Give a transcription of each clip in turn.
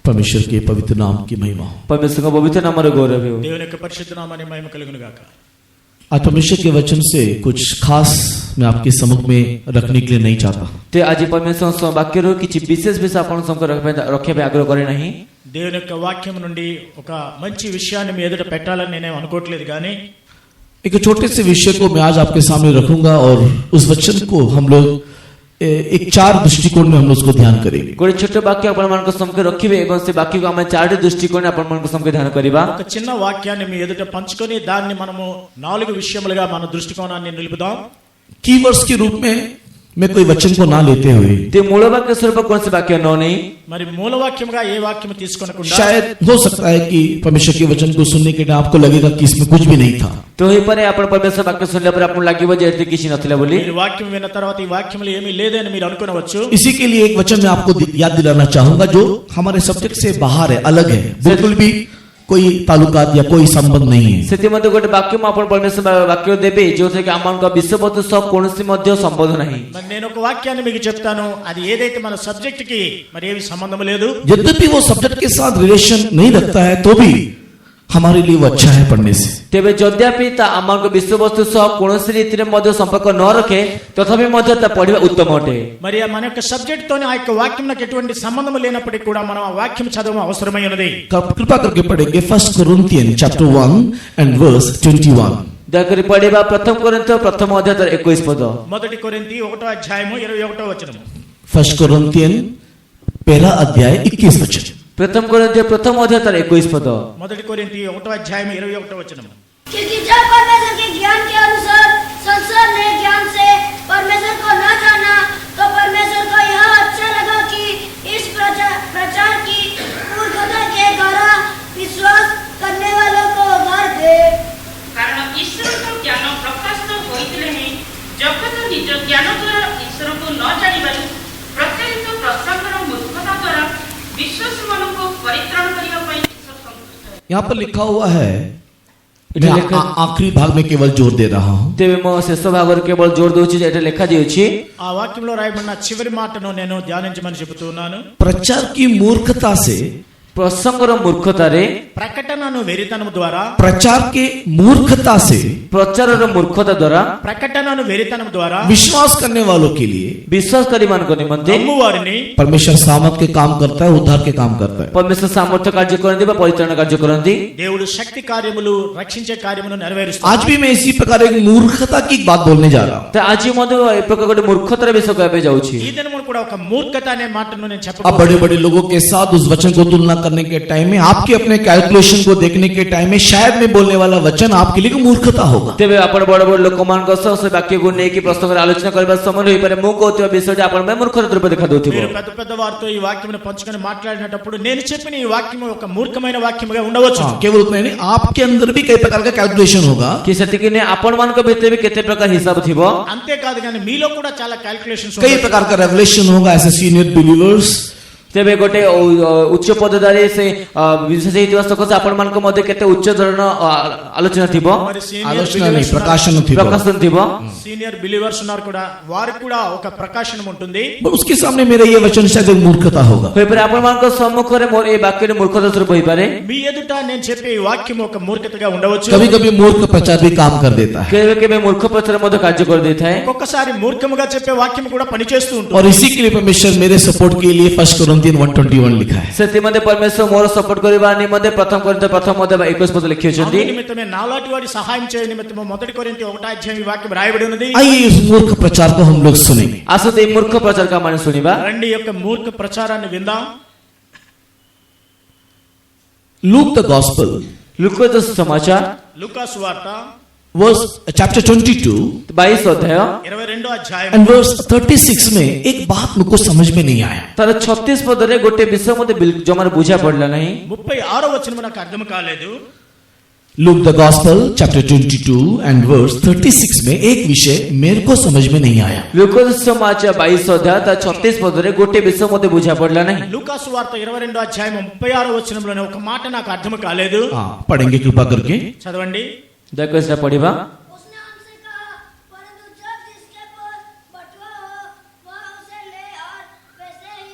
परमेश्वर के पवित्र नाम की महिमा हो। परमेश्वर का पवित्र नाम रे गौरव हो। దేవుని యొక్క పరిశుద్ధ నామానికి మహిమ కలుగును గాక। आज परमेश्वर के वचन से कुछ खास मैं आपके सम्मुख में रखने के लिए नहीं चाहता। ते आज परमेश्वर वाक्य रो किछि विशेष विषय आपण सम्मुख रखे आग्रह करे नहीं। దేవుని యొక్క వాక్యం నుండి ఒక మంచి విషయాన్ని మీ ఎదుట పెట్టాలని నేను అనుకోవట్లేదు కానీ एक छोटे से विषय को मैं आज आपके सामने रखूंगा और उस वचन को हम लोग एक 4 दृष्टिकोण में हम लोग उसको ध्यान करेंगे। कोई छोटे वाक्य आपण मन को सम्मुख रखिबे एवं से वाक्य को हम 4 दृष्टिकोण आपण मन को सम्मुख ध्यान करिबा। ఒక చిన్న వాక్యాన్ని మీ ఎదుట పంచుకొని దాన్ని మనము 4 విషయములుగా మన దృష్టికోణాన్ని నిలుపుదాం। कीवर्ड्स के रूप में मैं कोई वचन को ना लेते हुए ते मूल वाक्य स्वरूप कौन से वाक्य न नहीं మరి మూల వాక్యముగా ఏ వాక్యము తీసుకొనకుండా शायद हो सकता है कि परमेश्वर के वचन को सुनने के टाइम आपको लगेगा कि इसमें कुछ भी नहीं था। तो ही परे आपण परमेश्वर वाक्य सुनले पर आपण लागिबो जे एते किछि नथिला बोली। ఈ వాక్యం విన్న తర్వాత ఈ వాక్యములో ఏమీ లేదని మీరు అనుకోవచ్చు। इसी के लिए एक वचन मैं आपको याद दिलाना चाहूंगा जो हमारे सब्जेक्ट से बाहर है, अलग है, बिल्कुल भी कोई ताल्लुकात या कोई संबंध नहीं है। सेति मध्ये गोटे वाक्य म आपण परमेश्वर वाक्य देबे जो से कि आमान का विश्ववस्तु सब कोनसी मध्ये संबंध नहीं। మరి నేను ఒక వాక్యాన్ని మీకు చెప్తాను అది ఏదైతే మన సబ్జెక్ట్ కి మరి ఏమీ సంబంధం లేదు। यद्यपि वो सब्जेक्ट के साथ रिलेशन नहीं रखता है तो भी हमारे लिए वो अच्छा है पढ़ने से। तेबे यद्यपि ता आमान का विश्ववस्तु सब कोनसी रीतिरे मध्ये संपर्क न रखे तथापि मध्ये ता पढिबा उत्तम अटे। మరి మన యొక్క సబ్జెక్ట్ తోనే ఆ యొక్క వాక్యంకి ఎటువంటి సంబంధం లేనప్పటికీ కూడా మనం ఆ వాక్యం చదవడం అవసరమై ఉన్నది। कृपा करके पढ़ेंगे 1 Corinthians chapter 1 and verse 21। दयाकरी पढिबा प्रथम कोरिन्थ प्रथम अध्याय 21 पद। మొదటి కొరింథీ 1వ అధ్యాయము 21వ వచనము। 1 Corinthians पहला अध्याय 21 वचन। प्रथम कोरिन्थ प्रथम अध्याय 21 पद। మొదటి కొరింథీ 1వ అధ్యాయము 21వ వచనము। क्योंकि जब परमेश्वर के ज्ञान के अनुसार संसार ने ज्ञान से परमेश्वर को न जाना तो परमेश्वर को यह अच्छा लगा कि इस प्रचार की मूर्खता के द्वारा विश्वास करने वालों को उद्धार दे। कारण ईश्वर को ज्ञान प्रकाशित होइतिले ही जगत निज ज्ञान द्वारा ईश्वर को न जानिबारु प्रचलित प्रसंगर मूर्खता द्वारा विश्वास मन को परित्राण करिया पई ईश्वर संतुष्ट है। यहाँ पर लिखा हुआ है, मैं आखिरी भाग में केवल जोर दे रहा हूँ। तेबे म शेष भाग केवल जोर दोछि जे एटा लेखा दियोछि। ఆ వాక్యంలో రాయబడిన చివరి మాటను నేను ధ్యానించమని చెబుతున్నాను। प्रचार की मूर्खता से, प्रसंगर मूर्खता रे, ప్రకటనను వెరితనము ద్వారా, प्रचार के मूर्खता से, प्रचार मूर्खता द्वारा, ప్రకటనను వెరితనము ద్వారా विश्वास करने वालों के लिए विश्वास करी मान को निमंते నమ్మువారిని परमेश्वर सामर्थ के काम करता है, उद्धार के काम करता है। परमेश्वर सामर्थ्य कार्य करंदी बा परित्राण कार्य करंदी। దేవుడు శక్తి కార్యములు రక్షించే కార్యమును నెరవేరుస్తాడు। आज भी मैं इसी प्रकार एक मूर्खता की बात बोलने जा रहा हूँ। त आज मध्ये ए प्रकार गोटे मूर्खतार विषय कहबे जाउछि। ఈ దినమున కూడా ఒక మూర్ఖత అనే మాటను నేను अब చెప్పబోతున్నాను। बड़े बड़े लोगों के साथ उस वचन को तुलना करने के टाइम में, आपके अपने कैलकुलेशन को देखने के टाइम में शायद मैं बोलने वाला वचन आपके लिए मूर्खता होगा। तेबे आपण बड़ बड़ लोक मान को से वाक्य को नै कि प्रश्न आलोचना करबा समय होई पारे मु कहतो विषय जे आपण में मूर्खता रूप देखा दोथिबो। మీరు పెద్ద పెద్ద వారితో ఈ వాక్యమును పంచుకొని మాట్లాడినప్పుడు నేను చెప్పిన ఈ వాక్యము ఒక మూర్ఖమైన వాక్యముగా ఉండవచ్చు। केवल उतना नहीं, आपके अंदर भी कई प्रकार का कैलकुलेशन होगा कि सतिकि ने आपण मान को भीतर भी केते प्रकार हिसाब थिबो। అంతే కాదు కానీ మీలో కూడా చాలా క్యాలిక్యులేషన్స్ कई प्रकार का रेवलेशन होगा एज ए सीनियर बिलीवर्स। तेबे गोटे उच्च पदधारी से विशेष इतिहास से आपण मान को मध्ये केते उच्च धरण आलोचना थिबो। आलोचना नहीं, प्रकाशन थी, प्रकाशन थिबो। సీనియర్ బిలీవర్స్ ఉన్నారు కూడా వారికి కూడా ఒక ప్రకాశనం ఉంటుంది। उसके सामने मेरा ये वचन शायद एक मूर्खता होगा। होय पर आपण मान को सम्मुख रे मोर ए वाक्य रे मूर्खता स्वरूप होई पारे। మీ ఎదుట నేను చెప్పే ఈ వాక్యం ఒక మూర్ఖతగా ఉండవచ్చు। कभी-कभी मूर्ख प्रचार भी काम कर देता है केबे केबे मूर्ख प्रचार मध्ये कार्य कर देता है। ఒక్కొక్కసారి మూర్ఖముగా చెప్పే వాక్యం కూడా పనిచేస్తూ ఉంటుంది। और इसी के लिए परमेश्वर मेरे सपोर्ट के लिए 1 Corinthians 1:21 लिखा है। सेति मध्ये परमेश्वर मोर सपोर्ट करबा निमंते प्रथम कोरिन्थ प्रथम अध्याय 21 पद लिखियोछन्ती। అందుని నిమిత్తమే నాలాటి వాడి సహాయం చేయ నిమిత్తము మొదటి కొరింథీ 1వ అధ్యాయం ఈ వాక్యం రాయబడి ఉన్నది। आइए इस मूर्ख प्रचार को हम लोग सुनेंगे। आसते मूर्ख प्रचार का मान सुनिबा। రండి యొక్క మూర్ఖ ప్రచారాన్ని విందాం। Luke the Gospel, लूका समाचार లూకా సువార్త verse chapter 22 22 अध्याय 22వ అధ్యాయం and verse 36 में एक बात मुझको समझ में नहीं आया। तर 36 पद रे गोटे विषय मध्ये जमार बुझा पडला नाही। 36వ వచనం నాకు అర్థం కాలేదు। Luke the Gospel chapter 22 and verse 36 में एक विषय मेरे को समझ में नहीं आया। लूका समाचार 22 अध्याय 36 पद रे गोटे विषय मध्ये बुझा पडला नाही। లూకా సువార్త 22వ అధ్యాయం 36వ వచనంలోనే ఒక మాట నాకు అర్థం కాలేదు। पढ़ेंगे कृपा करके। చదవండి। दयచేసి पढिबा। उसने हमसे कहा परंतु जब जिसके पर बटुआ हो वह उसे ले और वैसे ही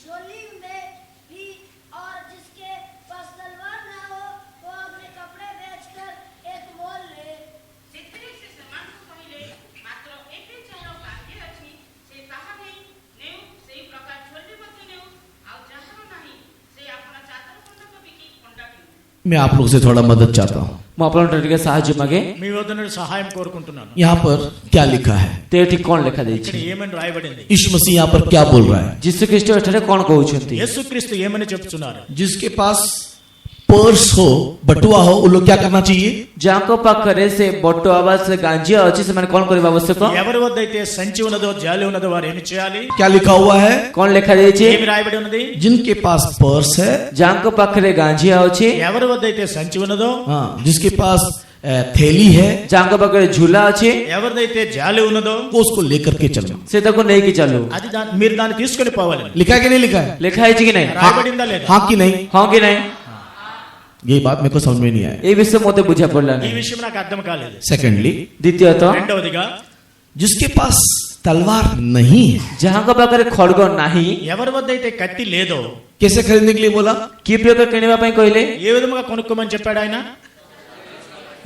झोली में मैं आप लोगों से थोड़ा मदद चाहता हूँ। ମୁଁ ଆପଣଙ୍କ ଟିକେ ସାହାଯ୍ୟ ମାଗେ। మీ వద్ద నుండి సహాయం కోరుకుంటున్నాను। यहाँ पर क्या लिखा है? ତ ଏଠି କଣ ଲେଖା ఇక్కడ ଦେଇଛି? ఏమని రాయబడింది? यीशु मसीह यहाँ पर क्या बोल रहा है? ଯୀଶୁଖ୍ରୀଷ୍ଟ ଏଠାରେ କଣ କହୁଛନ୍ତି? యేసుక్రీస్తు ఏమని చెప్తున్నారు? जिसके पास पर्स हो, बटुआ हो, वो लोग क्या करना चाहिए? ଯାହାଙ୍କ ପାଖରେ ସେ ବଟୁଆ ବା ସେ ଗାଞ୍ଜିଆ ଅଛି ସେମାନେ କଣ କରିବା ଆବଶ୍ୟକ? ఎవరి వద్ద అయితే సంచి ఉన్నదో జాలి ఉన్నదో వారు ఏమి చేయాలి? क्या लिखा हुआ है? କଣ ଲେଖା ଦେଇଛି? ఏమి రాయబడి ఉన్నది? जिनके पास पर्स है, ଯାହାଙ୍କ ପାଖରେ ଗାଞ୍ଜିଆ ଅଛି, ఎవరి వద్ద అయితే సంచి ఉన్నదో, हाँ, जिसके पास थैली है, ଯାହାଙ୍କ ପାଖରେ ଝୁଲା ଅଛି, ఎవరిదైతే జాలి ఉన్నదో वो उसको लेकर के चलना। ସେ ତାକୁ ନେଇକି ଚାଲୁ। అది మీరు దాన్ని తీసుకొని పోవాలి। लिखा है कि नहीं लिखा है? ଲେଖା ହେଇଛି କି ନାହିଁ? రాయబడిందా లేదా? हाँ कि नहीं? ହଁ କି ନାହିଁ? ये बात मेरे को समझ में नहीं आया। এই বিষୟ ମତେ ବୁଝା ପଡିଲାନି। ఈ విషయం నాకు అర్థం కాలేదు। सेकेंडली, ଦ୍ୱିତୀୟତଃ రెండవదిగా जिसके पास तलवार नहीं है, ଯାହାଙ୍କ ପାଖରେ ଖଡ୍ଗ ନାହିଁ, ఎవరి వద్ద అయితే కత్తి లేదో कैसे खरीदने के लिए बोला କି ପ୍ରକାର କିଣିବା ପାଇଁ କହିଲେ? ఏ విధముగా కొనుక్కోమని చెప్పాడు ఆయన?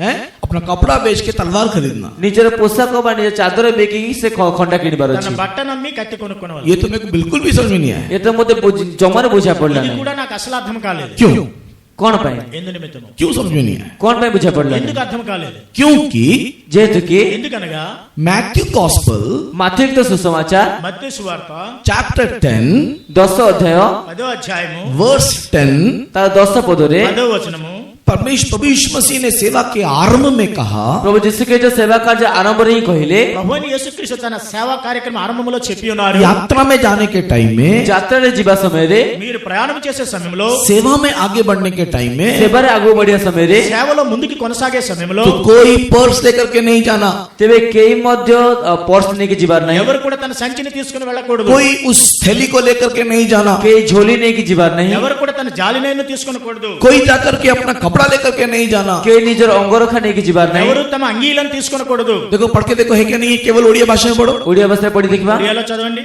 है? अपना कपड़ा बेच के तलवार खरीदना। ନିଜର ପୋଷାକ ବା ନିଜ ଚାଦର ବିକିକି ସେ ଖଣ୍ଡା କିଣିବାର తన ଅଛି। బట్ట నమ్మి కత్తి కొనుక్కునేవాళ్ళు। ये तो मेरे को बिल्कुल भी समझ में नहीं आया। ଏ ତ ମତେ ଜମାରୁ ବୁଝା ఇది ପଡିଲାନି। కూడా నాకు అసలు అర్థం కాలేదు। क्यों? କଣ ପାଇଁ? ఎందు నిమిత్తము? क्यों समझ में नहीं आया? କଣ ପାଇଁ ବୁଝା ପଡିଲାନି? ఎందుకు అర్థం కాలేదు? क्योंकि ଯେହେତୁ କି ఎందుకనగా मैथ्यू गॉस्पेल ମାଥିକ ସୁସମାଚାର మత్తయి సువార్త चैप्टर 10 10 ଅଧ୍ୟାୟ 10వ అధ్యాయము वर्स 10 ତାର 10 ପଦରେ 10వ వచనము प्रभु यीशु मसीह ने सेवा के आरंभ में कहा, ପ୍ରଭୁ ଯୀଶୁଖ୍ରୀଷ୍ଟ ସେବା କାର୍ଯ୍ୟ ଆରମ୍ଭରେ ହିଁ କହିଲେ, ప్రభువైన యేసుక్రీస్తు తన సేవా కార్యక్రమం ఆరంభంలో చెప్పి ఉన్నారు, यात्रा में जाने के टाइम में, ଯାତ୍ରାରେ ଯିବା ସମୟରେ, మీరు ప్రయాణం చేసే సమయంలో, सेवा में आगे बढ़ने के टाइम में, ସେବାରେ ଆଗକୁ ବଢିବା ସମୟରେ సేవలో ముందుకు కొనసాగే సమయంలో तो कोई पर्स लेकर के नहीं जाना, ତେବେ କେହି ମଧ୍ୟ ପର୍ସ ନେଇକି ଯିବାର ନାହିଁ, ఎవరు కూడా తన సంచిని తీసుకుని వెళ్ళకూడదు, कोई उस थैली को लेकर के नहीं जाना, କେହି ଝୋଲି ନେଇକି ଯିବାର ନାହିଁ, ఎవరు కూడా తన జాలినైను తీసుకొనకూడదు, कोई जाकर के अपना कपड़ा लेकर के नहीं जाना। କେହି ନିଜର ଅଙ୍ଗରଖା ନେଇକି ଯିବାର ନାହିଁ। ఎవరు తమ అంగీలను తీసుకొనకూడదు। देखो पढ़ के देखो, है क्या नहीं है? केवल उड़िया भाषा में पढ़ो। ଓଡ଼ିଆ ଭାଷାରେ ପଢି ଦେଖିବା। ଓଡ଼ିଆలో చదవండి।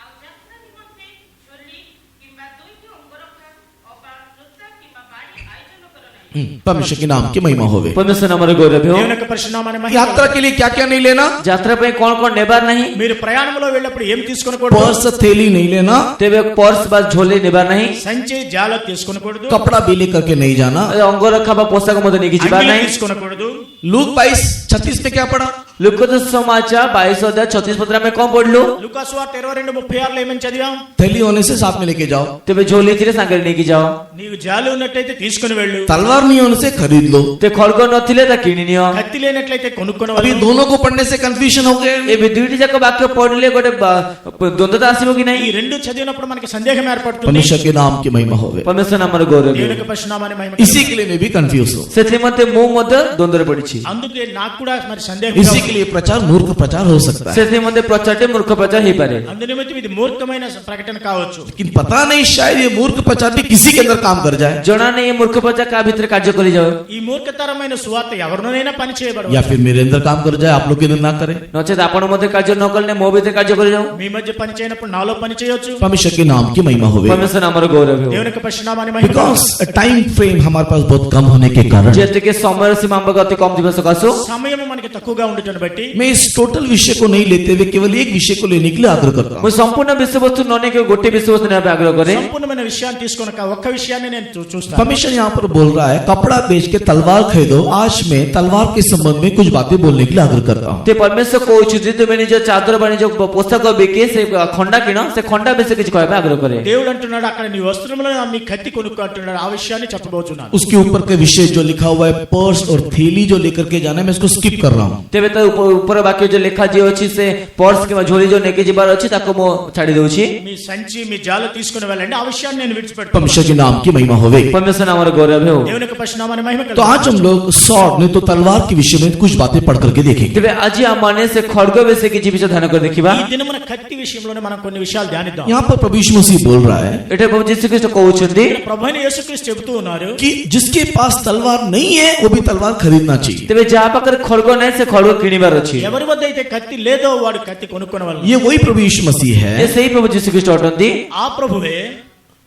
ଆଉ ଯାତ୍ରା ନିମନ୍ତେ ଝୋଲି କିମ୍ବା ଦୁଇଟି ଅଙ୍ଗରଖା ଅବା ଜୋତା କିମ୍ବା ବାଡ଼ି ଆୟୋଜନ କର ନାହିଁ। परमेश्वर के नाम की महिमा होवे। ପରମେଶ୍ୱର ନାମରେ ଗୌରବ ହେଉ। దేవుని యొక్క పరిశుద్ధనామాన్ని మహిమ यात्रा के लिए क्या क्या नहीं लेना? ଯାତ୍ରା ପାଇଁ କଣ କଣ ନେବାର ନାହିଁ? మీరు ప్రయాణంలో వెళ్ళినప్పుడు ఏం తీసుకొనకూడదు? पर्स थैली नहीं लेना, ତେବେ ପର୍ସ ବା ଝୋଲି ନେବାର ନାହିଁ, సంచి జాల తీసుకొనకూడదు, कपड़ा भी लेकर के नहीं जाना। ଅଙ୍ଗରଖା ବା ପୋଷାକ ମଧ୍ୟ ନେଇକି ଯିବାର అంగీలు ନାହିଁ। తీసుకొనకూడదు। लूक 22:36 में क्या पढ़ा? ଲୁକୋସ ସମାଚାର 22 ଅଧ୍ୟାୟ 36 ପଦରେ ଆମେ କଣ ପଢିଲୁ? లూకాసు వార్త 22:36 లో ఏమని చదివాం? थैली होने से साथ में लेके जाओ, ତେବେ ଝୋଲି ଥିଲେ ସାଙ୍ଗରେ ନେଇକି ଯାଅ, నీకు జాలి ఉన్నట్లయితే తీసుకొని వెళ్ళు, तलवार नहीं होने से खरीद लो। ते ଖଡ୍ଗ ନଥିଲେ ତା କିଣି ନିଅ। కత్తి లేనట్లయితే కొనుక్కొని अभी వెళ్ళు। दोनों को पढ़ने से कंफ्यूजन हो गए। ଏବେ ଦୁଇଟି ଯାକ ବାକ୍ୟ ପଢିଲେ ଗୋଟେ ଦ୍ୱନ୍ଦ୍ୱତା ଆସିବ କି ఈ ନାହିଁ? రెండు చదివినప్పుడు మనకి సందేహం ఏర్పడుతుంది। परमेश्वर के नाम की महिमा होवे। ପରମେଶ୍ୱର ନାମର ଗୌରବ ହେଉ। దేవుని యొక్క పరిశుద్ధనామాన్ని మహిమ इसी के लिए मैं भी कंफ्यूज हूँ। ସେଥି ନିମନ୍ତେ ମୁଁ ମଧ୍ୟ ଦ୍ୱନ୍ଦ୍ୱରେ ପଡିଛି। అందుకే నాకు కూడా మరి సందేహం इसी के लिए प्रचार मूर्ख प्रचार हो सकता है, ସେଥି ନିମନ୍ତେ ପ୍ରଚାରଟେ ମୂର୍ଖ ପ୍ରଚାର ହେଇପାରେ। అందు నిమిత్తం ఇది మూర్ఖమైన ప్రకటన కావచ్చు। लेकिन पता नहीं शायद ये मूर्ख प्रचार भी किसी के अंदर काम कर जाए, ଜଣା ନାହିଁ ଏ ମୂର୍ଖ ପ୍ରଚାର କାହା ଭିତରେ କାର୍ଯ୍ୟ କରିଯାଉ, ఈ మూర్ఖతరమైన సువార్త ఎవరినైనా పని చేయబడదు। या फिर मेरे अंदर काम कर जाए, आप लोग के अंदर ना करे। ନଚେତ ଆପଣ ମଧ୍ୟ କାର୍ଯ୍ୟ ନ କଲେ ମୋ ଭିତରେ କାର୍ଯ୍ୟ କରିଯାଉ। మీ మధ్య పని చేయనప్పుడు నాలో పని చేయొచ్చు। परमेश्वर के नाम की महिमा होवे। ପରମେଶ୍ୱର ନାମର ଗୌରବ ହେଉ। దేవుని యొక్క పరిశుద్ధనామాన్ని మహిమ बिकॉज टाइम फ्रेम हमारे पास बहुत कम होने के कारण ଯେତିକି ସମୟର ସୀମା ଆମ ଅତି କମ ଥିବା ସକାଶୁ సమయం మనకి తక్కువగా ఉండటం బట్టి मैं इस टोटल विषय को नहीं लेते हुए केवल एक विषय को लेने के लिए आग्रह करता हूँ। ମୁଁ ସମ୍ପୂର୍ଣ୍ଣ ବିଷୟବସ୍ତୁ ନ ନେଇକି ଗୋଟେ ବିଷୟବସ୍ତୁ ନେବା ପାଇଁ ଆଗ୍ରହ କରେ। సంపూర్ణమైన విషయాన్ని తీసుకొనక ఒక్క విషయాన్ని నేను చూస్తాను। परमेश्वर यहाँ पर बोल रहा है, कपड़ा बेच के तलवार खरीदो। आज मैं तलवार के संबंध में कुछ बातें बोलने के लिए आग्रह करता हूँ। ते परमेश्वर କହୁଛନ୍ତି ତୁମେ ନିଜ ଚାଦର ବା ନିଜ ପୋଷାକ ବିକି ସେ ଖଣ୍ଡା କିଣ, ସେ ଖଣ୍ଡା ବିଷୟରେ କିଛି କହିବା ପାଇଁ ଆଗ୍ରହ କରେ। దేవుడు అంటున్నాడు అక్కడ నీ వస్త్రములను అమ్మి కత్తి కొనుక్కో అంటున్నాడు। ఆ విషయాన్ని చెప్పబోతున్నాను। उसके ऊपर के विषय जो लिखा हुआ है पर्स और थैली जो लेकर के जाना है, मैं इसको स्किप कर रहा हूँ। ତେବେ ତା ଉପର ବାକ୍ୟ ଯୋଉ ଲେଖା ଯିଏ ଅଛି ସେ ପର୍ସ କିମ୍ବା ଝୋଲି ଯୋଉ ନେଇକି ଯିବାର ଅଛି ତାକୁ ମୁଁ ଛାଡି ଦଉଛି। మీ సంచి మీ జాల తీసుకుని వెళ్ళండి। ఆ విషయాన్ని నేను విడిచిపెడతాను। परमेश्वर के नाम की महिमा होवे। परमेश्वर नामର गौरव ହେଉ। దేవుని యొక్క పరిశుద్ధనామాన్ని మహిమ तो आज हम लोग सॉर्ड नहीं तो तलवार के विषय में कुछ बातें पढ़ करके देखेंगे। ତେବେ ଆଜି ଆମମାନେ ସେ ଖଡ୍ଗ ବିଷୟ କିଛି ବିଷୟ ଧ୍ୟାନ କରି ଦେଖିବା। ఈ దినమున కత్తి విషయంలోనే మనం కొన్ని విషయాలు ధ్యానిద్దాం। यहाँ पर प्रभु यीशु मसीह बोल रहा है ଏଠି ପ୍ରଭୁ ଯୀଶୁଖ୍ରୀଷ୍ଟ କହୁଛନ୍ତି ప్రభువైన యేసుక్రీస్తు చెబుతూ ఉన్నారు, कि जिसके पास तलवार नहीं है वो भी तलवार खरीदना चाहिए। ତେବେ ଯାହା ପାଖରେ ଖଡ୍ଗ ନାହିଁ ସେ ଖଡ୍ଗ କିଣିବାର ଅଛି। ఎవరి వద్ద అయితే కత్తి లేదో వాడు కత్తి కొనుక్కొనవలెను। ये वही प्रभु यीशु मसीह है ଏ ସେଇ ପ୍ରଭୁ ଯୀଶୁଖ୍ରୀଷ୍ଟ ଅଟନ୍ତି। ఆ ప్రభువే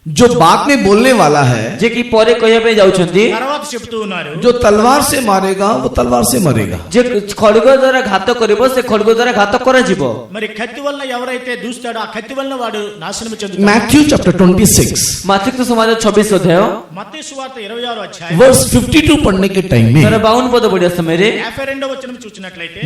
जो बाद में बोलने वाला है, जे कि ପରେ କହିବା ପାଇଁ ଯାଉଛନ୍ତି, తర్వాత చెప్తూ ఉన్నారు, जो तलवार से मारेगा वो तलवार से मरेगा। ଯେ ଖଡଗ ଦ୍ୱାରା ଘାତ କରିବ ସେ ଖଡଗ ଦ୍ୱାରା ଘାତ କରାଯିବ। మరి కత్తి వలన ఎవరైతే దూస్తాడో ఆ కత్తి వలన వాడు నాశనం చెందుతాడు. मैथ्यू चैप्टर 26 ମାର୍ଥିକ ସମାଜ 26 ଅଧ୍ୟାୟ మత్తయి సువార్త 26వ అధ్యాయం वर्स 52 पढ़ने के टाइम में, 52 పద పడిన సమୟରେ 52వ వచనం చూసినట్లయితే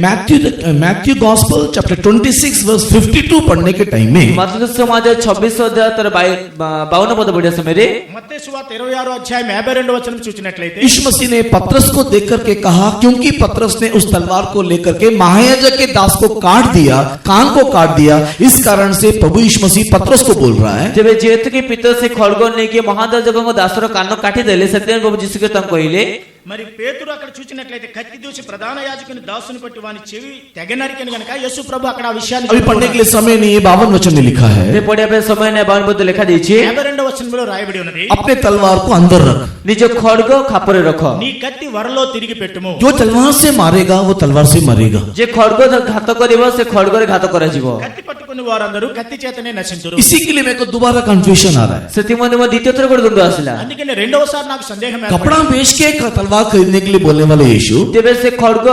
मैथ्यू गॉस्पेल चैप्टर 26 वर्स 52 पढ़ने के टाइम में ମାର୍ଥିକ ସମାଜ 26 ଅଧ୍ୟାୟ ତାର 52 ପଦ ପଡ଼ିବା ସମୟରେ మత్తయి సువార్త 26వ అధ్యాయం 52వ వచనం చూసినట్లయితే यीशु मसीह ने पतरस को देख करके कहा, क्योंकि पतरस ने उस तलवार को लेकर के महायाजक के दास को काट दिया, कान को काट दिया, इस कारण से प्रभु यीशु मसीह पतरस को बोल रहा है, ଯେବେ ଯେହେତୁ କି ପିତର ସେ ଖଡଗ ନେଇକି ମହାଯାଜକଙ୍କ ଦାସର କାନ କାଟିଦେଲେ, ସେଥିପାଇଁ ପ୍ରଭୁ ଯୀଶୁ ଖ୍ରୀଷ୍ଟ ତାଙ୍କୁ କହିଲେ, మరి పేతురు అక్కడ చూసినట్లయితే కత్తి దూసి ప్రధాన యాజకుని దాసుని పట్టి వాని చెవి తెగ నరికిన గనుక యేసు ప్రభు అక్కడ ఆ విషయాన్ని अभी पढ़ने के लिए समय नहीं है। 52 वचन में लिखा है, ସେ ପଢିବା ପାଇଁ ସମୟ ନାହିଁ, 52 ପଦ ଲେଖା ଦେଇଛି, 52వ వచనంలో రాయబడి ఉన్నది, अपने तलवार को अंदर रख, ନିଜ ଖଡଗ ଖାପରେ ରଖ, నీ కత్తి వరలో తిరిగి పెట్టుము, जो तलवार से मारेगा वो तलवार से मरेगा। ଯେ ଖଡଗ ଘାତ କରିବ ସେ ଖଡଗରେ ଘାତ କରାଯିବ। కత్తి పట్టుకుని వారందరూ కత్తి చేతనే నశించురు. इसी के लिए मेरे को दोबारा कंफ्यूजन आ रहा है। ସେଥିମଧ୍ୟ ମୋ ଦ୍ୱିତୀୟ ଥର ଗୋଟେ ଦ୍ୱନ୍ଦ୍ୱ ଆସିଲା। అందుకని రెండవసారి నాకు సందేహం कपड़ा बेच के तलवार खरीदने के लिए बोलने वाले यीशु, ତେବେ ସେ ଖଡଗ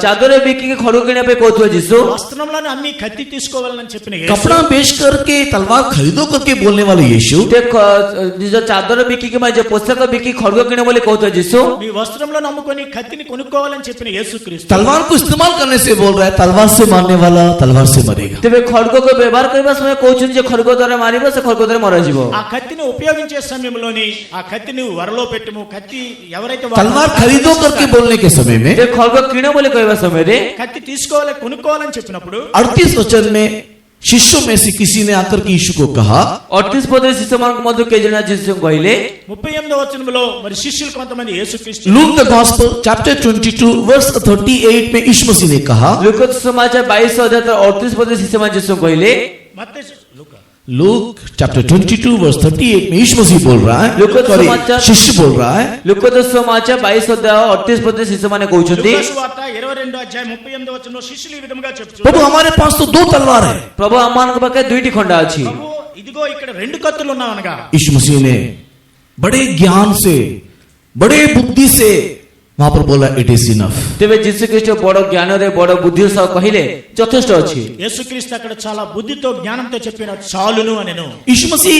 ଚାଦର ବିକିକି ଖଡଗ କିଣିବା ପାଇଁ କହୁଥିବା ଯୀଶୁ, వస్త్రంలోనే అమ్మి కత్తి తీసుకోవాలని చెప్పిన యేసు, कपड़ा बेच करके तलवार खरीदो करके बोलने वाले यीशु, ନିଜ ଚାଦର ବିକିକି ବା ନିଜ ପୋଷାକ ବିକି ଖଡଗ କିଣ ବୋଲି କହୁଥିବା ଯୀଶୁ, మీ వస్త్రంలో నమ్ముకొని కత్తిని కొనుక్కోవాలని చెప్పిన యేసుక్రీస్తు तलवार को इस्तेमाल करने से बोल रहा है, तलवार से मारने वाला तलवार से मरेगा। ତେବେ ଖଡଗକୁ ବ୍ୟବହାର କରିବା ସମୟ କହୁଛନ୍ତି ଯେ ଖଡଗ ଦ୍ୱାରା ମାରିବ ସେ ଖଡଗ ଦ୍ୱାରା ମରାଯିବ। ఆ కత్తిని ఉపయోగించే సమయంలోని ఆ కత్తిని వరలో పెట్టుము, కత్తి ఎవరైతే तलवार खरीदो करके बोलने के समय में ଯେ ଖଡଗ କିଣ ବୋଲି କହିବା ସମୟରେ కత్తి తీసుకోవాలి కొనుక్కోవాలని చెప్పినప్పుడు 38 वचन में शिष्यों में से किसी ने आकर के यीशु को कहा, 38 ପଦରେ ଶିଷ୍ୟମାନଙ୍କ ମଧ୍ୟରୁ କେହି ଜଣ ଯୀଶୁଙ୍କୁ କହିଲେ, 38వ వచనంలో మరి శిష్యులు కొంతమంది యేసుక్రీస్తు Luke the gospel chapter 22 verse 38 में यीशु मसीह ने कहा, ଲୁକ ସମାଚାର 22 ଅଧ୍ୟାୟ 38 ପଦରେ ଶିଷ୍ୟମାନେ ଯୀଶୁଙ୍କୁ କହିଲେ, लूक चैप्टर 22 वर्स 38 में यीशु मसीह बोल रहा है, लूक सॉरी समाचार- शिष्य बोल रहा है, ଲୁକ ସମାଚାର 22 ଅଧ୍ୟାୟ 38 ପଦରେ ଶିଷ୍ୟମାନେ କହୁଛନ୍ତି, లూకా సువార్త 22వ అధ్యాయం 38వ వచనంలో శిష్యులు ఈ విధంగా చెప్తున్నారు, प्रभु हमारे पास तो 2 तलवार है। ప్రభు ଆମମାନଙ୍କ ପାଖରେ ଦୁଇଟି ଖଣ୍ଡା ଅଛି। ప్రభు ఇదిగో ఇక్కడ రెండు కత్తులు ఉన్నావనగా यीशु मसीह ने बड़े ज्ञान से, बड़े बुद्धि से वहां पर बोला, इट इज इनफ। ତେବେ ଯୀଶୁ ଖ୍ରୀଷ୍ଟ ବଡ ଜ୍ଞାନରେ ବଡ ବୁଦ୍ଧି ସହ କହିଲେ ଯଥେଷ୍ଟ ଅଛି। యేసుక్రీస్తు అక్కడ చాలా బుద్ధితో జ్ఞానంతో చెప్పిన చాలును అనెను। यीशु मसीह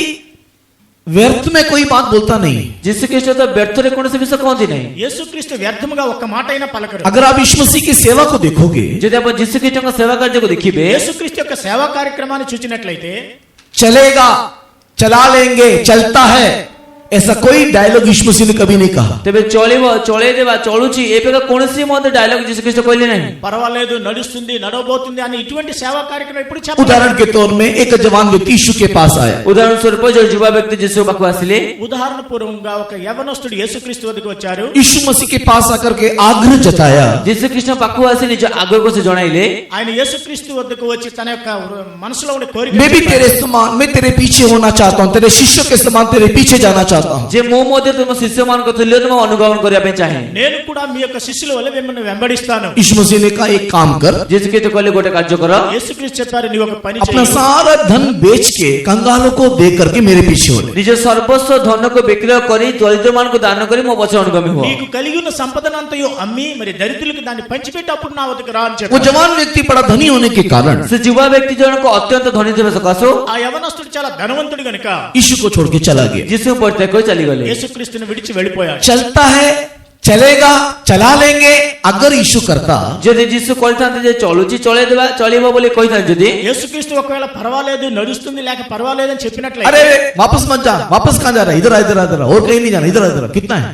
व्यर्थ में कोई बात बोलता नहीं। ଯୀଶୁ ଖ୍ରୀଷ୍ଟ ତ ବ୍ୟର୍ଥରେ କୌଣସି ବିଷୟ କହନ୍ତି ନାହିଁ। యేసుక్రీస్తు వ్యర్థముగా ఒక్క మాట అయినా పలకరు। अगर आप यीशु मसीह की सेवा को देखोगे, ଯଦି ଆପଣ ଯୀଶୁ ଖ୍ରୀଷ୍ଟଙ୍କ ସେବା କାର୍ଯ୍ୟକୁ ଦେଖିବେ, యేసుక్రీస్తు యొక్క సేవా కార్యక్రమాన్ని చూచినట్లయితే चलेगा, चला लेंगे, चलता है, ऐसा कोई डायलॉग यीशु मसीह ने कभी नहीं कहा। ତେବେ ଚଳିବ, ଚଳେଇଦେବା, ଚଳୁଛି ଏ ପ୍ରକାର କୌଣସି ମଧ୍ୟ ଡାଇଲଗ ଯୀଶୁ ଖ୍ରୀଷ୍ଟ କହିଲେ ନାହିଁ। పర్వాలేదు, నడుస్తుంది, నడవబోతుంది అని ఇటువంటి సేవా కార్యక్రమం ఎప్పుడు చెప్పలేదు। उदाहरण के तौर में एक जवान व्यक्ति यीशु के पास आया, ଉଦାହରଣ ସ୍ୱରୂପ ଜଣେ ଯୁବା ବ୍ୟକ୍ତି ଯୀଶୁ ପାଖକୁ ଆସିଲେ, ఉదాహరణ పూర్వకంగా ఒక యవనస్తుడు యేసుక్రీస్తు వద్దకు వచ్చారు। यीशु मसीह के पास आकर के आग्रह जताया, ଯୀଶୁ ଖ୍ରୀଷ୍ଟ ପାଖକୁ ଆସି ନିଜ ଆଗ୍ରହକୁ ସେ ଜଣାଇଲେ, ఆయన యేసుక్రీస్తు వద్దకు వచ్చి తన యొక్క మనసులో ఉండే కోరిక मैं भी तेरे समान, मैं तेरे पीछे होना चाहता हूँ, तेरे शिष्यों के समान तेरे पीछे जाना चाहता हूँ। ଯେ ମୁଁ ମଧ୍ୟ ତୁମ ଶିଷ୍ୟମାନଙ୍କ ତୁଲ୍ୟ ତୁମ ଅନୁଗମନ କରିବା ପାଇଁ ଚାହେଁ। నేను కూడా మీ యొక్క శిష్యుల వల్ల మిమ్మల్ని వెంబడిస్తాను। यीशु मसीह ने कहा, एक काम कर, ଯୀଶୁ ଖ୍ରୀଷ୍ଟ କହିଲେ ଗୋଟେ କାର୍ଯ୍ୟ କର, యేసుక్రీస్తు చెప్పారు, నీ ఒక పని अपना చెయ్యి, सारा धन बेच के कंगालों को दे करके मेरे पीछे हो ले। ନିଜ ସର୍ବସ୍ୱ ଧନକୁ ବିକ୍ରୟ କରି ଦରିଦ୍ରମାନଙ୍କୁ ଦାନ କରି ମୋ ପଛରେ ଅନୁଗାମୀ ହୁଅ। నీకు కలిగి ఉన్న సంపదనంతయు అమ్మి మరి దరిద్రులకు దాన్ని పంచిపెట్టి అప్పుడు నా వద్దకు రా అని वो చెప్పారు। जवान व्यक्ति बड़ा धनी होने के कारण ସେ ଯୁବା ବ୍ୟକ୍ତି ଜଣକ ଅତ୍ୟନ୍ତ ଧନୀ ଥିବା ସକାଶୁ ఆ యవనస్తుడు చాలా ధనవంతుడు గనుక यीशु को छोड़ के चला गया। ଯୀଶୁ ପରିତ୍ୟାଗ କରି ଚାଲିଗଲେ। యేసుక్రీస్తుని విడిచి వెళ్ళిపోయాడు। चलता है, चलेगा, चला लेंगे, अगर यीशु करता ଯଦି ଯୀଶୁ କହିଥାନ୍ତେ ଯେ ଚଳୁଛି ଚଳେଇଦେବା, ଚଳିବ ବୋଲି କହିଥାନ୍ତେ ଯଦି, యేసుక్రీస్తు ఒకవేళ పర్వాలేదు, నడుస్తుంది లేక పర్వాలేదు అని చెప్పినట్లయితే अरे वापस मत जा, वापस कहाँ जा रहा है, इधर आ, इधर आ, इधर आ, और कहीं नहीं जाना, इधर आ, इधर आ, कितना है?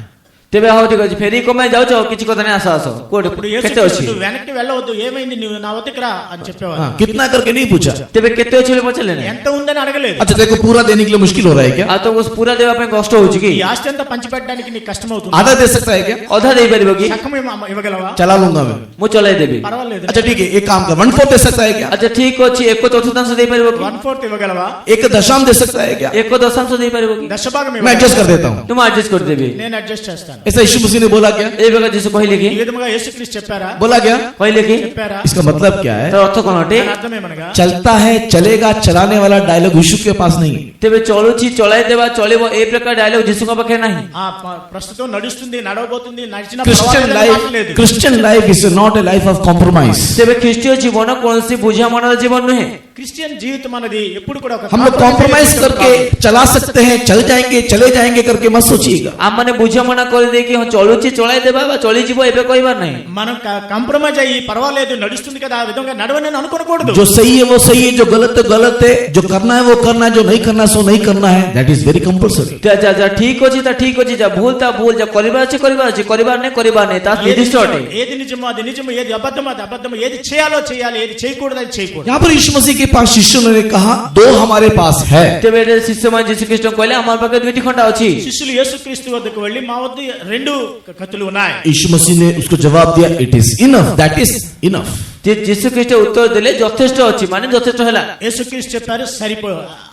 ତେବେ ହଉ ଠିକ ଅଛି, ଫେରି କମାଇ ଯାଉଛ, କିଛି କଥା ନାହିଁ, ଆସ ଆସ, କୋଉଠି ఇప్పుడు କେତେ యేసుక్రీస్తు ଅଛି, నువ్వు వెనక్కి వెళ్ళవద్దు, ఏమైంది, నువ్వు నా వద్దకు రా అని చెప్పేవాడు। हाँ, कितना करके नहीं पूछा। ତେବେ କେତେ ଅଛି ବୋଲି ପଚାରିଲେ ନାହିଁ। ఎంత ఉందని అడగలేదు। अच्छा देखो, पूरा देने के लिए मुश्किल हो रहा है क्या? ଆଉ ତମକୁ ପୁରା ଦେବା ପାଇଁ କଷ୍ଟ ହଉଛି କି? ఈ ఆస్తి అంతా పంచిపెట్టడానికి నీకు కష్టం అవుతుంది। आधा दे सकता है क्या? ଅଧା ଦେଇପାରିବ କି? సగం ఇవ్వగలవా? चला लूंगा मैं। ମୁଁ ଚଳେଇଦେବି। పర్వాలేదు। अच्छा ठीक है, एक काम कर, 1/4 दे सकता है क्या? ଆଚ୍ଛା ଠିକ ଅଛି, 1/4 ଦେଇପାରିବ କି? 1/4 ఇవ్వగలవా? एक दशम दे सकता है क्या? 1/10 ଦେଇପାରିବ କି? దశభాగం मैं ఇవ్వగలవా? एडजस्ट कर देता हूँ। ମୁଁ ଆଡଜଷ୍ଟ କରିଦେବି। నేను అడ్జస్ట్ చేస్తాను। చూశాను. ऐसा यीशु मसीह ने बोला क्या? এই প্রকার যিশু কহিলে কি ఈ విధముగా యేసుక్రీస్తు చెప్పారా? बोला क्या? কহিলে কি చెప్పారా? इसका मतलब क्या है? তার অর্থ কোন অটে? దాని అర్థం ఏమనగా चलता है चलेगा चलाने वाला डायलॉग यीशु के पास नहीं है। ତେବେ ଚଳୁଛି ଚଳାଇ ଦେବା ଚଳିବ এই ପ୍ରକାର ଡାଇଲଗ ଯୀଶୁଙ୍କ ପାଖରେ ନାହିଁ। ప్రస్తుతం నడుస్తుంది, నడవబోతుంది, నడిచిన Christian life is not a life of compromise. ତେବେ ଖ୍ରୀଷ୍ଟୀୟ ଜୀବନ କୌଣସି ବୁଝାମଣାର ଜୀବନ ନୁହେଁ। క్రిస్టియన్ జీవితం అనేది ఎప్పుడు కూడా ఒక हम लोग कॉम्प्रोमाइज करके चला सकते हैं, चल जाएंगे चले जाएंगे करके मत सोचिएगा। ଆମମାନେ ବୁଝାମଣା କରିଦେଇକି ହଁ ଚଳୁଛି ଚଳାଇ ଦେବା ବା ଚଳିଯିବ ଏବେ କହିବାର ନାହିଁ। మనం కాంప్రమైజ్ అయ్యి పర్వాలేదు నడుస్తుంది కదా ఆ విధంగా నడవని అనుకోకూడదు। जो सही है वो सही है, जो गलत है गलत है, जो करना है वो करना है, जो नहीं करना सो नहीं करना है। That is very compulsory. ଯା ଠିକ ଅଛି ତା ଠିକ ଅଛି, ଯା ଭୁଲ ତା ଭୁଲ, ଯା କରିବାର ଅଛି କରିବାର ଅଛି, କରିବାର ନାହିଁ ତା ନିର୍ଦ୍ଦିଷ୍ଟ ଅଟେ। ఏది నిజమో అది నిజము, ఏది అబద్ధమో అది అబద్ధము, ఏది చేయాలో చేయాలి, ఏది చేయకూడదు అది చేయకూడదు। यहाँ पर यीशु मसीह के पास शिष्यों ने कहा दो हमारे पास है। ତେବେ ଏଠାରେ ଶିଷ୍ୟମାନେ ଯୀଶୁଖ୍ରୀଷ୍ଟ କହିଲେ ଆମର ପାଖରେ ଦୁଇଟି ଖଣ୍ଡା ଅଛି। శిష్యులు యేసుక్రీస్తు వద్దకు వెళ్ళి మా వద్ద రెండు కత్తులు ఉన్నాయి। यीशु मसीह ने उसको जवाब दिया it is enough, that is enough. ଯୀଶୁଖ୍ରୀଷ୍ଟ ଉତ୍ତର ଦେଲେ ଯଥେଷ୍ଟ ଅଛି, ମାନେ ଯଥେଷ୍ଟ ହେଲା। యేసుక్రీస్తు చెప్పారు సరిపో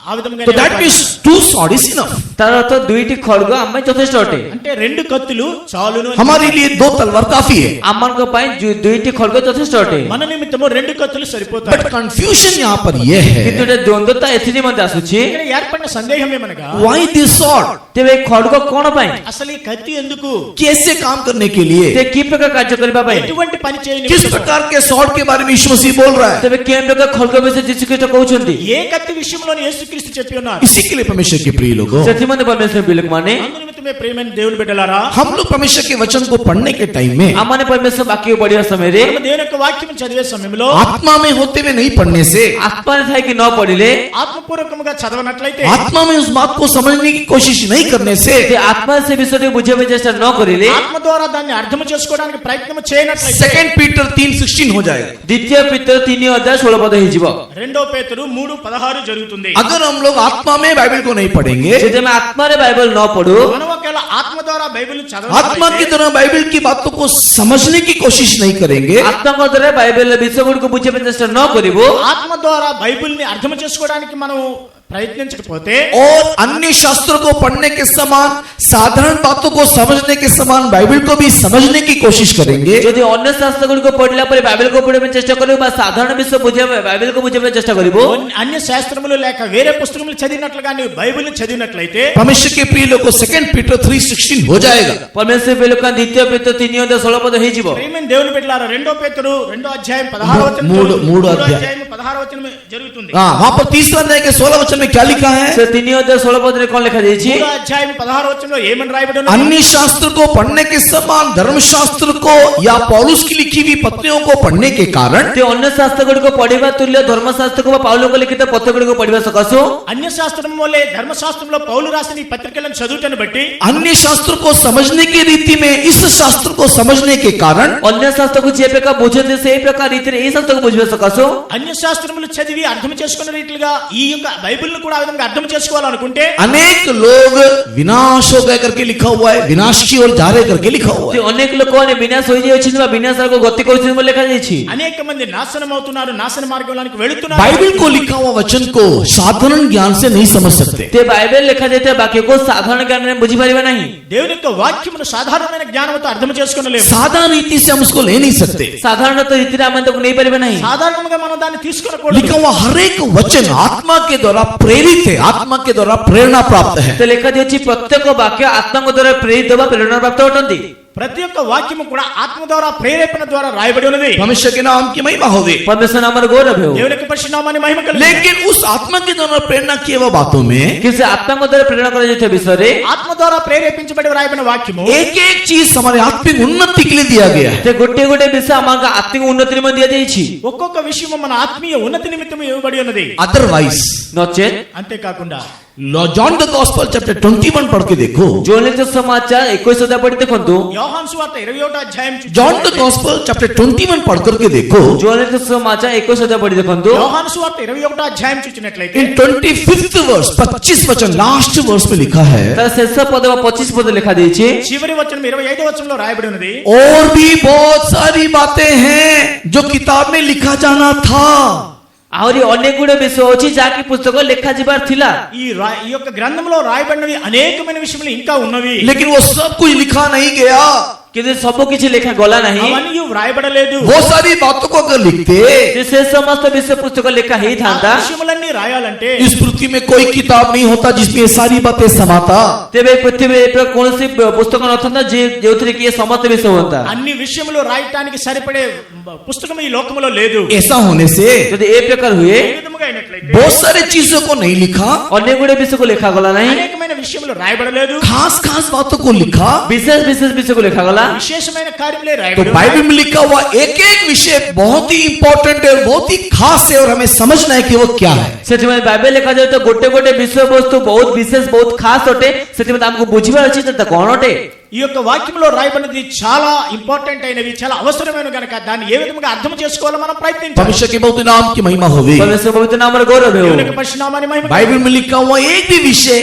ఆ విధంగా। तो that means two sword is enough. ତାର ଅର୍ଥ ଦୁଇଟି ଖଡ୍ଗ ଆମ ପାଇଁ ଯଥେଷ୍ଟ ଅଟେ। అంటే రెండు కత్తులు చాలును। हमारे लिए दो तलवार काफी है। ଆମମାନଙ୍କ ପାଇଁ ଦୁଇଟି ଖଡ୍ଗ ଯଥେଷ୍ଟ ଅଟେ। మన నిమిత్తము రెండు కత్తులు సరిపోతాయి। बट कंफ्यूजन यहाँ पर यह କିନ୍ତୁ है ଏଠି ଦ୍ୱନ୍ଦ୍ୱତା ଏଥି ନିମନ୍ତେ ଆସୁଛି, ఇక్కడ ఏర్పడిన సందేహం ఏమనగా व्हाई दिस सॉर्ड, ତେବେ ଏ ଖଡ୍ଗ କଣ ପାଇଁ, అసలు ఈ కత్తి ఎందుకు, कैसे काम करने के लिए, ସେ କି ପ୍ରକାର କାର୍ଯ୍ୟ କରିବା ପାଇଁ, ఎటువంటి పని చేయని, किस प्रकार के सॉर्ड के बारे में यीशु मसीह बोल रहा है। ତେବେ କେଉଁ ପ୍ରକାର ଖଡ୍ଗ ବିଷୟରେ ଯୀଶୁଖ୍ରୀଷ୍ଟ କହୁଛନ୍ତି। ఏ కత్తి విషయంలోని యేసుక్రీస్తు చెప్పి ఉన్నారు। इसी के लिए परमेश्वर के प्रिय लोगों, ସେଥିମଧ୍ୟ ପରମେଶ୍ୱର ପିଲାମାନେ అందు నిమిత్తమే ప్రియమైన దేవుని బిడ్డలారా, हम लोग परमेश्वर के वचन को पढ़ने के टाइम में ଆମମାନେ ପରମେଶ୍ୱର ବାକ୍ୟ ପଢିବା ସମୟରେ మనము దేవుని యొక్క వాక్యం చదివే సమయంలో आत्मा में होते हुए नहीं पढ़ने से, ଆତ୍ମାରେ ଥାଇକି ନ ପଢିଲେ, ఆత్మపూర్వకముగా చదవనట్లయితే, आत्मा में उस बात को समझने की कोशिश नहीं करने से, ସେ ଆତ୍ମାରେ ସେ ବିଷୟକୁ ବୁଝିବା ପାଇଁ ଚେଷ୍ଟା ନ କରିଲେ, ఆత్మ ద్వారా దాన్ని అర్థం చేసుకోవడానికి ప్రయత్నం చేయనట్లయితే, सेकंड पीटर 3:16 हो जाएगा। ଦ୍ୱିତୀୟ ପିତର 3:16 ପଦ ହେଇଯିବ। రెండో పేతురు 3:16 జరుగుతుంది। अगर हम लोग आत्मा में बाइबल को नहीं पढ़ेंगे, ଯଦି ଆମେ ଆତ୍ମାରେ ବାଇବଲ ନ ପଢୁ, మనం ఒకవేళ ఆత్మ ద్వారా బైబిల్ आत्मा की చదవనట్లయితే, तरह बाइबल की बातों को समझने की कोशिश नहीं करेंगे, ଆତ୍ମାଙ୍କ ଦ୍ୱାରା ବାଇବଲର ବିଷୟ ଗୁଡ଼ିକୁ ବୁଝିବା ପାଇଁ ଚେଷ୍ଟା ନ କରିବୁ, ఆత్మ ద్వారా బైబిల్ ని అర్థం చేసుకోవడానికి మనం ప్రయత్నించకపోతే, और अन्य शास्त्रों को पढ़ने के समान साधारण बातों को समझने के समान बाइबल को भी समझने की कोशिश करेंगे, ଯଦି ଅନ୍ୟ ଶାସ୍ତ୍ର ଗୁଡ଼ିକ ପଢିଲା ପରେ ବାଇବଲକୁ ପଢିବା ପାଇଁ ଚେଷ୍ଟା କରିବୁ ବା ସାଧାରଣ ବିଷୟ ବୁଝିବା ପାଇଁ ବାଇବଲକୁ ବୁଝିବା ପାଇଁ ଚେଷ୍ଟା କରିବୁ, అన్య శాస్త్రములు లేక వేరే పుస్తకములు చదివినట్లుగా నీవు బైబిల్ చదివినట్లయితే, परमेश्वर के प्रिय लोगों, सेकंड पीटर 3:16 हो जाएगा। ପରମେଶ୍ୱର ପିଲାଙ୍କ ଦ୍ୱିତୀୟ ପିତର 3:16 పଦ ହେଇଯିବ। ప్రియమైన దేవుని బిడ్డలారా, రెండో పేతురు 2వ అధ్యాయం 16వ వచనం మూడు జరుగుతుంది। మూడో మూడో అధ్యాయం. అధ్యాయం 16వ వచనం జరుగుతుంది। हाँ, वहां पर तीसरा अध्याय के 16 वचन में क्या लिखा है? ସେ 3:16 ପଦରେ କଣ ଲେଖା ଯାଇଛି? మూడో అధ్యాయం 16వ వచనంలో ఏమని రాయబడి ఉంది? अन्य शास्त्र को पढ़ने के समान धर्मशास्त्र को या पौलुस की लिखी हुई पत्रियों को पढ़ने के कारण ସେ ଅନ୍ୟ ଶାସ୍ତ୍ର ଗୁଡ଼ିକ ପଢିବା ତୁଲ୍ୟ ଧର୍ମଶାସ୍ତ୍ରକୁ ବା ପାଉଲଙ୍କ ଲିଖିତ ପତ୍ର ଗୁଡ଼ିକୁ ପଢିବା ସକାଶୁ, అన్య శాస్త్రం వల్లే ధర్మశాస్త్రంలో పౌలు రాసిన ఈ పత్రికలను చదువుటను బట్టి, अन्य शास्त्र को समझने की रीति में इस शास्त्र को समझने के कारण ଅନ୍ୟ ଶାସ୍ତ୍ରକୁ ଯେ ପ୍ରକାର ବୁଝନ୍ତି ସେଇ ପ୍ରକାର ରୀତିରେ ଏଇ ଶାସ୍ତ୍ରକୁ ବୁଝିବା ସକାଶୁ, అన్య శాస్త్రములు చదివి అర్థం చేసుకున్న రీతిగా ఈ యొక్క బైబిల్ ను కూడా ఆ విధంగా అర్థం చేసుకోవాలనుకుంటే, अनेक लोग विनाश हो गए करके लिखा हुआ है, विनाश की ओर जा रहे करके लिखा हुआ ସେ है। ଅନେକ ଲୋକମାନେ ବିନାଶ ହୋଇଯାଇଛନ୍ତି ବା ବିନାଶ ଆଡ଼କୁ ଗତି କରୁଛନ୍ତି ବୋଲି ଲେଖାଯାଇଛି। అనేక మంది నాశనం అవుతున్నారు, నాశన మార్గంలోనికి వెళుతున్నారు। बाइबल को लिखा हुआ वचन को साधारण ज्ञान से नहीं समझ सकते। ते ବାଇବେଲ ଲେଖାଯାଇଥିବା ବାକ୍ୟକୁ ସାଧାରଣ ଜ୍ଞାନରେ ବୁଝିପାରିବା ନାହିଁ। దేవుని యొక్క వాక్యమును సాధారణమైన జ్ఞానంతో అర్థం చేసుకోలేము। साधारण रीति से हम उसको ले नहीं सकते। ସାଧାରଣତଃ ରୀତିରେ ଆମେ ତାକୁ ନେଇପାରିବା ନାହିଁ। సాధారణంగా మనం దాన్ని తీసుకోకూడదు। लिखा हुआ हर एक वचन आत्मा के द्वारा प्रेरित है, आत्मा के द्वारा प्रेरणा प्राप्त है। ସେ ଲେଖାଯାଇଛି ପ୍ରତ୍ୟେକ ବାକ୍ୟ ଆତ୍ମାଙ୍କ ଦ୍ୱାରା ପ୍ରେରିତ ବା ପ୍ରେରଣା ପ୍ରାପ୍ତ ଅଟନ୍ତି। ప్రతి ఒక్క వాక్యము కూడా ఆత్మ ద్వారా ప్రేరేపణ ద్వారా రాయబడి ఉన్నది। परमेश्वर के नाम की महिमा होवे। परमेश्वर नामर गौरव है। దేవుని యొక్క పరిశుద్ధ నామాన్ని మహిమ కలుగును। लेकिन उस आत्मा के द्वारा प्रेरणा किए हुए बातों में किसी आत्मा को द्वारा प्रेरणा कराଯାଇଥିବା विषୟରେ ఆత్మ ద్వారా ప్రేరేపించబడి రాయబడిన వాక్యము एक एक चीज हमारे आत्मिक उन्नति के लिए दिया गया है। ते गोटे गोटे विषय आमाक आत्मिक उन्नति निमित्त दियाଯାଇଛି। ఒక్కొక్క విషయము మన ఆత్మీయ ఉన్నతి నిమిత్తం ఇవ్వబడి ఉన్నది। अदरवाइज नचेत అంతేకాకుండా जॉन द गॉस्पेल चैप्टर 21 पढ़ के देखो। जोन लिखित समाचार 21 अध्याय पढ़ देखंतु। యోహాను సువార్త 21వ అధ్యాయం जॉन द गॉस्पेल चैप्टर 21 पढ़ करके देखो। जोन लिखित समाचार 21 अध्याय पढ़ देखंतु। యోహాను సువార్త 21వ అధ్యాయం చూచినట్లయితే इन 25th वर्स 25 वचन लास्ट वर्स में लिखा है, तर शेष पद 25 पद लिखा देछि। చివరి వచనం 25వ వచనంలో రాయబడి ఉన్నది। और भी बहुत सारी बातें हैं जो किताब में लिखा जाना था। ଆହୁରି ଅନେକ ଗୁଡେ ବିଷୟ ଅଛି ଯାହାକି ପୁସ୍ତକ ଲେଖାଯିବାର ଥିଲା। ఈ యొక్క గ్రంథంలో రాయబడినవి అనేకమైన విషయములు ఇంకా ఉన్నవి. लेकिन वो सब कुछ लिखा नहीं गया। କିନ୍ତୁ ସବୁ କିଛି ଲେଖା ଗଲା ନାହିଁ। అవన్నీ వ్రాయబడలేదు. वो सारी बातों को अगर लिखते ସେ ସମସ୍ତ ବିଷୟ పుస్తକ ଲେଖା ହେଇଥାନ୍ତା విషయములన్నీ రాయాలంటే इस पृथ्वी में कोई किताब नहीं होता जिसमें ये सारी बातें समाता। ତେବେ ପୃଥିବୀରେ କୌଣସି పుస్తକ ନଥାନ୍ତା ଯେଉଁଥିରେ କି ଏ ସମସ୍ତ ବିଷୟ ହୁଅନ୍ତା। అన్ని విషయములు రాయటానికి సరిపడే పుస్తకం ఈ లోకములో లేదు. ऐसा होने से ଯଦି ఏ ప్రକାର ହୁଏ ఏ విధముగా అయినట్లయితే बहुत सारे चीजों को नहीं लिखा, ଅନେକ ଗୁଡେ ବିଷୟକୁ ଲେଖାଗଲା ନାହିଁ। అనేకమైన విషయములు రాయబడలేదు. खास खास बातों को लिखा। ବିଶେଷ ବିଶେଷ ବିଷୟକୁ ଲେଖାଗଲା। విశేషమైన కార్యములే तो రాయబడి बाइबल में लिखा हुआ एक एक विषय बहुत ही इंपॉर्टेंट है, बहुत ही खास है और हमें समझना है कि वो क्या है। ସେଥିପାଇଁ ବାଇବେଲ ଲେଖାଯାଏ ତ ଗୋଟେ ଗୋଟେ ବିଷୟବସ୍ତୁ ବହୁତ ବିଶେଷ ବହୁତ ଖାସ ଅଟେ। ସେଥିପାଇଁ ଆମକୁ ବୁଝିବାର ଅଛି ଯେ ତା କଣ ଅଟେ। ఈ యొక్క వాక్యంలో రాయబడినది చాలా ఇంపార్టెంట్ అయినవి, చాలా అవసరమైన గనుక దాన్ని ఏ విధంగా అర్థం చేసుకోవాలో మనం ప్రయత్నించాలి. परमेश्वर के बहुत नाम की महिमा होवे। परमेश्वर पवित्र नाम ର गौरव हो। దేవుని యొక్క పరిశుద్ధనామాన్ని మహిమ बाइबल में लिखा हुआ एक भी विषय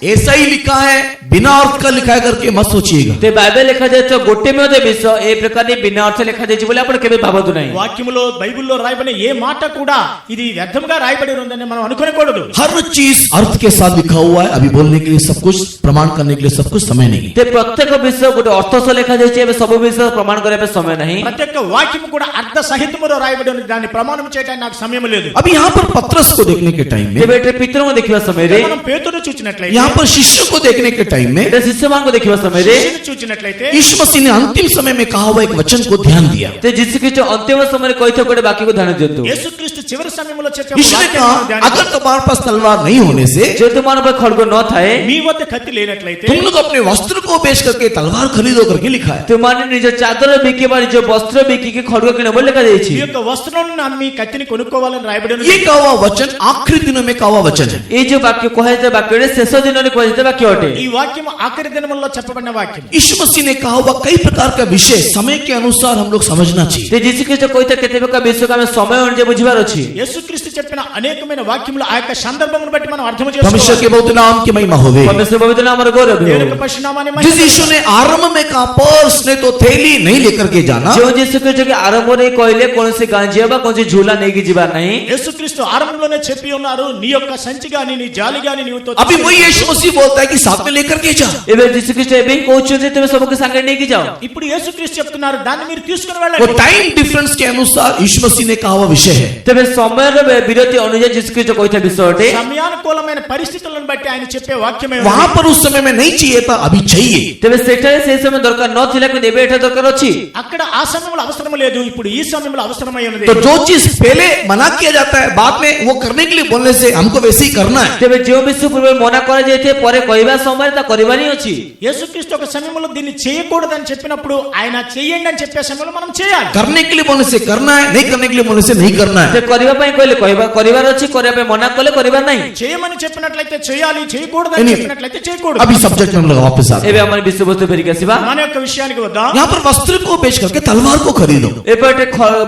ऐसा ही लिखा है बिना अर्थ का लिखा है करके मत सोचिएगा। ते बाइबल ଲେଖାଯାଏ ତ ଗୋଟେ ମଧ୍ୟ ବିଷୟ ଏ ପ୍ରକାର ବିନା ଅର୍ଥ ଲେଖାଯାଇଛି ବୋଲି ଆପଣ କେବେ ଭାବନ୍ତୁ ନାହିଁ। వాక్యములో బైబిల్లో రాయబడిన ఏ మాట కూడా ఇది వ్యర్థంగా రాయబడి ఉందని మనం అనుకోకూడదు. हर चीज अर्थ के साथ लिखा हुआ है। अभी बोलने के लिए सब कुछ, प्रमाण करने के लिए सब कुछ समय नहीं। ते ପ୍ରତ୍ୟେକ ବିଷୟ ଗୋଟେ ଅର୍ଥ ସହ ଲେଖାଯାଇଛି। ଏବେ ସବୁ ବିଷୟ ପ୍ରମାଣ କରିବା ପାଇଁ ସମୟ ନାହିଁ। ప్రతి ఒక్క వాక్యము కూడా అర్థ సహితములో రాయబడి ఉంది, దాన్ని ప్రమాణం చేయడానికి నాకు సమయం లేదు. अभी यहाँ पर पत्रस को देखने के टाइम में, ତେବେ ଏଠାରେ ପିତରଙ୍କୁ ଦେଖିବା ସମୟରେ మనం పేతురును చూచినట్లయితే, यहाँ पर शिष्यों को देखने के टाइम में ଏଠାରେ ଶିଷ୍ୟମାନଙ୍କୁ ଦେଖିବା ସମୟରେ శిష్యుని చూచినట్లయితే यीशु मसीह ने अंतिम समय में कहा हुआ एक वचन को ध्यान दिया। ते ଯୀଶୁଖ୍ରୀଷ୍ଟ ଅନ୍ତିମ ସମୟରେ କହିଥିବା ଗୋଟେ ବାକ୍ୟକୁ ଧ୍ୟାନ ଦିଅନ୍ତୁ। యేసుక్రీస్తు చివరి సమయంలో చెప్పే यीशु ने कहा अगर तुम्हारे पास तलवार नहीं होने से ଯେହେତु ମାନଙ୍କ ପାଖରେ ଖड्ग ନଥାଏ మీ వద్ద కత్తి లేనట్లయితే तुम लोग अपने वस्त्र को बेच करके तलवार खरीदो करके लिखा है। ତୁମମାନେ ନିଜ ଚାଦର ବିକି ବା ନିଜ ବସ୍ତ୍ର ବିକିକି ଖड्ग କିଣ ବୋଲି ଲେଖାଯାଇଛି। మీ యొక్క వస్త్రాలను అమ్మి కత్తిని కొనుక్కోవాలని రాయబడి ఉంది. ये कहा हुआ वचन आखिरी दिनों में कहा हुआ वचन है। ଏଇ ଯୋଉ ବାକ୍ୟ କୁହାଯାଇଥିବା ବାକ୍ୟରେ ଶେଷ ଦିନରେ କୁହାଯାଇଥିବା ବାକ୍ୟ ଅଟେ। ఈ వాక్యం ఆఖరి దినముల్లో చెప్పబడిన వాక్యం. यीशु मसीह ने कहा हुआ कई प्रकार का विषय समय के अनुसार हम लोग समझना चाहिए। ते ଯୀଶୁଖ୍ରୀଷ୍ଟ କହିଥିବା କେତେ ପ୍ରକାର ବିଷୟକୁ ଆମେ ସମୟ ଅନୁଯାୟୀ ବୁଝିବାର ଅଛି। యేసుక్రీస్తు చెప్పిన అనేకమైన వాక్యములు ఆ యొక్క సందర్భమును బట్టి మనం అర్థం परमेश्वर చేసుకోవాలి. के बहुत नाम की महिमा होवे। परमेश्वर पवित्र नाम ର गौरव దేవుని हो। యొక్క పరిశుద్ధనామాన్ని जिस మహిమ यीशु ने आरंभ में कहा पर्स ने तो थैली नहीं लेकर के जाना, ଯେଉଁ ଯୀଶୁଖ୍ରୀଷ୍ଟ କି ଆରମ୍ଭରେ କହିଲେ କୌଣସି ଗାଞ୍ଜିଆ ବା କୌଣସି ଝୁଲା ନେଇକି ଯିବାର ନାହିଁ। యేసుక్రీస్తు ఆరంభంలోనే చెప్పి ఉన్నారు, నీ యొక్క సంచి గాని నీ జాలి గాని నీవుతో अभी वही यीशु मसीह बोलता है कि साथ में लेकर के जा। ଏବେ ଯୀଶୁଖ୍ରୀଷ୍ଟ ଏବେ ହିଁ କହୁଛନ୍ତି ତୁମେ ସବୁକୁ ସାଙ୍ଗରେ ନେଇକି ଯାଅ। ఇప్పుడు యేసుక్రీస్తు చెప్తున్నారు దాన్ని మీరు తీసుకుని वो వెళ్ళండి. टाइम डिफरेंस के अनुसार यीशु मसीह ने कहा हुआ विषय है। ତେବେ ସମୟର ବିରତି ଅନୁଯାୟୀ ଯୀଶୁଖ୍ରୀଷ୍ଟ କହିଥିବା ବିଷୟ ଅଟେ। సమయానుకూలమైన పరిస్థితులను బట్టి ఆయన చెప్పే వాక్యమే ఉంది. वहां पर उस समय में नहीं चाहिए था, अभी चाहिए। ତେବେ ସେଠାରେ ସେଇ ସମୟ ଦରକାର ନଥିଲା କିନ୍ତୁ ଏବେ ଏଠାରେ ଦରକାର ଅଛି। అక్కడ ఆ సమయంలో అవసరం లేదు, ఇప్పుడు ఈ సమయంలో అవసరమై ఉన్నది. तो जो चीज पहले मना किया जाता है बाद में वो करने के लिए बोलने से हमको वैसे ही करना है। ତେବେ ଯେଉଁ ବିଷୟ ପୂର୍ବରୁ ମନା କରାଯାଇଥାଏ ପରେ କହିବା ସମୟରେ ତା କରିବାର ହିଁ ଅଛି। యేసుక్రీస్తు ఒక సమయంలో దీన్ని చేయకూడదని చెప్పినప్పుడు ఆయన చేయండి అని చెప్పే సమయంలో మనం చేయాలి. करने के लिए बोलने से करना है, नहीं करने के लिए बोलने से नहीं करना है। ସେ କରିବା ପାଇଁ କହିଲେ କରିବାର ଅଛି, କରିବା ପାଇଁ ମନା କଲେ କରିବାର ନାହିଁ। చేయమని చెప్పినట్లయితే చేయాలి, చేయకూడదని नहीं। చెప్పినట్లయితే చేయకూడదు. अभी सब्जेक्ट में हम लोग वापस आते हैं। ଏବେ ଆମର ବିଷୟବସ୍ତୁ ଫେରିକି ଆସିବା। మన యొక్క విషయానికి వద్దాం. यहाँ पर वस्त्र को बेच करके तलवार को खरीदो। ଏପଟେ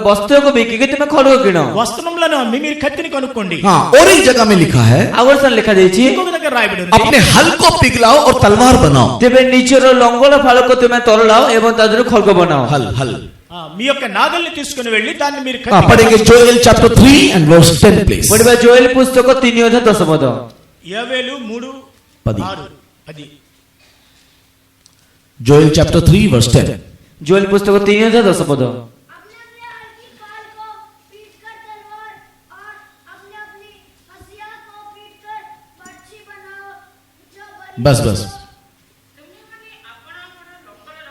ବସ୍ତ୍ରକୁ ବିକିକି ତୁମେ ଖड्ग କିଣ। వస్త్రములను అమ్మి మీరు కత్తిని కొనుక్కోండి. हाँ, और एक जगह में लिखा है ଆଉ ଗୋଟେ ସ୍ଥାନ ଲେଖାଯାଇଛି ఇంకొక దగ్గర రాయబడి ఉంది, अपने हल को पिघलाओ और तलवार बनाओ। ତେବେ ନିଜର ଲଙ୍ଗଳ ଫାଳକୁ ତୁମେ ତରଳାଅ ଏବଂ ତା ଦେହରୁ ଖड्ग ବନାଅ। हल हल మీ యొక్క నాగల్ని తీసుకుని వెళ్ళి దాన్ని మీరు हाँ, पढ़ेंगे Joel chapter 3 and verse 10 please। ପଢିବା ଜୋଏଲ ପୁସ୍ତକ 3:10 యోవేలు 3:6 10. Joel chapter 3 verse 10। ଜୋଏଲ ପୁସ୍ତକ 3:10 अपने अपने हल्की खाल को पीटकर तलवार और अपने अपनी हसिया को पीटकर बर्छी बनाओ, जो बड़ी बस बस ତୁମେମାନେ ଆପଣା ଆପଣା ଲଙ୍ଗଳର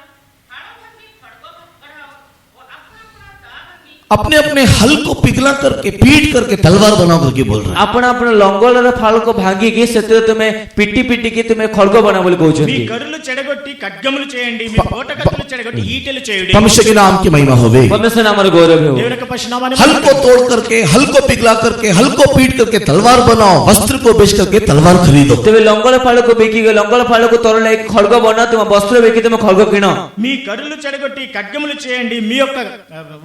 ହାଳ ଭାଙ୍ଗି ଖड्ग ବଢ଼ାଅ ଓ ଆପଣା ଆପଣା ଦା ଭାଙ୍ଗି अपने अपने हल को पिघला करके पीट करके तलवार बनाओ करके बोल रहा है। ଆପଣ ଆପଣ ଲଙ୍ଗଳର ଫାଳକୁ ଭାଙ୍ଗିକି ସେଥିରେ ତୁମେ ପିଟି ପିଟିକି ତୁମେ ଖड्ग ବନାଅ ବୋଲି మీ କହୁଛନ୍ତି। కరులు చెడగొట్టి ఖడ్గములు చేయండి, మీ కోట కత్తులు చెడగొట్టి ఈటెలు చేయండి. परमेश्वर के नाम की महिमा होवे। परमेश्वर नाम ର गौरव हो। దేవుని యొక్క పరిశుద్ధనామాన్ని हल को तोड़ करके, हल को पिघला करके, हल को पीट करके तलवार बनाओ, वस्त्र को बेच करके तलवार खरीदो। ତେବେ ଲଙ୍ଗଳ ଫାଳକୁ ବିକିକି ଲଙ୍ଗଳ ଫାଳକୁ ତରଳାଇ ଖड्ग ବନାଅ, ତୁମ ବସ୍ତ୍ର ବିକି ତୁମେ ଖड्ग କିଣ। మీ కరులు చెడగొట్టి ఖడ్గములు చేయండి, మీ యొక్క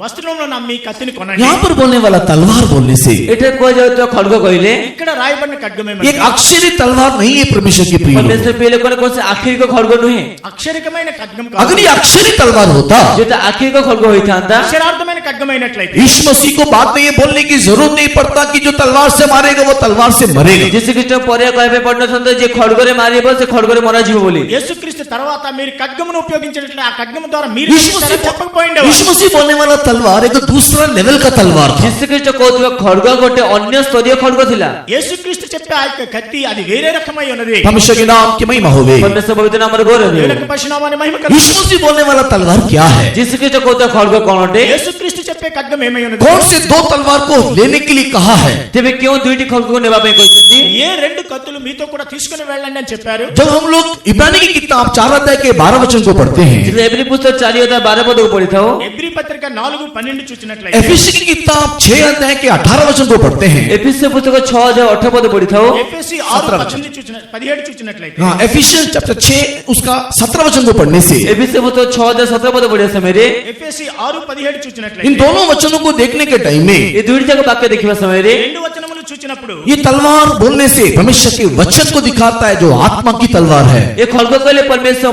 వస్త్రములను నమ్మి కత్తిని కొనండి. यहाँ पर बोलने वाला तलवार बोलने से ଏଠାରେ କୁହାଯାଉଥିବା ଖड्ग କହିଲେ ఇక్కడ రాయబడిన ఖడ్గమే एक अक्षरी तलवार नहीं है परमेश्वर की प्रिय लोगों। परमेश्वर प्रिय ଲୋକମାନେ କୌଣସି ଆଖିରିକ ଖड्ग ନୁହେଁ। అక్షరికమైన ఖడ్గం अगर కాదు. ये अक्षरी तलवार होता ଯେହେତୁ ଆଖିରିକ ଖड्ग ହୋଇଥାନ୍ତା అక్షరార్థమైన ఖడ్గమైనట్లయితే यीशु मसीह को बाद में ये बोलने की जरूरत नहीं पड़ता कि जो तलवार से मारेगा वो तलवार से मरेगा। ଯୀଶୁ ଖ୍ରୀଷ୍ଟ ପରେ କହିବା ପଡିନଥାନ୍ତା ଯେ ଖଡଗରେ ମାରିବ ସେ ଖଡଗରେ ମରାଯିବ ବୋଲି। యేసుక్రీస్తు తర్వాత మీరు ఖడ్గమును ఉపయోగించినట్లయితే ఆ ఖడ్గము ద్వారా మీరు यीशु చెప్పకపోయిండేవారు। यीशु मसीह बोलने वाला तलवार एक दूसरा लेवल का तलवार था। ଯୀଶୁ ଖ୍ରୀଷ୍ଟ କହୁଥିବା ଖଡଗ ଗୋଟେ ଅନ୍ୟ ସ୍ତରୀୟ ଖଡଗ ଥିଲା। యేసుక్రీస్తు చెప్పే ఆ యొక్క కత్తి అది వేరే రకమై ఉన్నది। परमेश्वर के नाम की महिमा होवे। ପରମେଶ୍ୱର ପବିତ୍ର ନାମର ଗୌରବ ହେଉ। దేవునికి పరిశుద్ధనామాని మహిమ కలుగు। यीशु मसीह बोलने वाला तलवार क्या है? ଯୀଶୁ ଖ୍ରୀଷ୍ଟ କହୁଥିବା ଖଡଗ କଣ ଅଟେ? యేసుక్రీస్తు చెప్పే ఖడ్గం ఏమై ఉన్నది? कौन से दो तलवार को लेने के लिए कहा है? ତେବେ କେଉଁ ଦୁଇଟି ଖଡଗକୁ ନେବା ପାଇଁ କହିଛନ୍ତି? ఏ రెండు కత్తులు మీతో కూడా తీసుకుని వెళ్ళండి అని చెప్పారు। जब हम लोग इब्रानी की किताब 4 अध्याय के 12 वचन को पढ़ते हैं, ଯେତେବେଳେ ଏବ୍ରୀ ପୁସ୍ତକ 4:12 ପଦକୁ ପଢିଥାଉ, ఎబ్రీ పత్రిక 4:12 చూసినట్లయితే एफिसी की किताब 6 अध्याय के 18 वचन को पढ़ते हैं। ଏଫେସୀୟ ପୁସ୍ତକ 6:8 ପଦ ପଢିଥାଉ, ఎఫెసీ 6:17 చూసినట్లయితే हाँ, एफिशियंस चैप्टर 6 उसका 17 वचन को पढ़ने से ଏଫେସୀୟ ପୁସ୍ତକ 6:17 ପଦ ପଢିବା ସମୟରେ ఎఫెసీ 6:17 इन చూసినట్లయితే दोनों वचनों को देखने के टाइम में ଏ ଦୁଇଟି ଯାକ ବାକ୍ୟ ଦେଖିବା ସମୟରେ రెండు వచనములు చూచినప్పుడు ये तलवार बोलने से परमेश्वर के वचन को दिखाता है जो आत्मा की तलवार है। ଏ ଖଡଗ କହିଲେ ପରମେଶ୍ୱର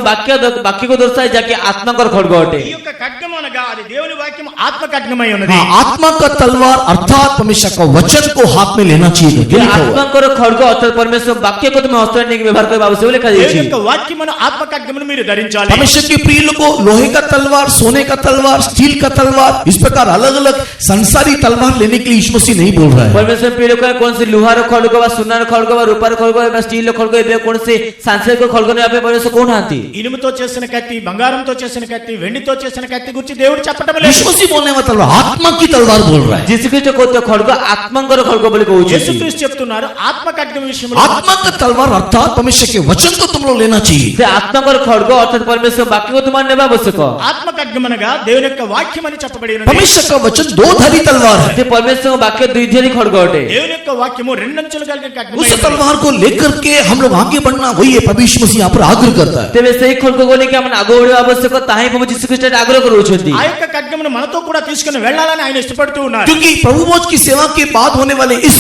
ବାକ୍ୟକୁ ଦର୍ଶାଏ ଯାହାକି ଆତ୍ମାଙ୍କର ଖଡଗ ଅଟେ। ఈ యొక్క ఖడ్గం అనగా అది దేవుని వాక్యం ఆత్మ ఖడ్గమై ఉన్నది। हाँ, आत्मा का तलवार अर्थात परमेश्वर का वचन को हाथ में लेना चाहिए। ଏ ଆତ୍ମାଙ୍କର ଖଡଗ ଅର୍ଥାତ୍ ପରମେଶ୍ୱର ବାକ୍ୟକୁ ତୁମେ ହସ୍ତରେ ନେଇକି ବ୍ୟବହାର କରିବା ଆବଶ୍ୟକ ବୋଲି దేవుని ଲେଖାଯାଇଛି। యొక్క వాక్యమును ఆత్మ ఖడ్గమును మీరు ధరించాలి। परमेश्वर के प्रिय लोगों, लोहे का तलवार, सोने का तलवार, स्टील का तलवार, इस प्रकार अलग अलग संसारी तलवार लेने के लिए यीशु मसीह नहीं बोल रहा है। ପରମେଶ୍ୱର ପ୍ରିୟ ଲୋକ କୌଣସି ଲୁହାର ଖଡଗ ବା ସୁନାର ଖଡଗ ବା ରୂପାର ଖଡଗ ବା ଷ୍ଟିଲର ଖଡଗ ଏବେ କୌଣସି ସାଂସାରିକ ଖଡଗ ନେବା ପାଇଁ ପରମେଶ୍ୱର କହୁନାହାନ୍ତି। ఇనుముతో చేసిన కత్తి, బంగారంతో చేసిన కత్తి, వెండితో చేసిన కత్తి గురించి దేవుడు చెప్పడం లేదు। यीशु मसीह बोलने वाला तलवार आत्मा की तलवार बोल रहा है। ଯୀଶୁ ଖ୍ରୀଷ୍ଟ କହୁଥିବା ଖଡଗ ଆତ୍ମାଙ୍କର ଖଡଗ ବୋଲି କହୁଛନ୍ତି। యేసుక్రీస్తు చెప్తున్నారు ఆత్మ ఖడ్గం విషయంలో आत्मा का तलवार अर्थात परमेश्वर के वचन को तुम लोग लेना चाहिए। ସେ ଆତ୍ମାଙ୍କର ଖଡଗ ଅର୍ଥାତ୍ ପରମେଶ୍ୱର ବାକ୍ୟକୁ ତୁମେ ନେବା ଆବଶ୍ୟକ। ఆత్మ ఖడ్గం అనగా దేవుని యొక్క వాక్యం అని చెప్పబడి ఉన్నది। परमेश्वर का वचन दो धारी तलवार है। ସେ ପରମେଶ୍ୱର ବାକ୍ୟ ଦୁଇଧାରୀ ଖଡଗ ଅଟେ। దేవుని యొక్క వాక్యము రెండంచులు కలిగిన ఖడ్గం। उस तलवार को लेकर के हम लोग आगे बढ़ना, वही है प्रभु यीशु मसीह यहाँ पर आग्रह करता है। ତେବେ ସେଇ ଖଡଗକୁ ନେଇକି ଆମେ ଆଗ ବଢିବା ଆବଶ୍ୟକ, ତାହା ହିଁ ପ୍ରଭୁ ଯୀଶୁ ଖ୍ରୀଷ୍ଟ ଆଗ୍ରହ କରୁଛନ୍ତି। ఆ యొక్క ఖడ్గమును మనతో కూడా తీసుకుని వెళ్ళాలని ఆయన ఇష్టపడుతూ ఉన్నారు। क्योंकि प्रभु भोज की सेवा के बाद होने वाले इस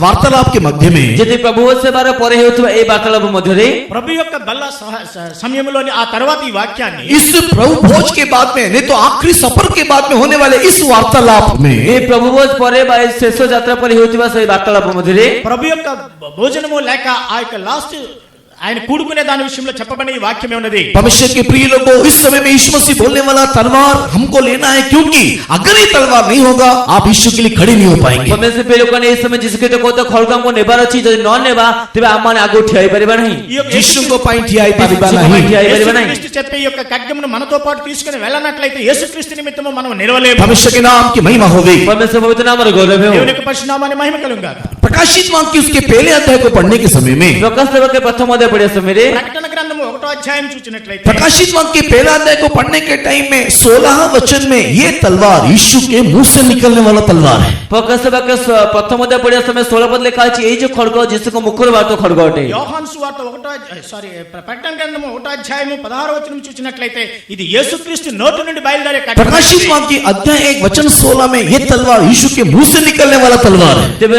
वार्तालाप के मध्य में ଯଦି ପ୍ରଭୁ ସେବାର ପରେ ହେଉଥିବା ଏହି ବାର୍ତ୍ତାଳାପ ମଧ୍ୟରେ ప్రభు యొక్క బల్ల సమయంలోని ఆ తర్వాత ఈ వాక్యాన్ని इस प्रभु भोज के बाद में नहीं तो आखिरी सफर के बाद में होने वाले इस वार्तालाप में ଏ ପ୍ରଭୁ ଭୋଜ ପରେ ବା ଏ ଶେଷ ଯାତ୍ରା ପରେ ହେଉଥିବା ସେହି ବାର୍ତ୍ତାଳାପ ମଧ୍ୟରେ ప్రభు యొక్క భోజనము లేక ఆ యొక్క లాస్ట్ ఆయన కూడుకునే దాని విషయంలో చెప్పబడిన ఈ వాక్యమే ఉన్నది। परमेश्वर के प्रिय लोगों, इस समय में यीशु मसीह बोलने वाला तलवार हमको लेना है, क्योंकि अगर ये तलवार नहीं होगा आप यीशु के लिए खड़े नहीं हो पाएंगे। ପରମେଶ୍ୱର ପ୍ରିୟ ଲୋକମାନେ ଏହି ସମୟ ଯୀଶୁ ଖ୍ରୀଷ୍ଟ କହୁଥିବା ଖଡଗ ଆମକୁ ନେବାର ଅଛି, ଯଦି ନ ନେବା ତେବେ ଆମମାନେ ଆଗକୁ ଠିଆ ହେଇପାରିବା ନାହିଁ। ఈ యొక్క यीशु को पाइन ठिया ही पारिबा यीशु को नहीं। पाइन ठिया ही पारिबा नहीं। యేసుక్రీస్తు చెప్పే ఈ యొక్క ఖడ్గమును మనతో పాటు తీసుకుని వెళ్ళనట్లయితే యేసుక్రీస్తు నిమిత్తము మనం నిలవలేము। परमेश्वर के नाम की महिमा होगी। ପରମେଶ୍ୱର ପବିତ୍ର ନାମର ଗୌରବ ହେଉ। దేవుని యొక్క పరిశుద్ధ నామానికి మహిమ కలుగుగాక। प्रकाशित वाक्य उसके पहले अध्याय को पढ़ने के समय में ପ୍ରକାଶ ଦେବକେ ପ୍ରଥମ ଅଧ୍ୟାୟ ପଢିବା ସମୟରେ ప్రకటన గ్రంథము 1వ అధ్యాయం చూచినట్లయితే प्रकाशित वाक्य के पहला अध्याय को पढ़ने के टाइम में 16 वचन में ये तलवार यीशु के मुंह से निकलने वाला तलवार है। ପ୍ରକାଶ ଦେବକେ ପ୍ରଥମ ଅଧ୍ୟାୟ ପଢିବା ସମୟରେ 16 ପଦ ଲେଖା ଅଛି, ଏଇ ଯୋଉ ଖଡଗ ଯୀଶୁଙ୍କ ମୁଖରୁ ବାହାରୁଥିବା ଖଡଗ ଅଟେ। యోహాను సువార్త ప్రకటన గ్రంథము 1వ అధ్యాయము 16వ వచనం చూచినట్లయితే ఇది యేసుక్రీస్తు నోటి నుండి బయలుదేరే ఖడ్గం। प्रकाशित वाक्य अध्याय 1 वचन 16 में ये तलवार यीशु के मुंह से निकलने वाला तलवार है। ତେବେ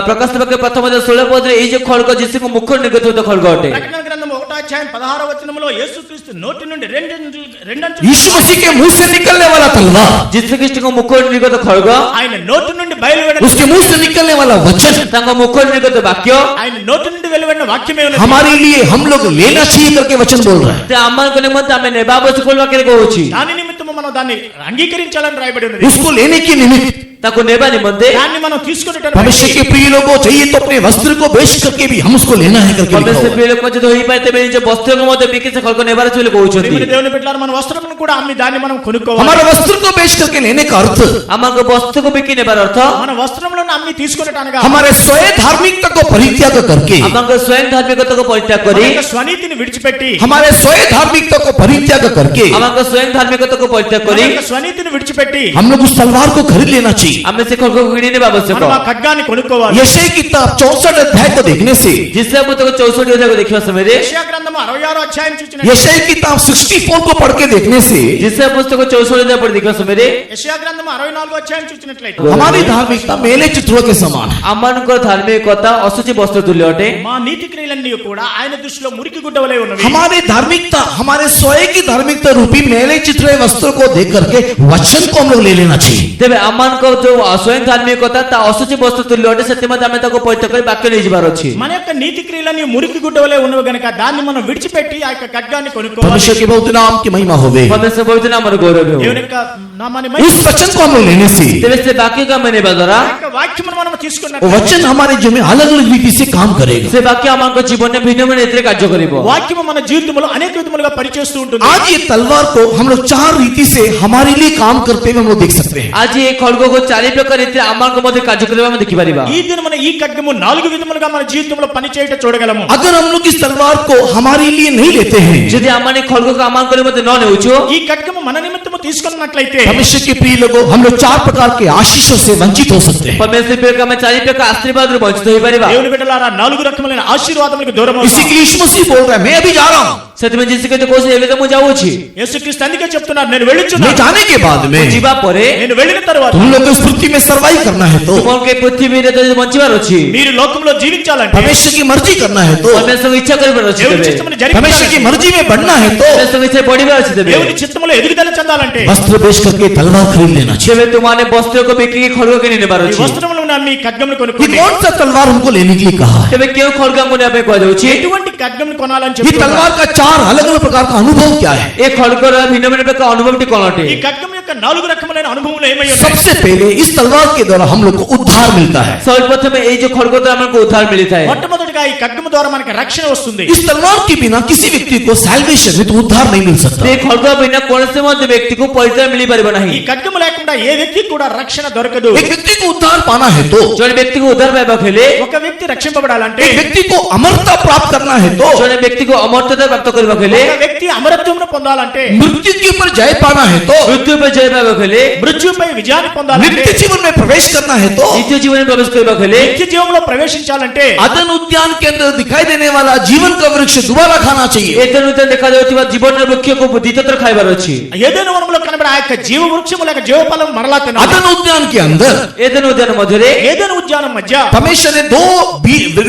ପ୍ରକାଶ ଦେବକେ ପ୍ରଥମ ଅଧ୍ୟାୟ 16 ପଦରେ ଏଇ ଯୋଉ ଖଡଗ ଯୀଶୁଙ୍କ ମୁଖରୁ ନିର୍ଗତ ହେଉଥିବା ଖଡଗ ଅଟେ। ప్రకటన గ్రంథము 1వ అధ్యాయం 16వ వచనములో యేసుక్రీస్తు నోటి నుండి రెండంచులు यीशु मसीह के मुंह से निकलने वाला तलवार, ଯୀଶୁ ଖ୍ରୀଷ୍ଟଙ୍କ ମୁଖରୁ ନିର୍ଗତ ଖଡଗ, ఆయన నోటి నుండి బయలువెడ उसके मुंह से निकलने वाला वचन ତାଙ୍କ ମୁଖରୁ ନିର୍ଗତ ବାକ୍ୟ ఆయన నోటి నుండి వెలువడిన వాక్యమే ఉన్నది। हमारे लिए हम लोग लेना चाहिए करके वचन बोल रहा है। ते ଆମମାନଙ୍କ ନିମନ୍ତେ ଆମେ ନେବା ଆବଶ୍ୟକ ବୋଲି ବାକ୍ୟରେ କହୁଛି। దాని నిమిత్తము మనం దాన్ని అంగీకరించాలని రాయబడి ఉన్నది। उसको लेने के निमित्त ତାକୁ ନେବା ନିମନ୍ତେ దాన్ని మనం తీసుకునేటప్పుడు भविष्य के प्रिय लोगों चाहिए तो अपने वस्त्र को बेच करके भी हम उसको लेना है करके लिखा ପରମେଶ୍ୱର हुआ है। ପ୍ରିୟ ଲୋକ ଯଦି ହୋଇପାରେ ତେବେ ନିଜ ବସ୍ତ୍ରକୁ ମଧ୍ୟ ବିକି ସେ ଖଡଗ ନେବାର ଅଛି ବୋଲି କହୁଛନ୍ତି। ప్రియమైన దేవుని బిడ్డలారా, మన వస్త్రమును కూడా అమ్మి దాన్ని మనం కొనుక్కోవాలి। हमारे वस्त्र को बेच करके लेने का अर्थ ଆମଙ୍କ ବସ୍ତ୍ରକୁ ବିକି ନେବାର ଅର୍ଥ మన వస్త్రములను అమ్మి తీసుకునేటనగా हमारे स्वयं धार्मिकता को परित्याग करके ଆମଙ୍କ ସ୍ୱୟଂ ଧାର୍ମିକତାକୁ ପରିତ୍ୟାଗ మన କରି యొక్క స్వనీతిని విడిచిపెట్టి हमारे स्वयं धार्मिकता को परित्याग करके ଆମଙ୍କ ସ୍ୱୟଂ ଧାର୍ମିକତାକୁ ପରିତ୍ୟାଗ మన କରି యొక్క స్వనీతిని విడిచిపెట్టి हम लोग उस तलवार को खरीद लेना चाहिए। अच्छी। ଆମେ ସେ ଖଡଗକୁ କିଣି ନେବା ଆବଶ୍ୟକ। మనం ఆ ఖడ్గాన్ని కొనుక్కోవాలి. यशायाह किताब 64 अध्याय को देखने से, जिससे पुस्तक 64 अध्याय को देखिବା समୟରେ, యెషయా గ్రంథము 66వ అధ్యాయం చూచినట్లయితే, यशायाह किताब 64 को पढ़ के देखने से जिससे पुस्तक 64 अध्याय पर देखिवा समୟରେ, యెషయా గ్రంథము 64వ అధ్యాయం చూచినట్లయితే, हमारी धार्मिकता मेले चित्रों के समान है। ଆମମାନଙ୍କର ଧାର୍ମିକତା ଅଶୁଚି ବସ୍ତ୍ର ତୁଲ୍ୟ ଅଟେ। మా నీతి క్రియలన్నీ కూడా ఆయన దృష్టిలో మురికి గుడ్డ వలె ఉన్నవి. हमारी धार्मिकता, हमारे स्वयं की धार्मिकता रूपी मेले चित्र वस्त्र को देख करके वचन को हम लोग ले लेना चाहिए। ତେବେ ଆମମାନଙ୍କ ଯୋଉ ସ୍ୱୟଂ ଧାର୍ମିକତା ତା ଅଶୁଚି ବସ୍ତ୍ର ତୁଲ୍ୟ ଅଟେ, ସେଥିମଧ୍ୟ ଆମେ ତାକୁ ପରିତ୍ୟାଗ କରି ବାକ୍ୟ ନେଇଯିବାର ଅଛି। మన యొక్క నీతి క్రియలన్నీ మురికి గుడ్డ వలె ఉన్నవి గనుక దాన్ని మనం విడిచిపెట్టి ఆ యొక్క ఖడ్గాన్ని కొనుక్కోవాలి. परमेश्वर के बहुत नाम की महिमा होवे। परमेश्वर पवित्र नामର गौरव ହେଉ। దేవుని యొక్క నామాన్ని उस वचन को हम लोग लेने से, ତେବେ ସେ ବାକ୍ୟକୁ ଆମେ ନେବା ଦ୍ୱାରା ఆ యొక్క వాక్యమును మనం वो తీసుకున్నట్లయితే वचन हमारे जीवन में अलग अलग रीति से काम करेगा। ସେ ବାକ୍ୟ ଆମଙ୍କ ଜୀବନରେ ଭିନ୍ନ ଭିନ୍ନ ରୀତିରେ କାର୍ଯ୍ୟ କରିବ। వాక్యము మన జీవితంలో అనేక విధములుగా పరిచేస్తూ ఉంటుంది. आज ये तलवार को हम लोग 4 रीति से हमारे लिए काम करते हुए हम लोग देख सकते हैं। ଆଜି ଏ ଖଡଗକୁ 4 ପ୍ରକାର ରୀତିରେ ଆମମାନଙ୍କ ମଧ୍ୟ କାର୍ଯ୍ୟ କରିବା ଆମେ ଦେଖିପାରିବା। ఈ దినమున ఈ ఖడ్గము 4 విధములుగా మన జీవితంలో పనిచేయట చూడగలము. अगर हम लोग इस तलवार को हमारे लिए नहीं लेते हैं, ଯଦି ଆମମାନେ ଖଡଗକୁ ଆମମାନଙ୍କ ନିମନ୍ତେ ନ ନେଉଛୁ, ఈ ఖడ్గము మన నిమిత్తము తీసుకున్నట్లయితే परमेश्वर के प्रिय लोगों, हम लोग 4 प्रकार के आशीषों से वंचित हो सकते हैं। परमेश्वर प्रिय ଆମେ 4 ପ୍ରକାର ଆଶୀର୍ବାଦରୁ ବଞ୍ଚିତ ହୋଇପାରିବା। దేవుని బిడ్డలారా 4 రకములైన ఆశీర్వాదములకు దూరం इसी అవుతాం. के लिए यीशु मसीह बोल रहा है, मैं अभी जा रहा हूं। ସେଥିପାଇଁ ଯୀଶୁ କହିଲେ କହୁଛି ଏବେ ତ ମୁଁ ଯାଉଛି। యేసుక్రీస్తు అందుకే చెప్తున్నారు, నేను मैं వెళ్ళుచున్నాను. जाने के बाद में ଯିବା ପରେ నేను వెళ్ళిన తరువాత तुम लोग को इस पृथ्वी में सर्वाइव करना है तो, ତୁମକୁ ଏ ପୃଥିବୀରେ ଯଦି ବଞ୍ଚିବାର ଅଛି, మీరు లోకంలో జీవించాలంటే परमेश्वर की मर्जी करना है तो, परमेश्वरଙ୍କ इच्छା କରିବାର ଅଛି, దేవుని ତେବେ చిత్తమును परमेश्वर की జరిగించాలంటే, मर्जी में बढ़ना है तो परमेश्वरଙ୍କ इच्छा ବଢିବାର ଅଛି, ତେବେ దేవుని చిత్తములో ఎదుగుదల చెందాలంటే वस्त्र बेच करके तलवार खरीद लेना चाहिए। ତେବେ ତୁମମାନେ ବସ୍ତ୍ରକୁ ବିକିକି ଖଡଗ କିଣି ନେବାର ఈ ଅଛି। వస్త్రములను నమ్మి ఖడ్గమును ये కొనుక్కోండి. कौन सा तलवार हमको लेने के लिए कहा है? ତେବେ କେଉଁ ଖଡଗ ଆମକୁ ନେବା ପାଇଁ କୁହାଯାଉଛି? ఎటువంటి ఖడ్గమును కొనాలని ये చెప్తున్నారు? तलवार का 4 अलग अलग प्रकार का अनुभव क्या है? ଏ ଖଡଗର ଭିନ୍ନ ଭିନ୍ନ ପ୍ରକାର ଅନୁଭବଟି କଣ ଅଟେ? ఈ ఖడ్గం యొక్క 4 రకములైన అనుభవములు ఏమై ఉన్నాయి? सबसे पहले इस तलवार के द्वारा हम लोग को उद्धार मिलता है। ସର୍ବପ୍ରଥମେ ଏଇ ଯୋଉ ଖଡଗ ଦ୍ୱାରା ଆମକୁ ଉଦ୍ଧାର ମିଳିଥାଏ। మొట్టమొదటిగా ఈ ఖడ్గము ద్వారా మనకి రక్షణ వస్తుంది. इस तलवार के बिना किसी व्यक्ति को सैल्वेशन में तो उद्धार नहीं मिल सकता। ସେ ଖଡଗ ବିନା କୌଣସି ମଧ୍ୟ ବ୍ୟକ୍ତିକୁ ପରିତ୍ରାଣ ମିଳିପାରିବ ఈ ନାହିଁ। ఖడ్గము లేకుండా ఏ వ్యక్తికి కూడా రక్షణ దొరకదు. एक व्यक्ति को उद्धार पाना है तो, ଜଣେ ବ୍ୟକ୍ତିକୁ ଉଦ୍ଧାର ପାଇବାକୁ ହେଲେ, ఒక వ్యక్తి రక్షింపబడాలంటే, एक व्यक्ति को अमरता प्राप्त करना है तो, ଜଣେ ବ୍ୟକ୍ତିକୁ ଅମର୍ତ୍ୟତା ପ୍ରାପ୍ତ କରିବାକୁ ହେଲେ, ఒక వ్యక్తి అమరత్వమును పొందాలంటే, मृत्यु के ऊपर जय पाना है तो, ମୃତ୍ୟୁ ଉପରେ ଜୟ ପାଇବାକୁ ହେଲେ, మృత్యుపై విజయాన్ని పొందాలంటే, नित्य जीवन में प्रवेश करना है तो, ନିତ୍ୟ ଜୀବନରେ ପ୍ରବେଶ କରିବାକୁ ହେଲେ, నిత్య జీవంలో ప్రవేశించాలంటే अदन उद्यान के अंदर दिखाई देने वाला जीवन का वृक्ष दोबारा खाना चाहिए। ଏତେ ନୂତନ ଦେଖାଯାଉଥିବା ଜୀବନର ବୃକ୍ଷକୁ ଦ୍ୱିତୀୟ ଥର ଖାଇବାର ଅଛି। ఏదైనా వనంలో కనబడే ఆ యొక్క జీవ వృక్షము లేక జీవ ఫలం మరలా తినాలి. अदन उद्यान के अंदर ఏదైనా ఉద్యాన ମଧ୍ୟରେ ఏదైనా ఉద్యానం మధ్య परमेश्वर ने 2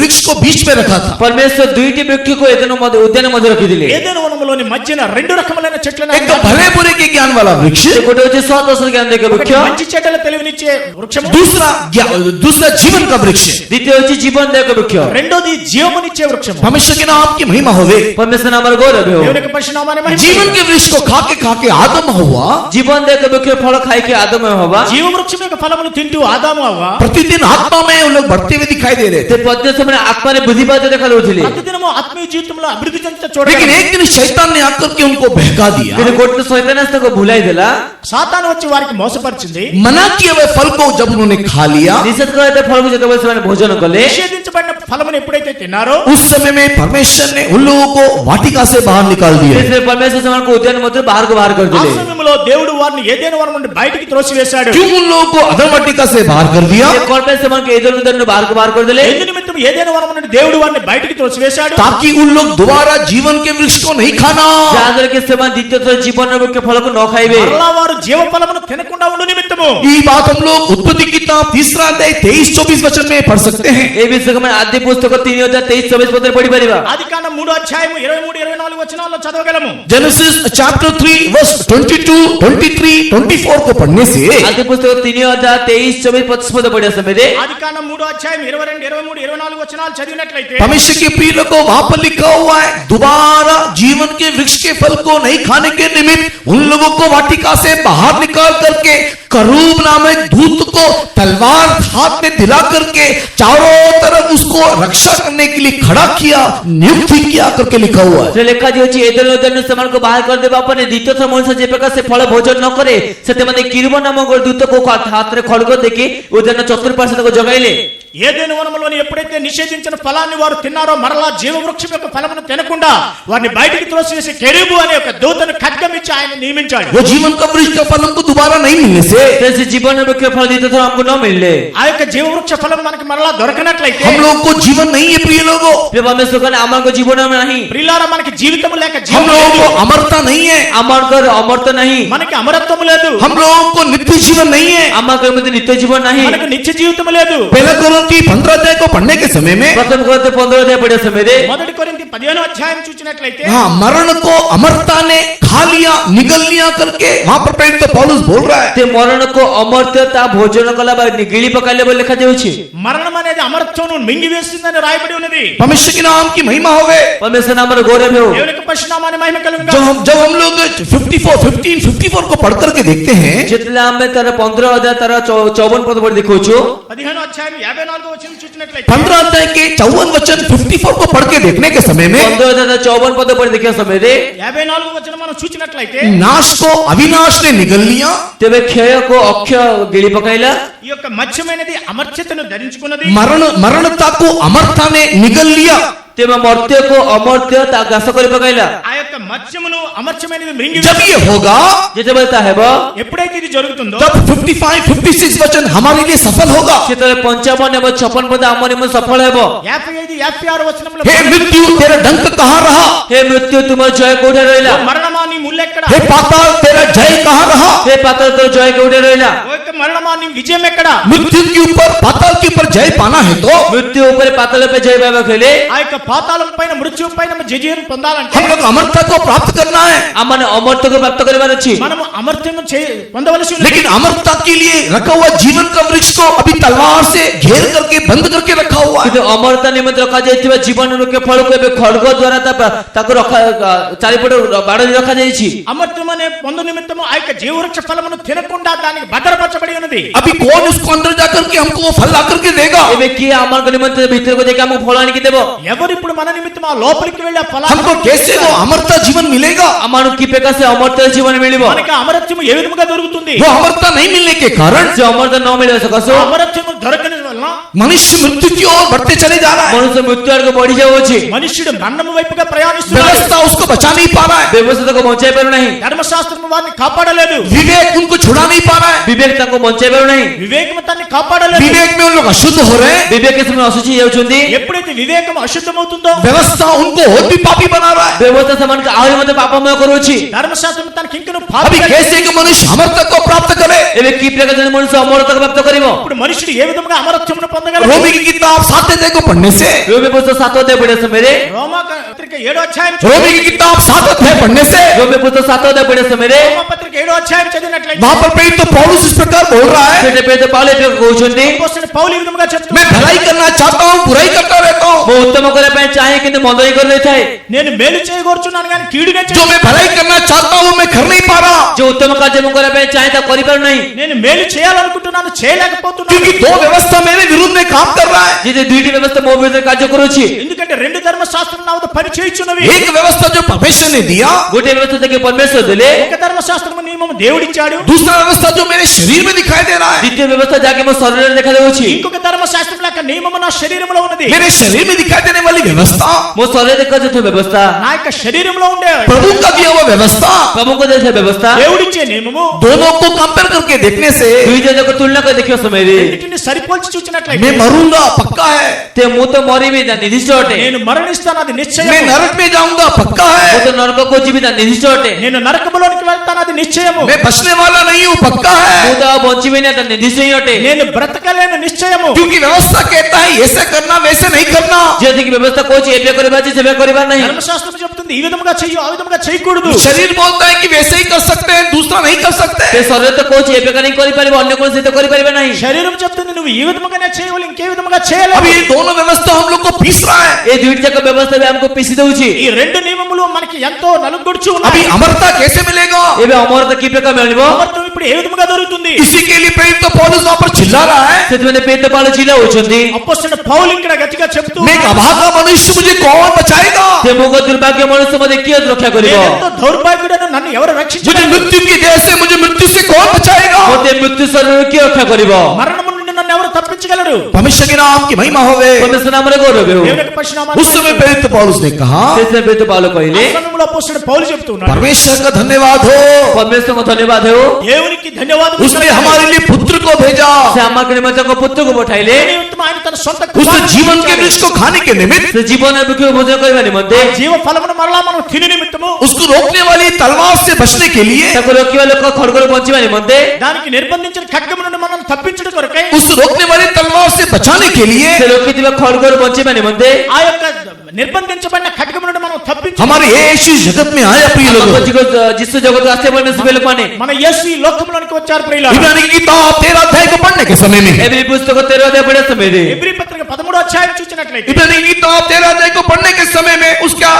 वृक्ष को बीच में रखा था। ପରମେଶ୍ୱର ଦୁଇଟି ବୃକ୍ଷକୁ ଉଦ୍ୟାନ ମଧ୍ୟ ରଖିଥିଲେ। ఏదైనా వనములోని మధ్యన 2 రకములైన చెట్లను एक तो भले बुरे के ज्ञान वाला वृक्ष, ଗୋଟେ ହଉଛି ସତ ଅସତ ଜ୍ଞାନ ଦେଖ ఒకటి ବୃକ୍ଷ, మంచి చెడ్డల తెలివినిచ్చే వృక్షము, दूसरा जीवन का वृक्ष। ଦ୍ୱିତୀୟ ହଉଛି ଜୀବନ ଦାୟକ ବୃକ୍ଷ। రెండోది జీవమునిచ్చే వృక్షము. परमेश्वर के नाम की महिमा होवे। ପରମେଶ୍ୱର ନାମର ଗୌରବ ହେଉ। దేవుని యొక్క పరిశుద్ధ నామాన్ని మహిమ जीवन के वृक्ष को खा के आदम हुआ ଜୀବନ ଦାୟକ ବୃକ୍ଷ ଫଳ ଖାଇକି ଆଦମ ହବା, జీవ వృక్షం యొక్క ఫలములు తింటూ ఆదాము అవ్వ प्रतिदिन आत्मा में उन लोग बढ़ते हुए दिखाई दे रहे थे। ସେ ପ୍ରତ୍ୟେକ ସମୟରେ ଆତ୍ମାରେ ବୃଦ୍ଧିପାତ ଦେଖାଯାଉଥିଲେ। ప్రతిదినము ఆత్మీయ జీవితంలో అభివృద్ధి చెందుతా लेकिन చూడగలం. एक दिन शैतान ने आकर के उनको बहका दिया, କିନ୍ତୁ ଗୋଟେ ଶୈତାନ ଆସି ତାକୁ ଭୁଲାଇ ଦେଲା। సాతాను వచ్చి వారికి మోసపరిచింది. मना किए हुए फल को जब उन्होंने खा लिया, ନିଷେଧ କରାଯାଇଥିବା ଫଳକୁ ଯେତେବେଳେ ସେମାନେ ଭୋଜନ କଲେ, నిషేధించబడిన ఫలమును ఎప్పుడైతే తిన్నారో उस समय में परमेश्वर ने उन लोगों को वाटिका से बाहर निकाल दिया। ସେଥିରେ ପରମେଶ୍ୱର ସେମାନଙ୍କୁ ଉଦ୍ୟାନ ମଧ୍ୟରୁ ବାହାରକୁ ବାହାର ఆ କରିଦେଲେ। సమయంలో దేవుడు వారిని ఏదైనా వరం నుండి బయటికి త్రోసివేశాడు. क्यों उन लोगों को अधम वाटिका से बाहर कर दिया? ସେ କଣ ପାଇଁ ସେମାନଙ୍କୁ ଏଦର ଉଦ୍ୟାନରୁ ବାହାରକୁ ବାହାର କରିଦେଲେ? ఎందు నిమిత్తం ఏదైనా వరం నుండి దేవుడు వారిని బయటికి త్రోసివేశాడు. ताकि उन लोग दोबारा जीवन के वृक्ष को नहीं खाना। ଯାହାଦ୍ୱାରା କି ସେମାନେ ଦ୍ୱିତୀୟ ଥର ଜୀବନର ବୃକ୍ଷ ଫଳକୁ ନ ଖାଇବେ। మరలా వారు జీవ ఫలమును తినకుండా ఉండు నిమిత్తము. ये बात हम लोग उत्पत्ति किताब 3 अध्याय 23-24 वचन में पढ़ सकते हैं। ଏ ବିଷୟକୁ ଆମେ ଆଦି ପୁସ୍ତକ 3:23-24 ପଦରେ ପଢିପାରିବା। ఆదికాండం 3వ అధ్యాయము 23-24 వచనాల్లో చదవగలము. जेनेसिस चैप्टर 3 वर्स 22, 23, 24 को पढ़ने से ଆଦି ପୁସ୍ତକ 3:23-24 ପଦ ପଢିବା ସମୟରେ ఆదికాండం 3వ అధ్యాయం 22, 23, 24 వచనాలు చదివినట్లయితే परमेश्वर के प्रिय लोगों को वहां पर लिखा हुआ है, दोबारा जीवन के वृक्ष के फल को नहीं खाने के निमित्त उन लोगों को वाटिका से बाहर निकाल करके करूब नामक दूत को तलवार हाथ में दिला करके चारों तरफ उसको रक्षा करने के लिए खड़ा किया, नियुक्त किया करके लिखा हुआ है। ସେ ଲେଖାଯାଇଛି ଏଦର ଉଦ୍ୟାନରୁ ସେମାନଙ୍କୁ ବାହାର କରିଦେବା ପରେ ଦ୍ୱିତୀୟ ଥର ମଣିଷ ଯେ ପ୍ରକାର ସେ ଫଳ ଭୋଜନ ନ କରେ, ସେଥିପାଇଁ କିରୁବ ନାମକ ଦୂତକୁ ହାତରେ ଖଡଗ ଦେଖି ଉଦ୍ୟାନ ଚତୁଃପାର୍ଶ୍ୱ ତାକୁ ଜଗାଇଲେ। ఏదైనా వనములోని ఎప్పుడైతే నిషేధించిన ఫలాన్ని వారు తిన్నారో మరలా జీవవృక్షం యొక్క ఫలమును తినకుండా వారిని బయటికి త్రోసివేసి కెరూబు అనే ఒక దూతను ఖడ్గం ఇచ్చి ఆయన నియమించాడు. वो जीवन का वृक्ष का फल हमको दोबारा नहीं मिलने से जैसे जीवन में मुख्य फल देते थे हमको न मिले, ఆ యొక్క జీవవృక్ష ఫలం మనకి మరలా దొరకనట్లయితే हम लोगों को जीवन नहीं है प्रिय लोगों, फिर परमेश्वर कहने अमर को जीवन में नहीं, ప్రియులారా మనకి జీవితం లేక हम జీవం लोगों లేదు. को अमरता नहीं है, अमर कर अमर तो नहीं, మనకి అమరత్వం లేదు. हम लोगों को नित्य जीवन नहीं है। अमर कर में नित्य जीवन नहीं। మనకు నిత్య జీవితం లేదు. पहला कोरिन्थी 15 अध्याय को पढ़ने के समय में प्रथम कोरिन्थी 15 अध्याय पढ़े समय में మొదటి కొరింథీ 15వ అధ్యాయం చూసినట్లయితే हाँ मरण को अमरता ने खा लिया निगल लिया करके वहां पर प्रेरित पौलुस बोल रहा है। ते मरण को अमर्त्यता भोजन कला गिली पकाले बोल लिखा जाउछि। మరణం అనేది అమరత్వం మింగివేస్తుందని రాయబడి ఉన్నది. परमेश्वर के नाम की महिमा होवे। परमेश्वर नाम रे गौरव हो। దేవుని యొక్క పరిశుద్ధనామాన్ని మహిమ కలుగుగా. जब हम लोग 54 को पढ़ करके देखते हैं, जितले हमें तारा 15 अध्याय तारा 54 पद पढ़ देखोछु। 15వ అధ్యాయం 54వ వచనం చూసినట్లయితే 15 अध्याय के 54 वचन 54 को पढ़ के देखने के समय में 15 अध्याय 54 पद पढ़ देखे समय रे 54వ వచనం మనం చూసినట్లయితే नाश को अविनाश ने निगल लिया, तेबे क्षय को अक्षय गिली पकाइला, ఈ యొక్క మత్స్యమైనది అమర్త్యతను ధరించుకున్నది. मरणता को अमरता ने निगल लिया। तेबे मर्त्य को अमर्त्य ता गास करि पकाइला। ఆ యొక్క మత్స్యమును అమర్త్యమైనది మింగి जब ये होगा जेते बोलता है बा ఎప్పుడైతే ఇది జరుగుతుందో तब 55-56 वचन हमारे लिए सफल होगा। सेतले 55 एवं 56 पद हमर में सफल हेबो। 55 56 వచనములో हे मृत्यु तेरा डंक कहाँ रहा, हे मृत्यु तुम जय कोठे रहिला, మరణమా నీ ముల్లెక్కడ, हे पाताल तेरा जय कहाँ रहा। हे पाताल तो जय कोठे रहिला। ఓ యొక్క మరణమా నీ విజయం ఎక్కడ. मृत्यु के ऊपर पाताल के ऊपर जय पाना है तो मृत्यु ऊपर पाताल पे जय बाबा खेले ఆ యొక్క పాతాళం పైన మృత్యు పైన విజయం పొందాలంటే हम लोग अमरता को प्राप्त करना है। हमने अमरत्व को प्राप्त करवार अछि। మనము అమర్త్యం పొందవలసి ఉంది. लेकिन अमरता के लिए रखा हुआ जीवन का वृक्ष को अभी तलवार से घेर करके बंद करके रखा हुआ है। किंतु अमरता निमित्त रखा जायतिबा जीवन के फल को एबे खड्ग द्वारा ताको रखा चारिपट बाड़ रखा जायछि। అమర్త్యం అనే పొందు నిమిత్తము ఆ యొక్క జీవవృక్ష ఫలమును తినకుండా దానికి భద్రపరచబడి ఉన్నది. अभी कौन उसको अंदर जाकर के हमको वो फल ला करके देगा। एबे की अमर के निमित्त भीतर को देके हमको फल आनि के देबो। ఎవరు ఇప్పుడు మన నిమిత్తం ఆ లోపలికి వెళ్ళి ఆ ఫలాన్ని हमको कैसे वो अमरता जीवन मिलेगा। अमर की पेका से अमरता जीवन मिलिबो। మనకి అమరత్యం ఏ విధముగా దొరుకుతుంది. वो अमरता नहीं मिलने के कारण जो अमरता न मिले सकसो అమరత్యం దొరకని వలన मनुष्य मृत्यु की ओर बढ़ते चले जा रहा है। मनुष्य मृत्यु आड़ को बढ़ी जाओ अछि। మనుష్యుడు మరణము వైపుగా ప్రయాణిస్తున్నాడు. व्यवस्था उसको बचा नहीं पा रहा है, व्यवस्था को बचाई पारो नहीं, ధర్మశాస్త్రం వారిని కాపాడలేదు. विवेक उनको छुड़ा नहीं पा रहा है, विवेक ताको बचाई पारो नहीं। వివేకం తన్ని కాపాడలేదు. विवेक में उन लोग अशुद्ध हो रहे हैं, विवेक के समय असुचि जाउछंदी। ఎప్పుడైతే వివేకం అశుద్ధమవుతుందో व्यवस्था उनको और भी पापी बना रहा है। व्यवस्था समान का आहुरी मते पापमय करूछि। ధర్మశాస్త్రం తనకి ఇంకను अभी कैसे कि मनुष्य अमरता को प्राप्त करे। एबे की प्रकार जन मनुष्य अमरता को प्राप्त करिवो। ఇప్పుడు మనుషుడు ఏ విధంగా అమరత్వమును పొందగలడు. रोमी की किताब 7 अध्याय को पढ़ने से रोमी पुस्तक 7 अध्याय पढ़े समय रे రోమా పత్రిక 7వ అధ్యాయం रोमी की किताब 7 अध्याय पढ़ने से रोमी पुस्तक 7 अध्याय पढ़े समय रे రోమా పత్రిక 7వ అధ్యాయం చదివినట్లయితే वहां पर प्रेरित तो पौलुस इस प्रकार बोल रहा है, सेटे पे पाले पे कहउछंदी అపోస్తలుడు పౌలు ఈ విధంగా मैं చెప్తున్నాడు. भलाई करना चाहता हूँ बुराई करता रहता हूँ। मो उत्तम करे पे चाहे किंतु मंद ही कर लेता है। నేను మేలు చేయగోరుచున్నాను కానీ కీడునే जो मैं भलाई करना चाहता हूँ मैं कर नहीं पा रहा, जो उत्तम कार्य मो करे पे चाहे ता करि पार नहीं। నేను మేలు చేయాలనుకుంటున్నాను చేయలేకపోతున్నాను. क्योंकि दो व्यवस्था मेरे विरुद्ध में काम कर रहा है। जिते दुईटी व्यवस्था मो विरुद्ध कार्य करूछि। ఎందుకంటే రెండు ధర్మశాస్త్రం నా వద్ద పని చేయుచున్నవి. एक व्यवस्था जो परमेश्वर ने दिया, गोटे व्यवस्था देके परमेश्वर देले, ఒక ధర్మశాస్త్రము నియమము దేవుడిచ్చాడు. दूसरा व्यवस्था जो मेरे शरीर में दिखाई दे रहा है, द्वितीय व्यवस्था जाके मो शरीर में देखा देउछि। ఇంకొక ధర్మశాస్త్రం యొక్క నియమము నా శరీరంలో ఉన్నది. मेरे शरीर में दिखाई देने वाली व्यवस्था मो शरीर देखा देथे व्यवस्था, నా యొక్క శరీరంలో ఉండే प्रभु का दिया हुआ व्यवस्था, प्रभु को देथे व्यवस्था, దేవుడిచ్చే నియమము दोनों को कंपेयर करके देखने से दुई जन को तुलना कर देखियो समय रे రెండింటిని సరిపోల్చి చూచినట్లయితే मैं मरूंगा पक्का है, ते मु तो मरी भी ना निर्दिष्ट हटे। నేను మరణిస్తాను అది నిశ్చయం. मैं नरक में जाऊंगा पक्का मु है, तो नरक को जीवित ना निर्दिष्ट हटे। నేను నరకములోనికి వెళ్తాను అది నిశ్చయము. मैं बचने वाला नहीं हूँ पक्का मु है, तो बंची भी ना निर्दिष्ट ही हटे। నేను బ్రతకలేను నిశ్చయము. क्योंकि व्यवस्था कहता है ऐसे करना वैसे नहीं करना। जेति की व्यवस्था कोच एबे करबा छी सेबे करबा नहीं। ధర్మశాస్త్రం చెప్తుంది ఈ విధంగా చెయ్యు ఆ విధంగా చేయకూడదు. शरीर बोलता है कि वैसे ही कर सकते हैं, दूसरा नहीं कर सकते। ते शरीर तो कोच एबे करी करि परिबो अन्य कोन से तो करि परिबे नहीं। శరీరం చెప్తుంది నువ్వు ఈ విధముగానే చేయవాలి ఇంకే విధముగా చేయలేవు. अभी ये दोनों व्यवस्था हम लोग को पीस रहा है। ए दुईट जक व्यवस्था भी हमको पीसी दउछि। ఈ రెండు నియమములు మనకి ఎంతో నలుగొడుచు अभी ఉన్నాయి. अमरता कैसे मिलेगा, एबे अमरता की प्रकार मिलबो। అమర్త్యం ఇప్పుడు ఏ విధముగా దొరుకుతుంది. इसी के लिए प्रेरित तो पौलुस वहां पर चिल्ला रहा है, सेतमेने पेट पाल चिला होचंदी। అపోస్తలుడు పౌలు ఇక్కడ గట్టిగా చెప్తూ मैं एक अभागा मनुष्य मुझे कौन बचाएगा। ते मोग दुर्भाग्य मनुष्य मते किय रक्षा करिवो। నేనెంతో దౌర్భాగ్యుడను నన్ను ఎవరు मुझे రక్షించలేరు. मृत्यु की देह से मुझे मृत्यु से कौन बचाएगा। मते मृत्यु शरीर किय रक्षा करिवो। మరణము నుండి నన్ను ఎవరు తప్పించగలడు. परमेश्वर के नाम की महिमा होवे। परमेश्वर नामरे गौरव हो దేవుని యొక్క పరిశునామాన్ని उस समय पवित्र पौलुस ने कहा, त्यसले पेत्र पालो कहिले ఆ సమయంలో అపోస్తలుడు పౌలు చెప్తూ ఉన్నాడు, परमेश्वर का धन्यवाद हो, परमेश्वर को धन्यवाद हो దేవునికి ధన్యవాదాలు. उसने हमारे लिए पुत्र को भेजा, से आमा के निमित्त को पुत्र को पठाइले దేవుని నిమిత్తం ఆయన తన సొంత उसने కుమారుని जीवन के పంపించాడు. वृक्ष को खाने के निमित्त से जीवन मुख्य भोजन करबा निमित्त జీవ ఫలమును మరలా మనం తిని నిమిత్తము, उसको रोकने वाली तलवार से बचने के लिए, ताको रोकिवा लोक खड्गरो बंचिबा निमित्त దానికి నిర్బంధించిన ఖడ్గము నుండి మనం తప్పించడం కొరకై, उस रोकने वाली तलवार से बचाने के लिए से रोकिदिबा खड्गरो बंचिबा निमित्त ఆ యొక్క నిర్బంధించబడిన ఖడ్గము నుండి మనం తప్పించడం, हमारे यीशु इस जगत में आया। प्रिय लोगों, जिस जगत रास्ते पर से पहले पाने మన యేసు ఈ లోకంలోనికి వచ్చారు ప్రియులారా. इब्रानी की किताब 13 अध्याय को पढ़ने के समय में, एब्री पुस्तक 13 अध्याय पढ़े समय रे ఎబ్రీ పత్రిక 13వ అధ్యాయం చూసినట్లయితే, इब्रानी की किताब 13 अध्याय को पढ़ने के समय में उसका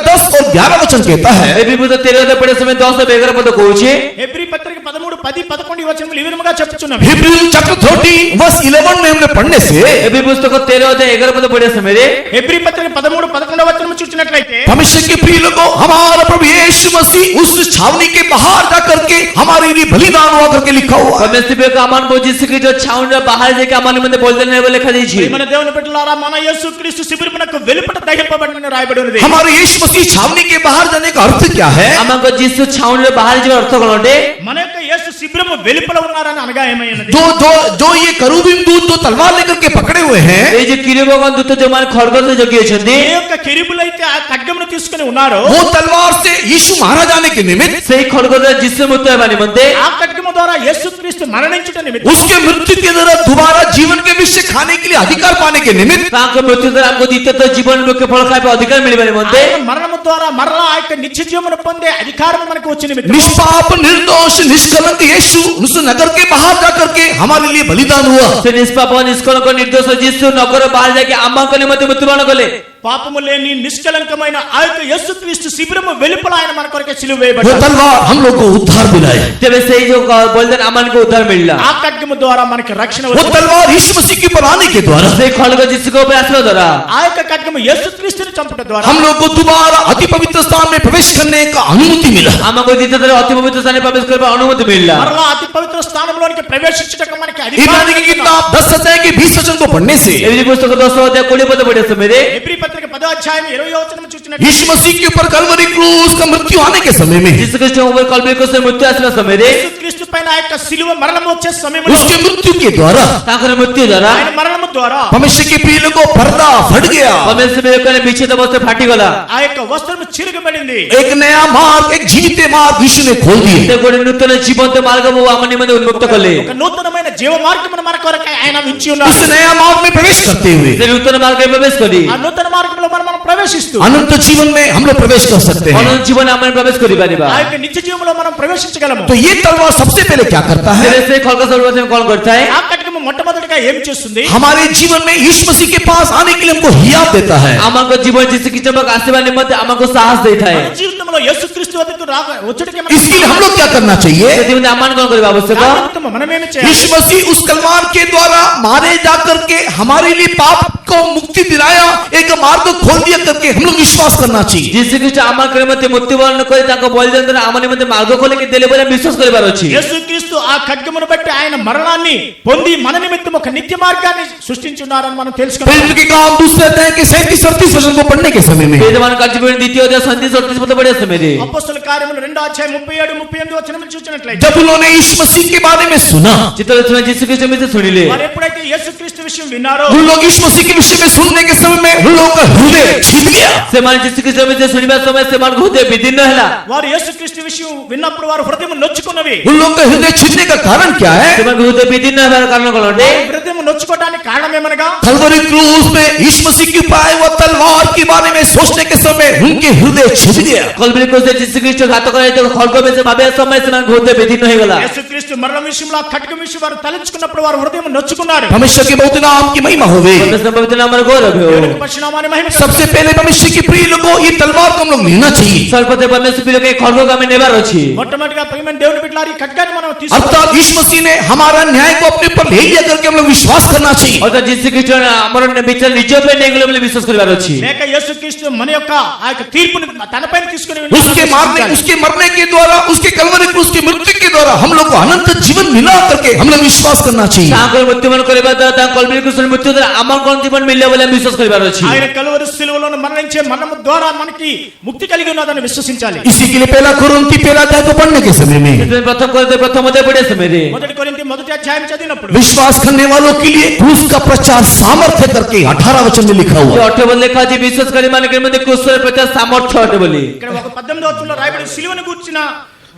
10 और 11 वचन कहता है, एब्री पुस्तक 13 अध्याय पढ़े समय 10 और 11 पद कहूचे ఎబ్రీ పత్రిక 13, 10, 11 వచనములు ఈ విధముగా చెప్పుచున్నవి. हिब्रू चैप्टर 30 वर्स 11 में हमने पढ़ने से एब्री पुस्तक 13 अध्याय 11 पद पढ़े समय रे ఎబ్రీ పత్రిక 13, 11 వచనము చూసినట్లయితే, परमेश्वर के प्रिय लोगों, हमारा प्रभु यीशु मसीह उस छावनी के बाहर जाकर के हमारे लिए बलिदान हुआ करके लिखा हुआ है। परमेश्वर के अमान को जिसकी जो छाउन बाहर जाके अमान में बोलते ने लिखा दी छी మన దేవుని బిడ్డలారా, మన యేసుక్రీస్తు శిబిరమునకు వెలుపట దహింపబడినని రాయబడి ఉన్నది. हमारे यीशु मसीह छावनी के बाहर जाने का अर्थ क्या है? अमान को जिस छाउन बाहर जो अर्थ कोनोटे మన యొక్క యేసు శిబిరము వెలుపల ఉన్నారని అనగా ఏమైనది? जो जो जो ये करूबीम दूत जो तलवार लेकर के पकड़े हुए हैं, ये जो किरीबोगन दूत जो मान खड्ग से जगी अछंती ఏ యొక్క కెరూబులైతే ఆ ఖడ్గమును తీసుకుని ఉన్నారో, वो तलवार से यीशु मारा जाने के निमित्त, सही खड्ग से जिससे मृत्यु बानी मनते ఆ ఖడ్గము ద్వారా యేసుక్రీస్తు మరణించుట నిమిత్తం, उसके मृत्यु के द्वारा दोबारा जीवन के विषय खाने के लिए अधिकार पाने के निमित्त, ताको मृत्यु द्वारा हमको द्वितीय तो जीवन में के फल खाए पे अधिकार मिली बानी मनते ఆయన మరణము ద్వారా మరలా ఆ యొక్క నిత్య జీవమును పొందే అధికారం మనకు వచ్చిన నిమిత్తం, निष्पाप निर्दोष निष्कलंक यीशु उस नगर के बाहर जाकर के हमारे लिए बलिदान हुआ। से निष्पाप निष्कलंक निर्दोष जिसु नगर बाहर जाके अम्मा को निमित्त मृत्युवरण कले పాపము లేని నిష్కలంకమైన ఆ యొక్క యేసుక్రీస్తు శిబిరము వెలుపల ఆయన మన కొరకు సిలువ वो వేయబడ్డాడు. तलवार हम लोग को उद्धार दिलाए, तब सही जो बोलते अमन को उद्धार मिलला ఆ ఖడ్గము ద్వారా మనకి రక్షణ वो వచ్చింది. तलवार यीशु मसीह के ऊपर आने के द्वारा से खड्ग जिसको प्रयास द्वारा ఆ యొక్క ఖడ్గము యేసుక్రీస్తుని చంపుట ద్వారా हम लोग को दोबारा अति पवित्र स्थान में प्रवेश करने का अनुमति मिला। हमको द्वितीय तरह अति पवित्र स्थान में प्रवेश करने अनुमति मिलला మరలా అతి పవిత్ర స్థానంలోనికి ప్రవేశించటకు మనకి इब्रानी అధికారం की కలిగింది. किताब 10 अध्याय के 20 वचन को पढ़ने से एवरी पुस्तक 10 अध्याय 20 पद पढ़े समय रे ఎబ్రీ పత్రిక 10వ అధ్యాయం 20వ వచనం చూసినట్లయితే, यीशु मसीह के ऊपर कलवरी क्रूस का मृत्यु आने के समय में जिस कृष्ण ऊपर कल्पे को से मृत्यु आसला समय रे యేసుక్రీస్తు పైన ఆ యొక్క సిలువ మరణం వచ్చే సమయంలో, उसके मृत्यु के द्वारा ताकर मृत्यु द्वारा ఆయన మరణము ద్వారా परमेश्वर के प्रिय लोगों पर्दा फट गया, परमेश्वर में कने पीछे तो बस फाटी गला ఆ యొక్క వస్త్రము చిరుగబడింది. एक नया मार्ग, एक जीते मार्ग यीशु ने खोल दिए। ते कोणी नूतन जीवंत मार्ग वो आमने मध्ये उन्मुक्त कले ఒక నూతనమైన జీవ మార్గమును మన కొరకు ఆయన ఉంచి ఉన్నారు. उस नया मार्ग में प्रवेश करते हुए ते नूतन मार्ग में प्रवेश करी ఆ నూతన మార్గంలో మనం ప్రవేశిస్తూ अनंत जीवन में हम लोग प्रवेश कर सकते हैं। अनंत जीवन आमने प्रवेश करी पारिबा ఆ యొక్క నిత్య జీవంలో మనం ప్రవేశించగలము. तो ये तलवार सबसे पहले क्या करता है? तेरे से खड्ग सर्वप्रथम कौन करता है ఆ ఖడ్గము మొట్టమొదటిగా ఏం చేస్తుంది? हमारे जीवन में यीशु मसीह के पास आने के लिए हमको हियाव देता है। हमको जीवन जिस की चमक आशीर्वाद निमित्त हमको साहस देता है మన జీవితంలో యేసుక్రీస్తు వద్దకు వచ్చుటకే इसके लिए हम लोग क्या करना चाहिए? ते जीवन आमान कौन करे आवश्यक మనం ఏమి చేయాలి? यीशु मसीह उस तलवार के द्वारा मारे जाकर के हमारे लिए पाप को मुक्ति दिलाया, एक मार्ग खोल दिया करके हम लोग विश्वास करना चाहिए। जिस कृष्ण आमान करे मते मृत्युवरण करे ताको बलिदान द्वारा आमने मते मार्ग खोले के देले बोले विश्वास करिबार अछि యేసుక్రీస్తు ఆ ఖడ్గమును బట్టి ఆయన మరణాన్ని పొంది మన నిమిత్తం ఒక నిత్య మార్గాన్ని సృష్టించున్నారని మనం తెలుసుకోవాలి. प्रेरित के काम दूसरे अध्याय के 37-38 वचन को पढ़ने के समय में वेदमान कार्य द्वितीय अध्याय 37 पद पढ़े समय रे అపొస్తలుల కార్యములు 2వ అధ్యాయం 37, 38 వచనములు చూసినట్లయితే, जब उन्होंने यीशु मसीह के बारे में सुना, चित्र में जिस कृष्ण में से सुनिले వారు ఎప్పుడైతే యేసుక్రీస్తు విషయం విన్నారో, उन लोग यीशु मसीह के विषय में सुनने के समय में उन लोगों का हृदय छिप गया। से मान जिस कृष्ण में से सुनिबा समय से मान हृदय विदीर्ण हला వారు యేసుక్రీస్తు విషయం విన్నప్పుడు వారు హృదయం నొచ్చుకున్నవి. उन लोगों का हृदय छिपने का कारण क्या है? से मान हृदय विदीर्ण हला कारण कोन వారి హృదయం నొచ్చుకోవడానికి కారణం ఏమనగా, कलवरी क्रूस में यीशु मसीह की पाए हुआ तलवार के बारे में सोचने के समय उनके हृदय छिप गया। कल्पना को से जिस कृष्ण घात करे तो खड्ग में से भाबे समय से मान हृदय विदीर्ण हो गला యేసుక్రీస్తు మరణం విషయంలో ఆ ఖడ్గం విషయం వారు తలంచుకున్నప్పుడు వారు హృదయం నొచ్చుకున్నారు. परमेश्वर के बहुत नाम की महिमा होवे। परमेश्वर पवित्र नाम रे गौरव हो దేవునికి పరిశునామాన్ని మహిమ కలుగును. सबसे पहले परमेश्वर के प्रिय लोगों, ये तलवार को हम लोग लेना चाहिए। सर्वप्रथम परमेश्वर पिलो के खड्ग का में नेबार अछि మొట్టమొదటిగా ప్రియమైన దేవుని బిడ్డలారా, ఈ ఖడ్గాన్ని మనం తీసుకోవాలి. अर्थात यीशु मसीह ने हमारा न्याय को अपने ऊपर ले लिया करके हम लोग विश्वास विश्वास करना चाहिए। অর্থাৎ যীশু খ্রিস্ট আমার বিচার নিজ উপরে নেগুলো বলে বিশ্বাস করিবার আছে। లేక యేసుక్రీస్తు మన యొక్క ఆ యొక్క తీర్పుని తనపైన తీసుకుని उसके मरने के द्वारा, उसके कलवरी क्रूस की मृत्यु के द्वारा हम लोग को अनंत जीवन मिला करके हम लोग विश्वास करना चाहिए। তাঙ্কর মৃত্যুবরণ করিবার দ্বারা তাঙ্ক কলবরি ক্রুশের মৃত্যু দ্বারা আমার কোন জীবন মিললে বলে আমি বিশ্বাস করিবার আছে। ఆయన కలువరి శిలువలో మరణించే మరణము ద్వారా మనకి ముక్తి కలిగి ఉన్నదని విశ్వసించాలి। इसी के लिए पहला कुरिन्थी पहला अध्याय को पढ़ने के समय में প্রথম కొరింథీ প্রথম অধ্যায় পড়ে সময়ে మొదటి కొరింథీ మొదటి అధ్యాయం చదివినప్పుడు विश्वास करने वालों के लिए क्रूस का प्रचार सामर्थ्य करके 18 वचन में लिखा हुआ है। 18 বলে লেখা আছে বিশ্বাসকারী মানকের মধ্যে ক্রুশের প্রচার সামর্থ্য আছে বলে। ఇక్కడ ఒక 18వ వచనంలో రాయబడి సిలువను గూర్చిన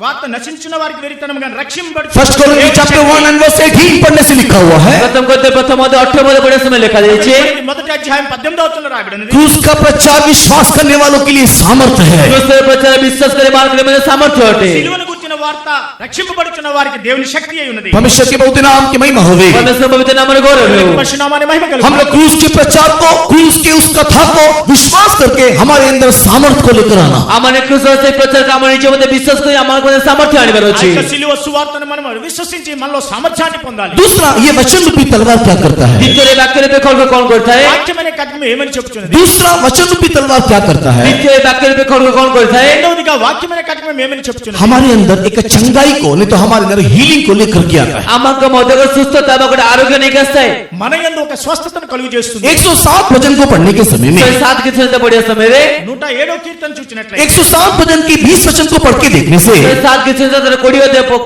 వార్త నశించిన వారికి వెరితనముగా రక్షింపబడు। फर्स्ट कोरिन्थी चैप्टर 1 and verse 18 पढ़ने से लिखा हुआ है। প্রথম కొరింథీ প্রথম অধ্যায় 18 পড়ে সময় লেখা আছে మొదటి అధ్యాయం 18వ వచనంలో రాయబడినది क्रूस का प्रचार विश्वास करने वालों के लिए सामर्थ्य है। క్రూশের প্রচার বিশ্বাসকারী মানকের মধ্যে সামর্থ্য আছে। సిలువను గూర్చిన వార్త రక్షింపబడుచున్న వారికి దేవుని శక్తి అయి ఉన్నది। परमेश्वर के पवित्र नाम की महिमा होवे। పరమేశ్వర పవిత్ర నామమున గౌరవ हो। పరిశుద్ధనామానికి మహిమ కలుగు। हम लोग क्रूस के प्रचार को, क्रूस के उस कथा को विश्वास करके हमारे अंदर सामर्थ्य को लेकर आना। আমাদের ক্রুশের সেই প্রচার আমার নিজের মধ্যে বিশ্বাস করে আমার মধ্যে সামর্থ্য আনিবার আছে। ఆ సిలువ సువార్తను మనం విశ్వసించి మనలో సామర్థ్యాన్ని పొందాలి। दूसरा, ये वचन रूपी तलवार क्या करता है? দ্বিতীয় বাক্যের উপর খড়গ কোন করতে হয়? వాక్యమనే ఖడ్గం ఏమని చెప్పుచున్నది? दूसरा, वचन रूपी तलवार क्या करता है? দ্বিতীয় বাক্যের উপর খড়গ কোন করতে হয়? రెండవదిగా వాక్యమనే ఖడ్గం ఏమని చెప్పుచున్నది? हमारे अंदर एक चंगाई को, नहीं तो हमारे अंदर हीलिंग को लेकर के आता है। আমাকে মধ্যে সুস্থতা এবং আরোগ্য নিয়ে আসছে। మన యందు ఒక స్వస్థతను కలుగు చేస్తుంది। 107 भजन को पढ़ने के समय में 7 कीर्तन पढ़े समय रे 107వ కీర్తన చూచినట్లయితే 107 भजन की 20 वचन को पढ़ के देखने से 7 कीर्तन तर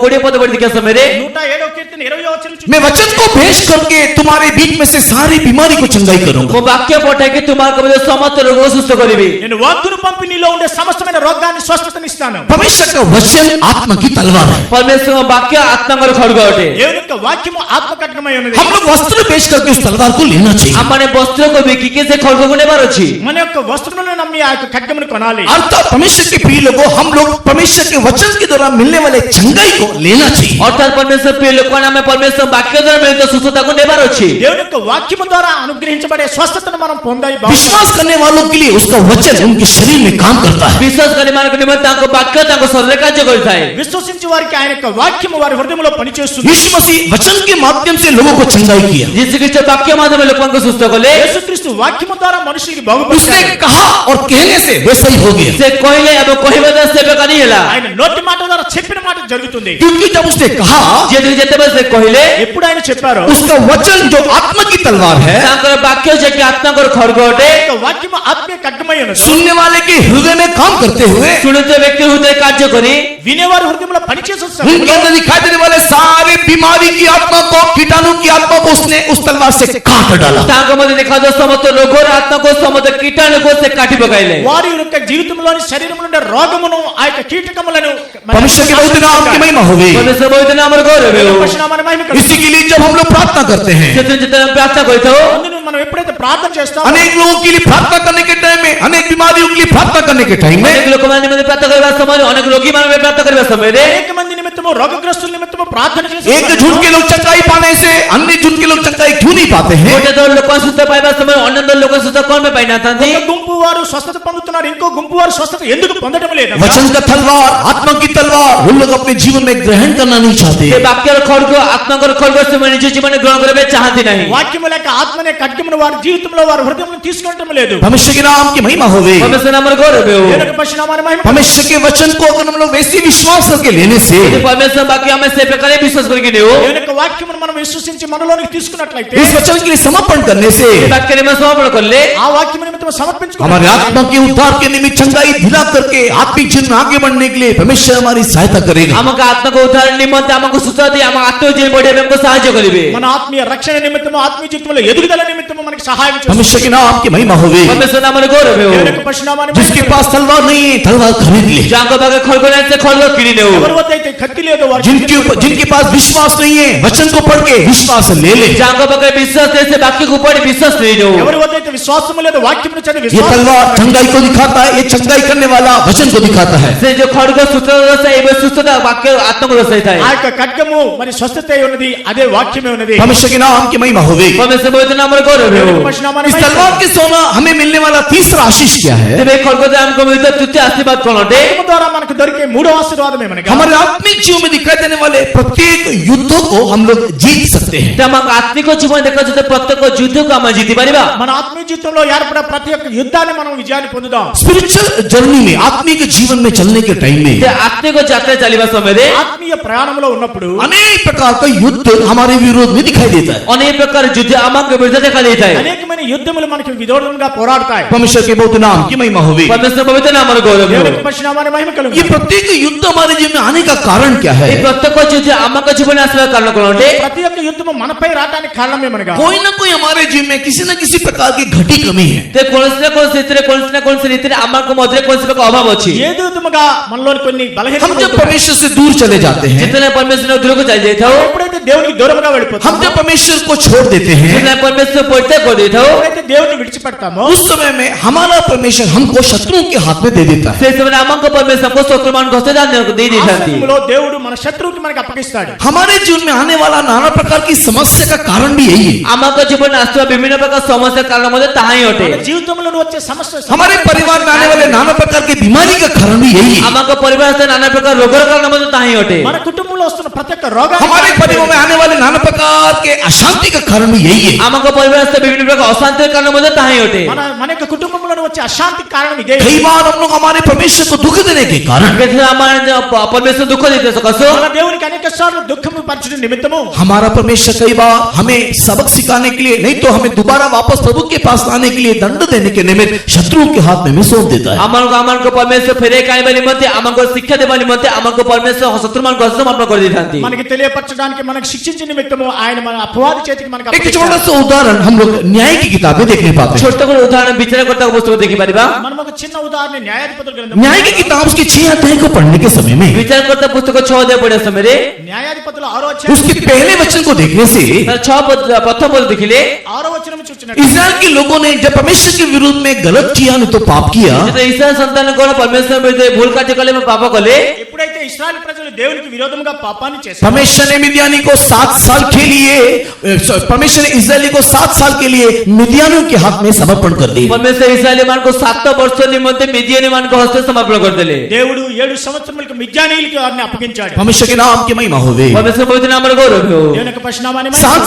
कोड़ी पद पढ़ के समय रे 107వ కీర్తన 20వ వచనం చూచి मैं वचन को पेश करके तुम्हारे बीच में से सारी बीमारी को चंगाई करूंगा। वो वाक्य पठाई कि तुम्हारे मध्य समस्त रोग सुस्थ करिबी। నేను వాక్కును పంపి నీలో ఉండే సమస్తమైన రోగాన్ని స్వస్థతని ఇస్తాను। परमेश्वर का वचन आत्मा की तलवार है। परमेश्वर का वाक्य आत्मांगर खड्ग अटे। దేవుని యొక్క వాక్యము ఆత్మ ఖడ్గమై ఉన్నది। हम लोग वस्त्र पेश करके उस तलवार को लेना चाहिए। हमने वस्त्र को बिकी के से खड्ग को नेबार अछि। మన యొక్క వస్త్రములను నమ్మి ఆ యొక్క ఖడ్గమును కొనాలి। अर्थात परमेश्वर के प्रिय लोगों, हम लोग परमेश्वर के वचन के द्वारा मिलने वाले चंगाई को लेना चाहिए। अर्थात परमेश्वर प्रिय लोग हमें परमेश्वर वाक्य द्वारा मिलते सुस्थता को नेबार अछि। దేవుని యొక్క వాక్యము ద్వారా అనుగ్రహించబడే స్వస్థతను మనం పొందాలి। विश्वास करने वालों के लिए उसका वचन उनके शरीर में काम करता है। विश्वास करने वालों के निमित्त ताको वाक्य ताको शरीर कार्य करता है। విశ్వసించే వారికి ఆయన యొక్క వాక్యము వారి హృదయంలో పనిచేస్తుంది। यीशु मसीह वचन के माध्यम से लोगों को चंगाई किया। यीशु ख्रीष्ट वाक्य माध्यम लोगों को सुस्थ कले। యేసుక్రీస్తు వాక్యము ద్వారా మనుషులకు उसने బాగుపరిచాడు। कहा और कहने से वैसा ही हो गया। से कहले अब कहबे से बेकारी होला। ఆయన నోటి మాట ద్వారా చెప్పిన మాట జరుగుతుంది। क्योंकि जब उसने कहा, जे जेते बस से कहले ఎప్పుడు ఆయన చెప్పారో उसका वचन जो आत्मा की तलवार है, ताकर वाक्य जे कि आत्माकर खड्ग अटे। యొక్క వాక్యము ఆత్మీయ ఖడ్గమై ఉన్నది। सुनने वाले के हृदय में काम करते हुए सुनते व्यक्ति हृदय कार्य करी వినేవారి హృదయంలో పనిచేసే उनके अंदर दिखाई देने वाले सारे बीमारी की आत्मा को, कीटाणु की आत्मा को उसने उस तलवार से काट डाला। ताको मध्ये देखा दो समस्त रोगोर आत्मा को समस्त कीटाणु को से काटी पकाइले। వారి యొక్క జీవితంలోని శరీరంలో ఉండే రోగమును ఆ యొక్క కీటకములను परमेश्वर के पवित्र नाम की महिमा होवे। परमेश्वर पवित्र नाम रो गौरव हो। పరిశుద్ధనామాన్ని మహిమ కలుగు। इसी के लिए जब हम लोग प्रार्थना करते हैं, जितने जितने हम प्रार्थना करते हो అందును మనం ఎప్పుడైతే ప్రార్థన చేస్తామో अनेक लोगों के लिए प्रार्थना करने के टाइम में, अनेक बीमारियों के लिए प्रार्थना करने के टाइम में अनेक लोग माने में प्रार्थना करबा समय अनेक रोगी माने में प्रार्थना करबा समय रे అనేక మంది నిమిత్తము రోగగ్రస్తుల నిమిత్తము ప్రార్థన చేసి एक झुंड के लोग चंगाई पाने से अन्य झुंड के लोग चंगाई क्यों नहीं पाते हैं? गोटे दो लोग सुस्थ पाइबा समय अन्य दो लोग सुस्थ कौन में पाइना था ఒక గుంపు వారు స్వస్థత పొందుతున్నారు, ఇంకో గుంపు వారు స్వస్థత ఎందుకు పొందడం లేదు? वचन का तलवार, आत्मा की तलवार उन लोग अपने जीवन में ग्रहण करना नहीं चाहते। ये वाक्य खड्ग आत्माकर खड्ग से मन निज जीवन ग्रहण करबे चाहती नहीं। వాక్యము లేక ఆత్మనే ఖడ్గమును వారి జీవితంలో వారి హృదయంలో తీసుకుంటం లేదు। परमेश्वर के नाम की महिमा होवे। परमेश्वर नाम रो गौरव हो। దేవుని పరిశుద్ధనామాన్ని మహిమ కలుగు। परमेश्वर के वचन को अगर हम लोग वैसे विश्वास करके लेने से यदि परमेश्वर वाक्य हमें से प्रकार विश्वास करके नहीं हो దేవుని యొక్క వాక్యమును మనం విశ్వసించి మనలోనికి తీసుకున్నట్లయితే इस वचन के लिए समर्पण करने से ये वाक्य में समर्पण कर ले ఆ వాక్యము నిమిత్తం సమర్పించుకున్న हमारे आत्मा के उद्धार के निमित्त चंगाई दिला करके आत्मिक जीवन आगे बढ़ने के लिए परमेश्वर हमारी सहायता करेगा। हमको आत्मा को उद्धार निमित्त हमको सुस्थ दी हम आत्मिक जीवन बढ़े हमको सहायता करिबे। మన ఆత్మీయ రక్షణ నిమిత్తము ఆత్మీయ జీవితంలో ఎదుగుదల నిమిత్తము మనకి సహాయం చేస్తుంది। परमेश्वर के नाम की महिमा होवे। परमेश्वर नाम रो गौरव हो। దేవుని యొక్క పరిశుద్ధనామాన్ని మహిమ जिसके కలుగు। पास तलवार नहीं है, तलवार खरीद ले। जांको बागे खड्ग ने से खड्ग किनी ने हो। ఎవరి వద్ద అయితే కత్తి లేదో వారు जिनके पास विश्वास नहीं है, वचन को पढ़ के विश्वास ले ले। जांको बागे विश्वास से वाक्य को पढ़ विश्वास ले लो। ఎవరి వద్ద అయితే విశ్వాసము లేదో వాక్యమును చదివి ये విశ్వాసం तलवार चंगाई को दिखाता है, ये चंगाई करने वाला वचन को दिखाता है। से जो खड्ग सुस्थ से ये सुस्थ वाक्य आत्मा को रहता ఆ है। యొక్క ఖడ్గము మరి స్వస్థత అయి ఉన్నది, అదే వాక్యమే ఉన్నది। परमेश्वर के नाम की महिमा होवे। परमेश्वर पवित्र नाम रो गौरव हो। इस तलवार के सोना हमें मिलने वाला तीसरा आशीष क्या है? ତେବେ ଏହି ଖడ్ଗ ଦ୍ୱାରା ଆମକୁ ମିଳୁଥିବା ତୃତୀୟ ଆଶୀର୍ବାଦ କଣ ଅଟେ? ఖడ్గము ద్వారా మనకు దొరికే మూడో ఆశీర్వాదం ఏమనగా हमारे आत्मिक जीवन में दिखाई देने वाले प्रत्येक युद्धों को हम लोग जीत सकते हैं। ଆମ ଆତ୍ମିକ ଜୀବନ ଦେଖାଯାଉଥିବା ପ୍ରତ୍ୟେକ ଯୁଦ୍ଧକୁ ଆମେ ଜିତି ପାରିବା। మన ఆత్మీయ జీవితంలో ఏర్పడే ప్రతి ఒక్క యుద్ధాన్ని మనం విజయాన్ని పొందుదాం। स्पिरिचुअल जर्नी में, आत्मिक जीवन में चलने के टाइम में ଆତ୍ମିକ ଯାତ୍ରା ଚାଲିବା ସମୟରେ ఆత్మీయ ప్రయాణంలో ఉన్నప్పుడు अनेक प्रकार का युद्ध हमारे विरोध में दिखाई देता है। ଅନେକ ପ୍ରକାର ଯୁଦ୍ଧ ଆମକୁ ବିରୁଦ୍ଧ ଦେଖାଯାଇଥାଏ। అనేకమైన యుద్ధములు మనకి విరోధంగా పోరాడతాయి। परमेश्वर के बहुत नाम की महिमा होगी। ପରମେଶ୍ୱର ପବିତ୍ର ନାମର ଗୌରବ ହେଉ। దేవునికి పరిశుద్ధమైన మహిమ ये కలుగును। प्रत्येक युद्ध हमारे जीवन में आने का कारण क्या है? এই ପ୍ରତ୍ୟେକ ଯୁଦ୍ଧ ଆମଙ୍କ ଜୀବନରେ ଆସିବା କାରଣ କଣ ଅଟେ? ప్రతి ఒక్క యుద్ధము మనపై రావడానికి కారణం ఏమనగా कोई ना कोई हमारे जीवन में किसी न किसी प्रकार की घटी कमी है। ते କୌଣସି ନା କୌଣସି ରୀତିରେ କୌଣସି ନା କୌଣସି ରୀତିରେ ଆମଙ୍କ ମଧ୍ୟରେ କୌଣସି ପ୍ରକାର ଅଭାବ ଅଛି। ఏదో విధముగా మనలోని కొన్ని हम బలహీనతలు जब परमेश्वर से दूर चले जाते हैं, ଯେତେବେଳେ ପରମେଶ୍ୱର ଦୂରକୁ ଚାଲି ଯାଇଥାଉ, ఎప్పుడైతే దేవునికి దూరంగా हम వెళ్ళిపోతామో जब परमेश्वर को छोड़ देते हैं, ଯେତେବେଳେ ପରମେଶ୍ୱର ପରିତ୍ୟାଗ କରିଦେଇଥାଉ, ఎప్పుడైతే దేవుని విడిచిపెడతామో उस समय में हमारा परमेश्वर हमको शत्रुओं के हाथ में दे देता है। ସେ ସମୟରେ ଆମଙ୍କ ପରମେଶ୍ୱରଙ୍କୁ ଶତ୍ରୁମାନଙ୍କୁ ହସ୍ତଦାନ ଦେଇ ఆ ଦେଇଥାନ୍ତି। సమయంలో దేవుడు మన శత్రువుకి మనకి అప్పగిస్తాడు। हमारे जीवन में आने वाला नाना प्रकार की समस्या का कारण भी यही है। ଆମଙ୍କ ଜୀବନରେ ଆସୁଥିବା ବିଭିନ୍ନ ପ୍ରକାର ସମସ୍ୟା କାରଣ ମଧ୍ୟ ତାହା ହିଁ ଅଟେ। మన జీవితంలో వచ్చే సమస్య हमारे परिवार में आने वाले नाना प्रकार की बीमारी का कारण भी यही है। ଆମଙ୍କ ପରିବାର ସହିତ ନାନା ପ୍ରକାର ରୋଗର କାରଣ ମଧ୍ୟ ତାହା ହିଁ ଅଟେ। మన కుటుంబంలో వస్తున్న ప్రతి ఒక్క రోగానికి हमारे परिवार में आने वाले नाना प्रकार के अशांति का कारण भी यही है। ଆମଙ୍କ ପରିବାର ସହିତ ବିଭିନ୍ନ ପ୍ରକାର ଅଶାନ୍ତିର କାରଣ ମଧ୍ୟ ତାହା ହିଁ ଅଟେ। మన యొక్క కుటుంబంలో వచ్చే అశాంతి కారణం ఇదే। कई बार हम लोग हमारे परमेश्वर को दुख देने के कारण କେତେବେଳେ ଆମର ପରମେଶ୍ୱର ଦୁଃଖ ଦେଇଥିଲେ ସକାଶୁ మన దేవునికి అనేక సార్లు దుఃఖము పరచడం నిమిత్తము हमारा परमेश्वर कई बार हमें सबक सिखाने के लिए, नहीं तो हमें दोबारा वापस प्रभु के पास लाने के लिए दंड देने के निमित्त शत्रुओं के हाथ में हमें सौंप देता है। ଆମକୁ ପରମେଶ୍ୱର ଫେରାଇ ଆଣିବା ନିମନ୍ତେ ଆମକୁ ଶିକ୍ଷା ଦେବା ନିମନ୍ତେ ଆମକୁ ପରମେଶ୍ୱର ଶତ୍ରୁମାନଙ୍କୁ ହସ୍ତସମର୍ପଣ କରିଦେଇଥାନ୍ତି। మనకి తెలియపరచడానికి మనకి శిక్షించే నిమిత్తము ఆయన మన అపవాది చేతికి మనకి एक छोटा सा उदाहरण हम लोग न्याय की किताबें देख नहीं पाते हैं। ଛୋଟ ଗୋଟେ ଉଦାହରଣ ବିଚାରକର୍ତ୍ତା ପୁସ୍ତକ ଦେଖିପାରିବା। మనం ఒక చిన్న ఉదాహరణ న్యాయాధిపతుల గ్రంథం न्याय की किताब उसके 6 अध्याय को पढ़ने के समय में ବିଚାରକର୍ତ୍ତା ପୁସ୍ତକ 6 ଅଧ୍ୟାୟ ପଢିବା ସମୟରେ న్యాయాధిపతుల 6వ అధ్యాయం उसके पहले वचन को देखने से ତାର 6 ପ୍ରଥମ ପଦ ଦେଖିଲେ 6వ వచనం చూచినట్టు इस्राएल के लोगों ने जब परमेश्वर के विरुद्ध में गलत किया नहीं तो पाप किया, ଯେତେବେଳେ ଇସ୍ରାଏଲ ସନ୍ତାନ କଣ ପରମେଶ୍ୱର ବିରୁଦ୍ଧରେ ଭୁଲ କାର୍ଯ୍ୟ କଲେ ବା ପାପ କଲେ, ఎప్పుడైతే ఇశ్రాయేలు ప్రజలు దేవునికి విరోధంగా పాపాన్ని చేశారు परमेश्वर ने मिद्यानी को 7 साल के लिए परमेश्वर ने इस्राएली को 7 साल के लिए मिद्यानियों के हाथ में समर्पण कर दिया। ପରମେଶ୍ୱର ଇସ୍ରାଏଲ ମାନଙ୍କୁ 7 ବର୍ଷ ନିମନ୍ତେ ମିଦିଆନୀ ମାନଙ୍କ ହସ୍ତରେ ସମର୍ପଣ କରିଦେଲେ। దేవుడు 7 సంవత్సరములకు మిద్యానీయులకి వారిని అప్పగించాడు। परमेश्वर के नाम की महिमा होवे। ପରମେଶ୍ୱର ପବିତ୍ର ନାମର ଗୌରବ ହେଉ। దేవుని యొక్క పరిశుద్ధనామాన్ని 7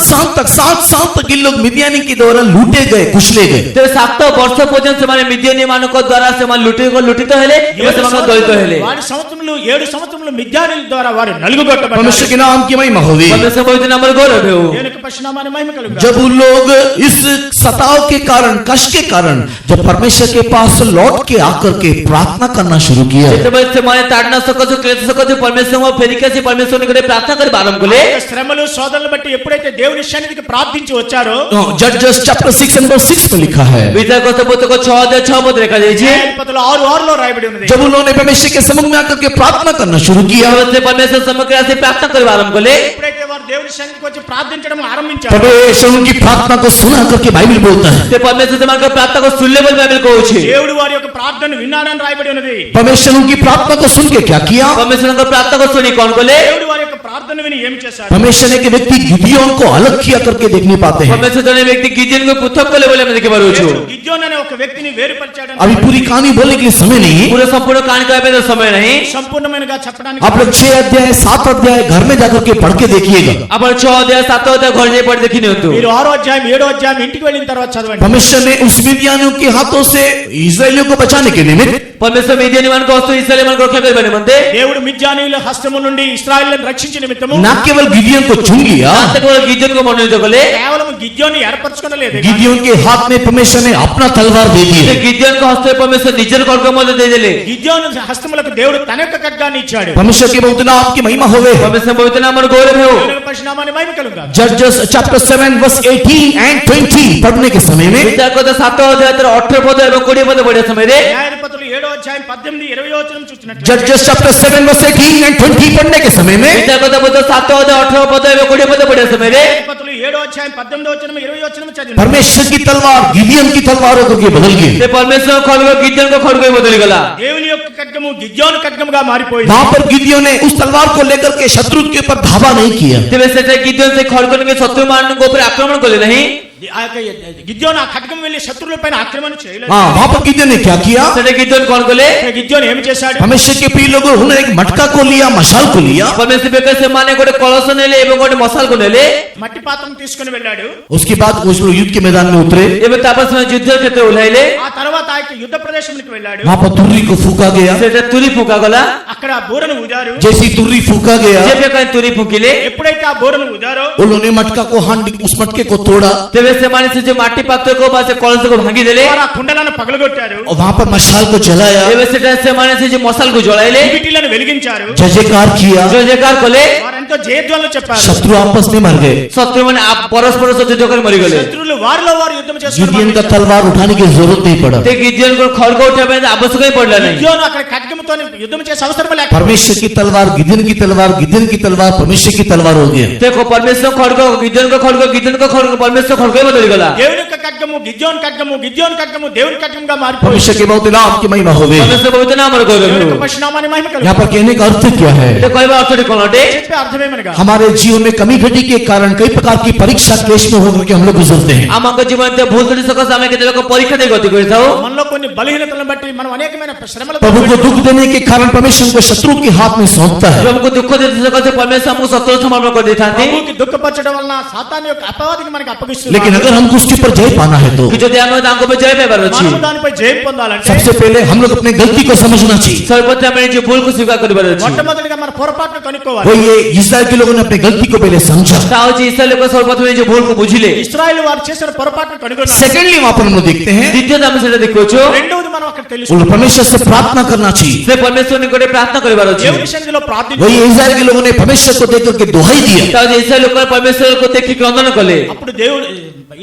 साल तक ये लोग मिद्यानी के द्वारा लूटे गए, कुचले गए। ତେବେ 7 ବର୍ଷ ପର୍ଯ୍ୟନ୍ତ ସେମାନେ ମିଦିଆନୀ ମାନଙ୍କ ଦ୍ୱାରା ସେମାନେ ଲୁଟିତ ହେଲେ ଏବଂ ସେମାନେ ଦଳିତ ହେଲେ। వారి సంవత్సరములు 7 సంవత్సరములు మిద్యానీయుల ద్వారా వారు నలుగుగొట్టబడ్డారు। परमेश्वर के नाम की महिमा होवे। పరమేశ్వర పవిత్ర నామର గౌరవ ହେଉ। దేవుని యొక్క పరిశుద్ధనామాన్ని మహిమ కలుగును। जब उन लोग इस सताव के कारण, कष्ट के कारण जब परमेश्वर के पास लौट के आकर के प्रार्थना करना शुरू किया, ଯେତେବେଳେ ସେମାନେ ତାଡ଼ନା ସକାଶୁ କ୍ଲେଶ ସକାଶୁ ପରମେଶ୍ୱରଙ୍କୁ ଫେରିକି ଆସି ପରମେଶ୍ୱର ନିକଟରେ ପ୍ରାର୍ଥନା କରି ଆରମ୍ଭ କଲେ। ఆ యొక్క శ్రమలు శోధనలు బట్టి ఎప్పుడైతే దేవుని సన్నిధికి ప్రార్థించి వచ్చారో जजेस चैप्टर 6 and verse 6 में लिखा है, ବିଚାରକର୍ତ୍ତା పుస్తକ 6 ଅଧ୍ୟାୟ 6 ପଦ ଲେଖାଯାଇଛି। న్యాయాధిపతులు 6:6లో రాయబడి ఉన్నది। जब उन्होंने परमेश्वर के सम्मुख में आकर के प्रार्थना करना शुरू किया, ସେ ପରମେଶ୍ୱର ସମ୍ମୁଖରେ ଆସି ପ୍ରାର୍ଥନା କରିବା ଆରମ୍ଭ କଲେ। ఎప్పుడైతే వారు దేవుని సన్నిధికి వచ్చి ప్రార్థించడం ఆరంభించారు परमेश्वर उनकी प्रार्थना को सुना करके बाइबल बोलता है, ସେ ପରମେଶ୍ୱର ସେମାନଙ୍କ ପ୍ରାର୍ଥନାକୁ ଶୁଣିଲେ ବୋଲି ବାଇବେଲ କହୁଛି। దేవుడు వారి యొక్క ప్రార్థనను విన్నాడని రాయబడి ఉన్నది। परमेश्वर उनकी प्रार्थना को सुन के क्या किया? ପରମେଶ୍ୱରଙ୍କ ପ୍ରାର୍ଥନାକୁ ଶୁଣି କଣ କଲେ? దేవుడు వారి యొక్క ప్రార్థన విని ఏం చేశారు? परमेश्वर ने एक व्यक्ति गिदियोन को अलग किया करके देख नहीं पाते हैं। ପରମେଶ୍ୱର ଜଣେ ବ୍ୟକ୍ତି ଗିଦିୟନକୁ ପୃଥକ କଲେ ବୋଲି ଆମେ ଦେଖିପାରୁଛୁ। దేవుడు గిద్యోను అనే ఒక వ్యక్తిని వేరుపరిచాడని अभी पूरी कहानी बोलने के लिए समय नहीं, ପୁରା ସମ୍ପୂର୍ଣ୍ଣ କାହାଣୀ କହିବା ପାଇଁ ସମୟ ନାହିଁ। సంపూర్ణమైనగా చెప్పడానికి आप लोग 6 अध्याय 7 अध्याय घर में जाकर के पढ़ के देखिएगा। ଆପଣ 6 ଅଧ୍ୟାୟ 7 ଅଧ୍ୟାୟ ଘରେ ଯାଇ ପଢି ଦେଖି ନିଅନ୍ତୁ। మీరు 6వ అధ్యాయం 7వ అధ్యాయం ఇంటికి వెళ్ళిన తర్వాత చదవండి। परमेश्वर ने उस मिद्यानियों के हाथों से इस्राएलियों को बचाने के निमित्त ପରମେଶ୍ୱର ମିଦିଆନୀ ମାନଙ୍କ ହସ୍ତ ଇସ୍ରାଏଲ ମାନଙ୍କୁ ରକ୍ଷା କରିବା ନିମନ୍ତେ దేవుడు మిద్యానీయుల హస్తము నుండి ఇశ్రాయేలును రక్షించే నిమిత్తము न केवल गिदियोन को चुन लिया, କେବଳ ଗିଦିୟନକୁ ମନୋନୀତ కଲେ। కేవలం గిద్యోని ఏర్పరచుకోలేదు। गिदियोन के हाथ में परमेश्वर ने अपना तलवार दे दी। ସେ ଗିଦିୟନଙ୍କ ହସ୍ତରେ ପରମେଶ୍ୱର ନିଜର ଖడ్ଗ ମଧ୍ୟ ଦେଇଦେଲେ। గిద్యోను హస్తములకు దేవుడు తన యొక్క ఖడ్గాన్ని ఇచ్చాడు। परमेश्वर के बहुत नाम की महिमा होवे। ପରମେଶ୍ୱର ପବିତ୍ର ନାମର ଗୌରବ ହେଉ। దేవుని యొక్క పరిశుద్ధనామాన్ని మహిమ కలుగుగా। जजेस चैप्टर 7 verse 18 and 20 पढ़ने के समय में ବିଚାରକର୍ତ୍ତା 7 ଅଧ୍ୟାୟ 18 ପଦ ଏବଂ 20 ପଦ ପଢିବା ସମୟରେ న్యాయాధిపతులు 7వ అధ్యాయం 18 20వ వచనం చూచినట్లయితే जजेस चैप्टर 7 verse 18 and 20 पढ़ने के समय में ବିଚାରକର୍ତ୍ତା ପୁସ୍ତକ 7 ଅଧ୍ୟାୟ 18 ପଦ ଏବଂ 20 ପଦ ପଢିବା ସମୟରେ న్యాయాధిపతులు 7వ అధ్యాయం 18వ వచనం 20వ వచనం చదివిన परमेश्वर की तलवार गिदियन की तलवार होकर के बदल गई। ते परमेश्वर खड्ग गिद्योन को खड्ग में बदल गला। దేవుని యొక్క ఖడ్గము గిద్యోను ఖడ్గముగా మారిపోయింది। वहां पर गिदियों ने उस तलवार को लेकर के शत्रु के ऊपर धावा नहीं किया। तेरे से गिद्योन से खड्ग के शत्रु मान को ऊपर आक्रमण कर ले नहीं। ఆ యొక్క గిద్యోను ఆ ఖడ్గం వెళ్ళి శత్రువుల పైన ఆక్రమణ చేయలేదు। हाँ, वहां पर गिदियों ने क्या किया? सेटे गिद्योन कौन को ले? గిద్యోను ఏమి చేశాడు? परमेश्वर के प्रिय लोगों, उन्होंने एक मटका को लिया, मशाल को लिया। परमेश्वर बेकर से माने कोटे कलश नेले एवं कोटे मसाल को नेले। మట్టి పాత్రం తీసుకొని వెళ్ళాడు। उसके बाद उस लोग युद्ध के मैदान में उतरे। एवं तापस में युद्ध करते उलाइले। ఆ తర్వాత ఆ యొక్క యుద్ధ ప్రదేశానికి వెళ్ళాడు। वहां पर तुर्री को फूका गया। सेटे तुरी फूका गला। అక్కడ బోరను ఊదారు। जैसी तुर्री फूका गया, जे बेकर तुरी फूकिले। ఎప్పుడైతే ఆ బోరను ఊదారో उन्होंने मटका को हांडी उस मटके को तोड़ा तेरे से माने से जो माटी पात्र को बस कलश को भांगी देले। వారు ఆ కుండలను పగలగొట్టారు। और वहां पर मशाल को जलाया, एवं सेटे से माने से जो मसाल को जलाइले। వీటిలను వెలిగించారు। जय जयकार किया। जो जयकार कोले। వారు ఎంతో జయధ్వనులు చెప్పారు। शत्रु आपस में मर गए। शत्रु माने आप परस्पर से युद्ध कर मरी गले। శత్రువులు వారిలో వారు యుద్ధం गिदियन का చేసుకున్నారు। तलवार उठाने की जरूरत नहीं पड़ा। ते गिद्योन को खड्ग उठावे आवश्यक ही पड़ला नहीं। గిద్యోను అక్కడ ఖడ్గముతో యుద్ధం చేసే అవసరం లేక परमेश्वर की तलवार गिदियन की तलवार, गिदियन की तलवार परमेश्वर की तलवार हो गया। देखो परमेश्वर खड्ग गिद्योन को खड्ग गिद्योन को खड्ग परमेश्वर खड्ग में बदल गला। దేవుని యొక్క ఖడ్గము గిద్యోను ఖడ్గము గిద్యోను ఖడ్గము దేవుని ఖడ్గముగా మారిపోయింది। परमेश्वर के बहुत नाम की महिमा हो गई। परमेश्वर पवित्र नाम रो దేవుని యొక్క गयो। పరిశుద్ధనామాన్ని మహిమ यहाँ కలుగును। पर कहने का अर्थ क्या है? ते कोई बात थोड़ी कोनोटे। చెప్పే అర్థమేమనగా हमारे जीवन में कमी घटी के कारण कई प्रकार की परीक्षा क्लेश में होकर के हम लोग गुजरते हैं। आमक जीवन ते भूल थोड़ी सकस आमे के लोग परीक्षा दे गति करताओ। మనలో కొన్ని బలహీనతలను బట్టి మనం అనేకమైన శ్రమల प्रभु को दुख देने के कारण परमेश्वर को शत्रु के हाथ में सौंपता है। जो हमको दुख दे सकस परमेश्वर हमको शत्रु समर्पण कर देता है। ప్రభువుకి దుఃఖపరచడం వలన సాతాను యొక్క అపవాదికి మనకి అప్పగిస్తున్నాడు। लेकिन अगर हमको उसके ऊपर जय पाना है तो कि जो ध्यान में दांगों पे जय पे बरची। మనము దానిపై జయం పొందాలంటే सबसे पहले हम लोग अपने गलती को समझना चाहिए। सर्वप्रथम हमें जो भूल को स्वीकार कर बरची। మొట్టమొదటిగా మన పొరపాటును కనుక్కోవాలి। वो ये इस्राएल के लोगों ने अपनी गलती को पहले समझा। ताऊ जी इसलिए को सर्वप्रथम जो भूल को बुझिले। ఇశ్రాయేలు వారు చేసిన పొరపాటును కనుగొన్నారు। सेकेंडली वहां पर हम लोग देखते हैं द्वितीय दाम से देखो छो। రెండవది మనం అక్కడ उन తెలుసుకోవాలి। परमेश्वर से प्रार्थना करना चाहिए। से परमेश्वर ने कोटे प्रार्थना करे बरची। దేవుని సన్నిధిలో ప్రార్థించాలి। वही इस्राएल के लोगों ने परमेश्वर को देख करके दुहाई दिया। ताऊ जी इसलिए लोग परमेश्वर को देख के वंदन कले। అప్పుడు దేవుడు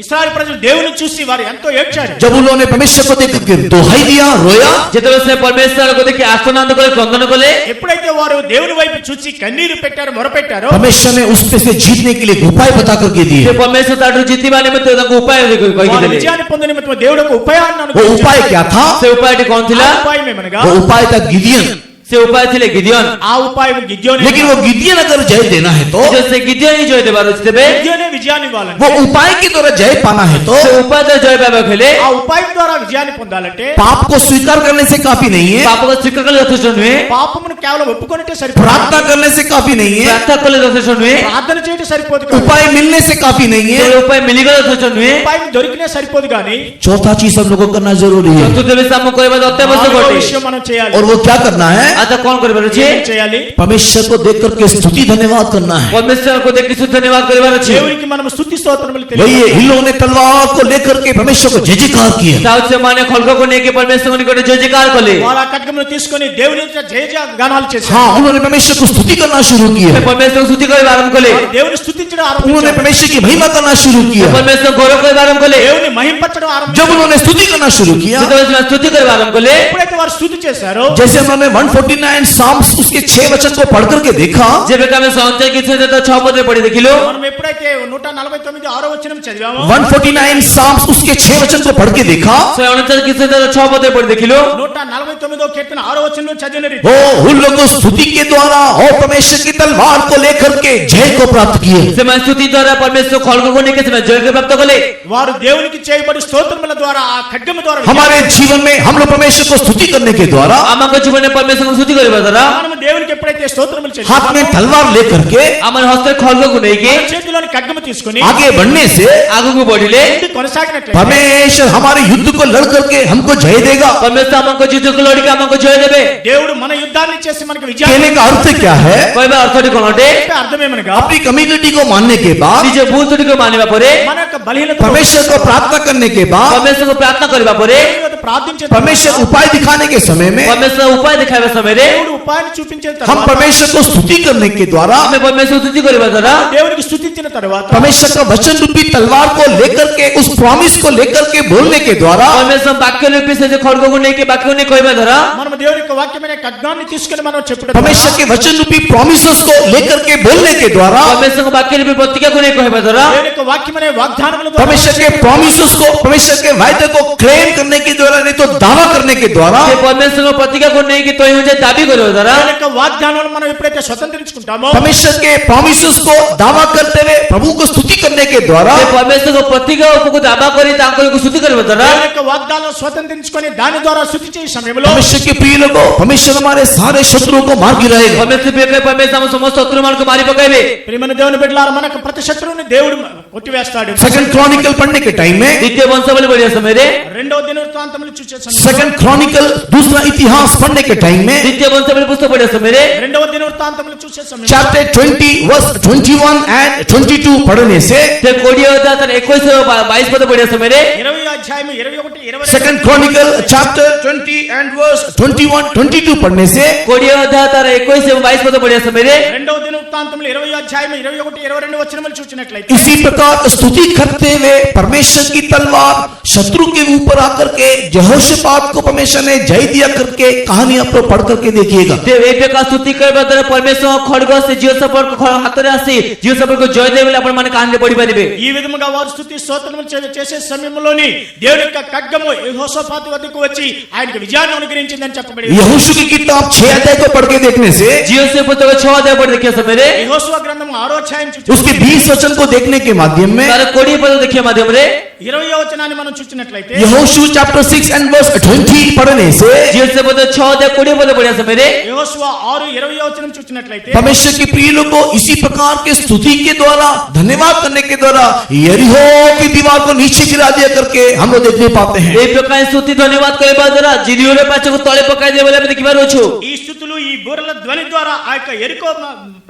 ఇశ్రాయేలు ప్రజలు దేవుని చూసి వారు ఎంతో ఏడ్చారు। जब उन लोगों ने परमेश्वर को देख करके दुहाई दिया, रोया, जितने से परमेश्वर को देख के आस्तनांद करे वंदन कले। ఎప్పుడైతే వారు దేవుని వైపు చూసి కన్నీరు పెట్టారు మొరపెట్టారో परमेश्वर ने उस पे से जीतने के लिए उपाय बता करके से दिए। परमेश्वर ताडू जीती वाले में तो उनको उपाय कही వారు दिले। విజయాన్ని పొందిన నిమిత్తం దేవుడు ఒక ఉపాయాన్ని वो అనుగ్రహించాడు। उपाय क्या था? से उपाय कौन थिला? ఆ ఉపాయం ఏమనగా वो उपाय था गिदियन। से उपाय थिले गिद्योन। ఆ ఉపాయం గిద్యోని। लेकिन वो गिदियन अगर जय देना है तो, जो से गिद्योन ही जय देबार होते बे। గిద్యోనే విజయాన్ని ఇవ్వాలంటే, वो उपाय के द्वारा जय पाना है तो से उपाय तो जय पावे खेले। ఆ ఉపాయం ద్వారా విజయాన్ని పొందాలంటే पाप को स्वीकार करने से काफी नहीं है, पाप को स्वीकार कर यथेष्ट नुहे। పాపమును కేవలం ఒప్పుకొనిటే సరిపోదు। प्रार्थना करने से काफी नहीं है, प्रार्थना कर यथेष्ट नुहे। ప్రార్థన చేయడం సరిపోదు కాదు। उपाय मिलने से काफी नहीं है। तो उपाय मिली गयो यथेष्ट नुहे। ఉపాయం దొరికినా సరిపోదు కానీ चौथा चीज हम लोगों को करना जरूरी है, चतुर्थ विषय हमको कोई बात अत्यावश्यक నాలుగో होते। విషయం మనం చేయాలి। और वो क्या करना है? आता कौन करे बरची? ఏం చేయాలి? परमेश्वर को देख करके स्तुति धन्यवाद करना है। परमेश्वर को देख के शुद्ध धन्यवाद करे बरची। దేవునికి మనం స్తుతి స్తోత్రములు वही తెలియజేయాలి। इन लोगों ने तलवार को लेकर के परमेश्वर को जय जयकार किया। साउथ से माने खलको को लेके परमेश्वर ने कोटे जय जयकार कले। వారు ఆ ఖడ్గమును తీసుకొని దేవుని ఎదుట జయ జయ గానాలు చేశారు। हाँ, उन्होंने परमेश्वर को स्तुति करना शुरू किया, परमेश्वर स्तुति करे आरंभ कले। వారు దేవుని స్తుతించడం उन्होंने ఆరంభించారు। परमेश्वर की महिमा करना शुरू किया। परमेश्वर गौरव करे आरंभ कले। దేవుని మహింపరచడం जब ఆరంభించారు। उन्होंने स्तुति करना शुरू किया, स्तुति करे आरंभ कले। ఎప్పుడైతే వారు స్తుతి చేశారో, जैसे उन्होंने 149 साम्स उसके 6 वचन को पढ़ करके देखा, जब का में संचय की से तो 6 पद पढ़ी देखिलो। మనం ఎప్పుడైతే 149 6వ వచనం చదివామో, 149 साम्स उसके 6 वचन को पढ़ के देखा, 149 की से तो 6 पद पढ़ी देखिलो। 149వ కీర్తన 6వ వచనంలో చదివిన రీతి वो उन लोगों स्तुति के द्वारा और परमेश्वर की तलवार को लेकर के जय को प्राप्त किए। से मैं स्तुति द्वारा परमेश्वर खलको को लेके से मैं जय के प्राप्त कले। వారు దేవునికి చేయబడి స్తోత్రముల ద్వారా ఆ ఖడ్గము ద్వారా हमारे जीवन में हम लोग परमेश्वर को स्तुति करने के द्वारा आमा को जीवन में परमेश्वर को स्तुति करे बदरा। మనము దేవునికి ఎప్పుడైతే స్తోత్రములు हाथ में చేస్తామో, तलवार लेकर के हमारे हस्ते खलको को लेके మన చేతిలోని ఖడ్గము తీసుకొని आगे बढ़ने से आगू को बढ़िले। ముందుకు కొనసాగినట్లయితే परमेश्वर हमारे युद्ध को लड़ करके हमको जय देगा। परमेश्वर हमको युद्ध को लड़ के हमको जय देबे। దేవుడు మన యుద్ధాన్ని చేసి మనకు విజయాన్ని कहने का अर्थ क्या है? कोई बार अर्थडी कोनोटे చెప్పే అర్థమేమనగా, अपनी कम्युनिटी को मानने के बाद, निजे भूल त्रुटि को मानिबा परे, మన యొక్క బలహీనత परमेश्वर को प्रार्थना करने के बाद, परमेश्वर को प्रार्थना करबा परे, దేవుని వద్ద ప్రార్థించిన परमेश्वर उपाय दिखाने के समय में परमेश्वर उपाय देखाଇବା ସମୟରେ దేవుడు ఉపాయాన్ని చూపించిన हम తర్వాత परमेश्वर को स्तुति करने के द्वारा ଆମେ परमेश्वर स्तुति କରିବା ଦ୍ୱାରା దేవునికి స్తుతించిన తర్వాత परमेश्वर का वचन रूपी तलवार को लेकर के उस प्रॉमिस को लेकर के बोलने के द्वारा परमेश्वर वाक्य रूपी से खड्गକୁ ନେଇକି ବାକ୍ୟକୁ ନେଇ କହିବା ଦ୍ୱାରା మనం దేవుని యొక్క వాక్యమైన ఖడ్గాన్ని తీసుకొని మనం చెప్పడం परमेश्वर के वचन रूपी प्रॉमिसेस को लेकर के बोलने के द्वारा परमेश्वर वाक्य रूपी प्रतिज्ञाକୁ ନେଇ କହିବା ଦ୍ୱାରା దేవుని యొక్క వాక్యమైన వాగ్దానముల ద్వారా परमेश्वर के प्रॉमिसेस को परमेश्वर के वायदे को क्लेम करने के द्वारा नहीं तो दावा करने के द्वारा ସେ परमेश्वर प्रतिज्ञाକୁ ନେଇକି ତୋ ଯେ ଦାବି କରିବା ଦ୍ୱାରା దేవుని యొక్క వాగ్దానాలను మనం ఎప్పుడైతే స్వతంత్రించుకుంటామో परमेश्वर के प्रॉमिसेस को दावा करते हुए प्रभु को स्तुति करने के द्वारा ସେ परमेश्वर प्रतिज्ञା ଉପକୁ ଦାବା କରି ତାଙ୍କୁ स्तुति କରିବା ଦ୍ୱାରା దేవుని యొక్క వాగ్దానాలను స్వతంత్రించుకొని దాని ద్వారా స్తుతి చేసే సమయంలో परमेश्वर के प्रिय लोगों परमेश्वर हमारे सारे शत्रुओं को मार गिराएगा परमेश्वर परमेश्वर ଆମ ସମସ୍ତ ଶତ୍ରୁମାନଙ୍କୁ ମାରି ପକାଇବେ ప్రియమైన దేవుని బిడ్డలారా మనకు ప్రతి శత్రువుని దేవుడు కొట్టివేస్తాడు सेकंड क्रॉनिकल पढ़ने के टाइम में द्वितीय वंशावली पढ़िया समୟରେ రెండవ దినవృత్తాంతములు చూసే సమయంలో सेकंड क्रॉनिकल दूसरा इतिहास पढ़ने के टाइम में द्वितीय वंशावली पुस्तक पढ़िया समୟରେ రెండవ దినవృత్తాంతములు చూసే సమయంలో चैप्टर 20 वर्स 21 एंड 22 पढ़ने से ते 20 अध्याय 21 22 पद पढ़िया समୟରେ 20వ అధ్యాయము 21 22 second chronicle chapter 20 and verse 21 22 पढ़ने से 20 अध्याय 21 एवं 22 पद पढ़िया समୟରେ రెండవ దినవృత్తాంతములు 20వ అధ్యాయము 21 22 వచనములు చూచినట్లయితే इसी प्रकार स्तुति करते हुए परमेश्वर की तलवार शत्रु के ऊपर आकर के यहोशापात को परमेश्वर ने जय दिया करके कहानी आप लोग पढ़ करके देखिएगा ते ए प्रकार स्तुति କରିବା ଦ୍ୱାରା परमेश्वर खड्ग से जीव सफर हातरे आसी जीव सफर को जय देवले आपण माने कहानी पढ़ी परिबे ఈ విధముగా వారు స్తుతి స్తోత్రములు చేసే సమయంలోని దేవుని యొక్క ఖడ్గము యెహోషాపాతు వద్దకు వచ్చి ఆయనకు విజయాన్ని అనుగ్రహించిందని చెప్పబడింది यहोशू की किताब 6 अध्याय को पढ़ के देखने से जीव से पुस्तक 6 अध्याय पढ़ देखिया समୟରେ యెహోషువ గ్రంథము 6వ అధ్యాయం उसके 20 वचन को देखने के माध्यम में तार 20 पद देखिया माध्यम रे 20వ వచనాన్ని మనం చూచినట్లయితే यहोशू चैप्टर 6 एंड वर्स 20 पढ़ने से जीव से पुस्तक 6 अध्याय 20 पद पढ़िया समୟରେ యెహోషువ 6:20వ వచనం చూచినట్లయితే परमेश्वर के प्रिय लोग को इसी प्रकार के स्तुति के द्वारा धन्यवाद करने के द्वारा यरीहो की दीवार को नीचे गिरा दिया करके हम लोग देखने पाते हैं ए प्रकार स्तुति धन्यवाद କରିବା ଦ୍ୱାରା ଜିରିଓର ପାଚକୁ ତଳେ ପକାଇ ଦେବେ ବୋଲି ଆମେ ଦେଖିବାର ଅଛୁ ఈ స్తుతులు ఈ బూరల ధ్వని ద్వారా ఆ యొక్క ఎరికో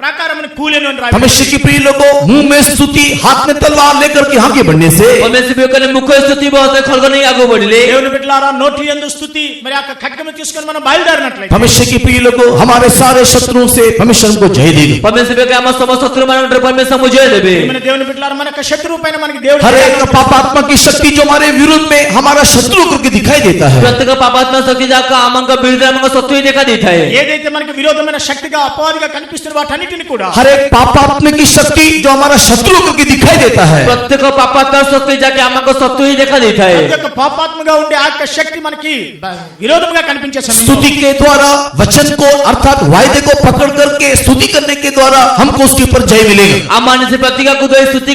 ప్రాకారమును కూలెను అని రాయబడింది. परमेश्वर के प्रिय लोगों मुंह में स्तुति हाथ में तलवार लेकर के आगे बढ़ने से परमेश्वर बेकने मुख्य स्तुति बहुत खड्ग नहीं आगे बढ़ले దేవుని బిడ్డలారా నోటి యందు స్తుతి మరి ఆ ఖడ్గము తీసుకొని మనం బయలుదేరినట్లయితే परमेश्वर के प्रिय लोगों हमारे सारे शत्रुओं से परमेश्वर हमको जय देगा परमेश्वर बेके हम समस्त शत्रु मानव परमेश्वर मुझे देबे మన దేవుని బిడ్డలారా మన యొక్క శత్రువు పైన మనకి దేవుడు हर एक पापात्मा की शक्ति जो हमारे विरुद्ध में हमारा शत्रु करके दिखाई देता है प्रत्येक पापात्मा शक्ति जाका अमंग विरुद्ध अमंग शत्रु ही देखा देता है ఏదైతే మనకి విరోధమైన శక్తిగా అపవాదిగా కనిపిస్తున్న వాటన్నిటిని కూడా हर एक पापात्मा की शक्ति जो हमारा शत्रु करके दिखाई देता है प्रत्येक पापात्मा शक्ति जाके अमंग शत्रु ही देखा देता है ప్రతి ఒక్క పాపాత్మగా ఉండే ఆ యొక్క శక్తి మనకి విరోధంగా కనిపించే సమయంలో स्तुति के द्वारा वचन को अर्थात वायदे को पकड़ करके स्तुति करने के द्वारा हमको उसके ऊपर जय मिलेगा अमान्य से प्रतिज्ञा को दो स्तुति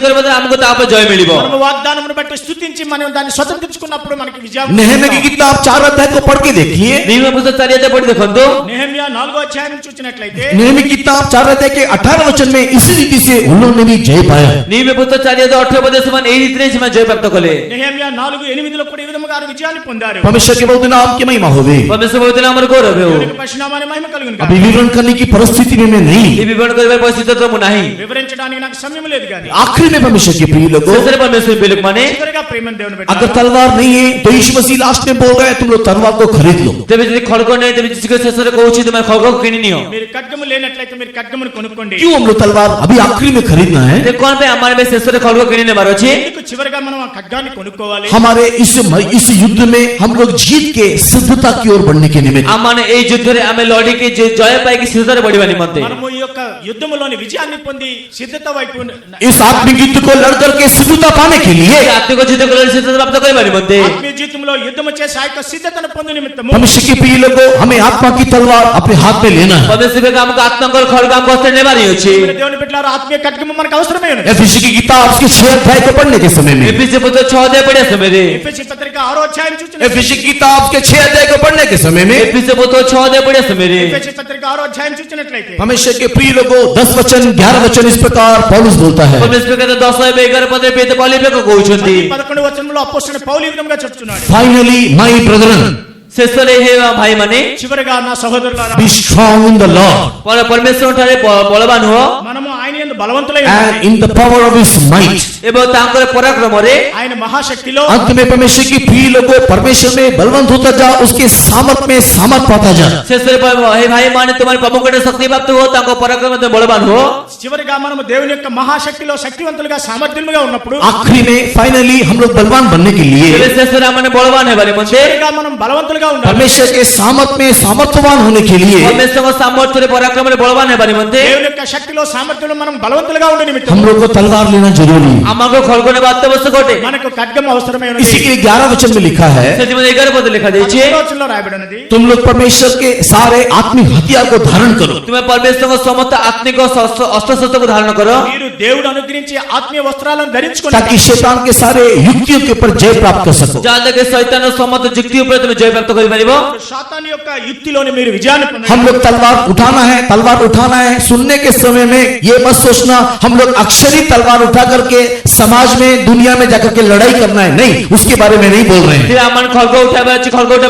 करबे हमको ता पर जय मिलिबो మనము వాగ్దానమును బట్టి స్తుతించి మనం దాన్ని స్వతంత్రించుకున్నప్పుడు మనకి విజయం नेहम्या की किताब 4 अध्याय को पढ़ के देखिए नियम पुस्तक 4 अध्याय पढ़ देखंतु నెహెమ్యా 4వ అధ్యాయం చూచినట్లయితే नेहम्या की किताब 4 अध्याय के 18 वचन में इसी रीति से उन्होंने भी जय पाया नियम पुस्तक 4 अध्याय 18 पद समान ए रीति से जय प्राप्त कले నెహెమ్యా 4:8లో కూడా ఈ విధముగా విజయాన్ని పొందారు परमेश्वर के बहुत नाम की महिमा होवे परमेश्वर बहुत नाम गौरव है దేవునికి పరిశునామాని మహిమ కలుగును अभी గాక. विवरण करने की परिस्थिति में मैं नहीं ये विवरण करबे परिस्थिति तो नहीं వివరించడానికి నాకు సమయం లేదు గాని आखिरी में परमेश्वर के प्रिय लोगों दूसरे परमेश्वर बिलक माने చివరిగా ప్రేమను దేవుని अगर బిడ్డలారా, तलवार नहीं है तो यीशु मसीह लास्ट में बोल रहे हैं तुम लोग तलवार को खरीद लो तेबे यदि खड्ग नहीं तेबे जिसके शेषर कहउछि तुम खड्ग किनि नियो మీరు ఖడ్గము లేనట్లయితే మీరు ఖడ్గమును కొనుక్కోండి. क्यों हम लोग तलवार अभी आखिरी में खरीदना है ते कोन पे हमारे में शेषर खड्ग किनि ने मारो छी ఎందుకు చివరిగా మనం ఆ ఖడ్గాన్ని కొనుక్కోవాలి? हमारे इस युद्ध में हम लोग जीत के सिद्धता की ओर बढ़ने के निमित्त आमाने ए युद्ध रे हमें लड़ी के जय पाई के सिद्धता रे बढ़िबा निमंते మనము ఈ యొక్క యుద్ధములోని విజయాన్ని పొంది సిద్ధత వైపు इस आत्मिक युद्ध को लड़ करके सिद्धता पाने के लिए आत्मिक युद्ध को सिद्धता प्राप्त करबा निमंते ఆత్మీయ జీవితంలో యుద్ధము చేసి ఆ యొక్క సిద్ధతను పొందు నిమిత్తము मनुष्य के प्रिय लोगों हमें आत्मा की तलवार अपने हाथ में लेना है परमेश्वर के हमको आत्मा खड्ग हमको हस्ते ने मारी अछि మన దేవుని బిడ్డలారా ఆత్మీయ ఖడ్గము మనకు అవసరమే ఉన్నది. एफिसी की किताब उसके 6 अध्याय को पढ़ने के समय में एफिसी पुस्तक 6 अध्याय पढ़े समय रे ఎఫెసీ పత్రిక 6వ అధ్యాయం చూచిన एफिसी की किताब के 6 अध्याय को पढ़ने के समय में एफिसी पुस्तक 6 अध्याय पढ़े समय रे ఎఫెసీ పత్రిక 6వ అధ్యాయం చూచినట్లయితే परमेश्वर के प्रिय लोगों 10 वचन 11 वचन इस प्रकार पौलुस बोलता है परमेश्वर के 10 11 पद पे ते पाली पे को कहउछंती 11వ వచనంలో అపోస్తలుడు పౌలు ఈ విధంగా చెప్తున్నాడు. फाइनली माय ब्रदरन ଶେଷରେ ହେ ଭାଇମାନେ చివరిగా నా సహోదరులారా be strong in the Lord ପରମେଶ୍ୱର ଠାରେ ବଳବାନ ହୁଅ మనము ఆయన యందు బలవంతులై and ఉండాలి. in the power of his might. ଏବଂ ତାଙ୍କର ପରାକ୍ରମରେ ఆయన మహాశక్తిలో अंत में परमेश्वर की प्रिय लोगों परमेश्वर में बलवंत होता जा, उसके सामर्थ में सामर्थ पाता जा। ଶେଷରେ ହେ ଭାଇମାନେ ତୁମେ ପ୍ରଭୁଙ୍କଠାରେ ଶକ୍ତି ପ୍ରାପ୍ତ ହୁଅ, ତାଙ୍କ ପରାକ୍ରମ ବଳବାନ ହୁଅ। చివరిగా మనము దేవుని యొక్క మహాశక్తిలో శక్తివంతులుగా సామర్థ్యముగా ఉన్నప్పుడు आखिरी में फाइनली हम लोग बलवान बनने के लिए ଏବେ ଶେଷରେ ଆମେ ବଳବାନ ହେବା ନିମନ୍ତେ చివరిగా మనం బలవంతులుగా ఉండాలి. परमेश्वर के सामर्थ में सामर्थ्यवान होने के लिए ପରମେଶ୍ୱରଙ୍କ ସାମର୍ଥ୍ୟରେ ପରାକ୍ରମରେ ବଳବାନ ହେବା ନିମନ୍ତେ దేవుని యొక్క శక్తిలో సామర్థ్యంలో మనం బలవంతులుగా ఉండే నిమిత్తం हम लोग को तलवार लेना जरूरी है। ଆମକୁ ଖడ్ଗ ନେବା ଅତ୍ୟାବଶ୍ୟକ ଅଟେ। మనకు ఖడ్గం అవసరమై ఉన్నది. इसी के लिए 11 वचन में लिखा है, ସେଥିପାଇଁ 11 ପଦ ଲେଖାଯାଇଛି, వచనంలో రాయబడి ఉన్నది, तुम लोग परमेश्वर के सारे आत्मिक हथियार को धारण करो ତୁମେ ପରମେଶ୍ୱରଙ୍କ ସମସ୍ତ ଆତ୍ମିକ ଅସ୍ତ୍ରଶସ୍ତ୍ରକୁ ଧାରଣ କର, మీరు దేవుడు అనుగ్రహించే ఆత్మీయ వస్త్రాలను ధరించుకోండి, ताकि शैतान के सारे युक्तियों के ऊपर जय प्राप्त कर सको। ଯାହାଦ୍ୱାରା ଶୈତାନର ସମସ୍ତ ଯୁକ୍ତି ଉପରେ ତୁମେ ଜୟ ପ୍ରାପ୍ତ କରିପାରିବ। సాతాను యొక్క యుక్తిలోని మీరు విజయాన్ని పొందండి. हम लोग तलवार उठाना है। सुनने के समय में ये मत सोचना हम लोग अक्षरी तलवार उठा करके समाज में दुनिया में जाकर के लड़ाई करना है, नहीं, उसके बारे में नहीं बोल रहे हैं। ଆମେ ଖଡ୍ଗ ଉଠାଇବା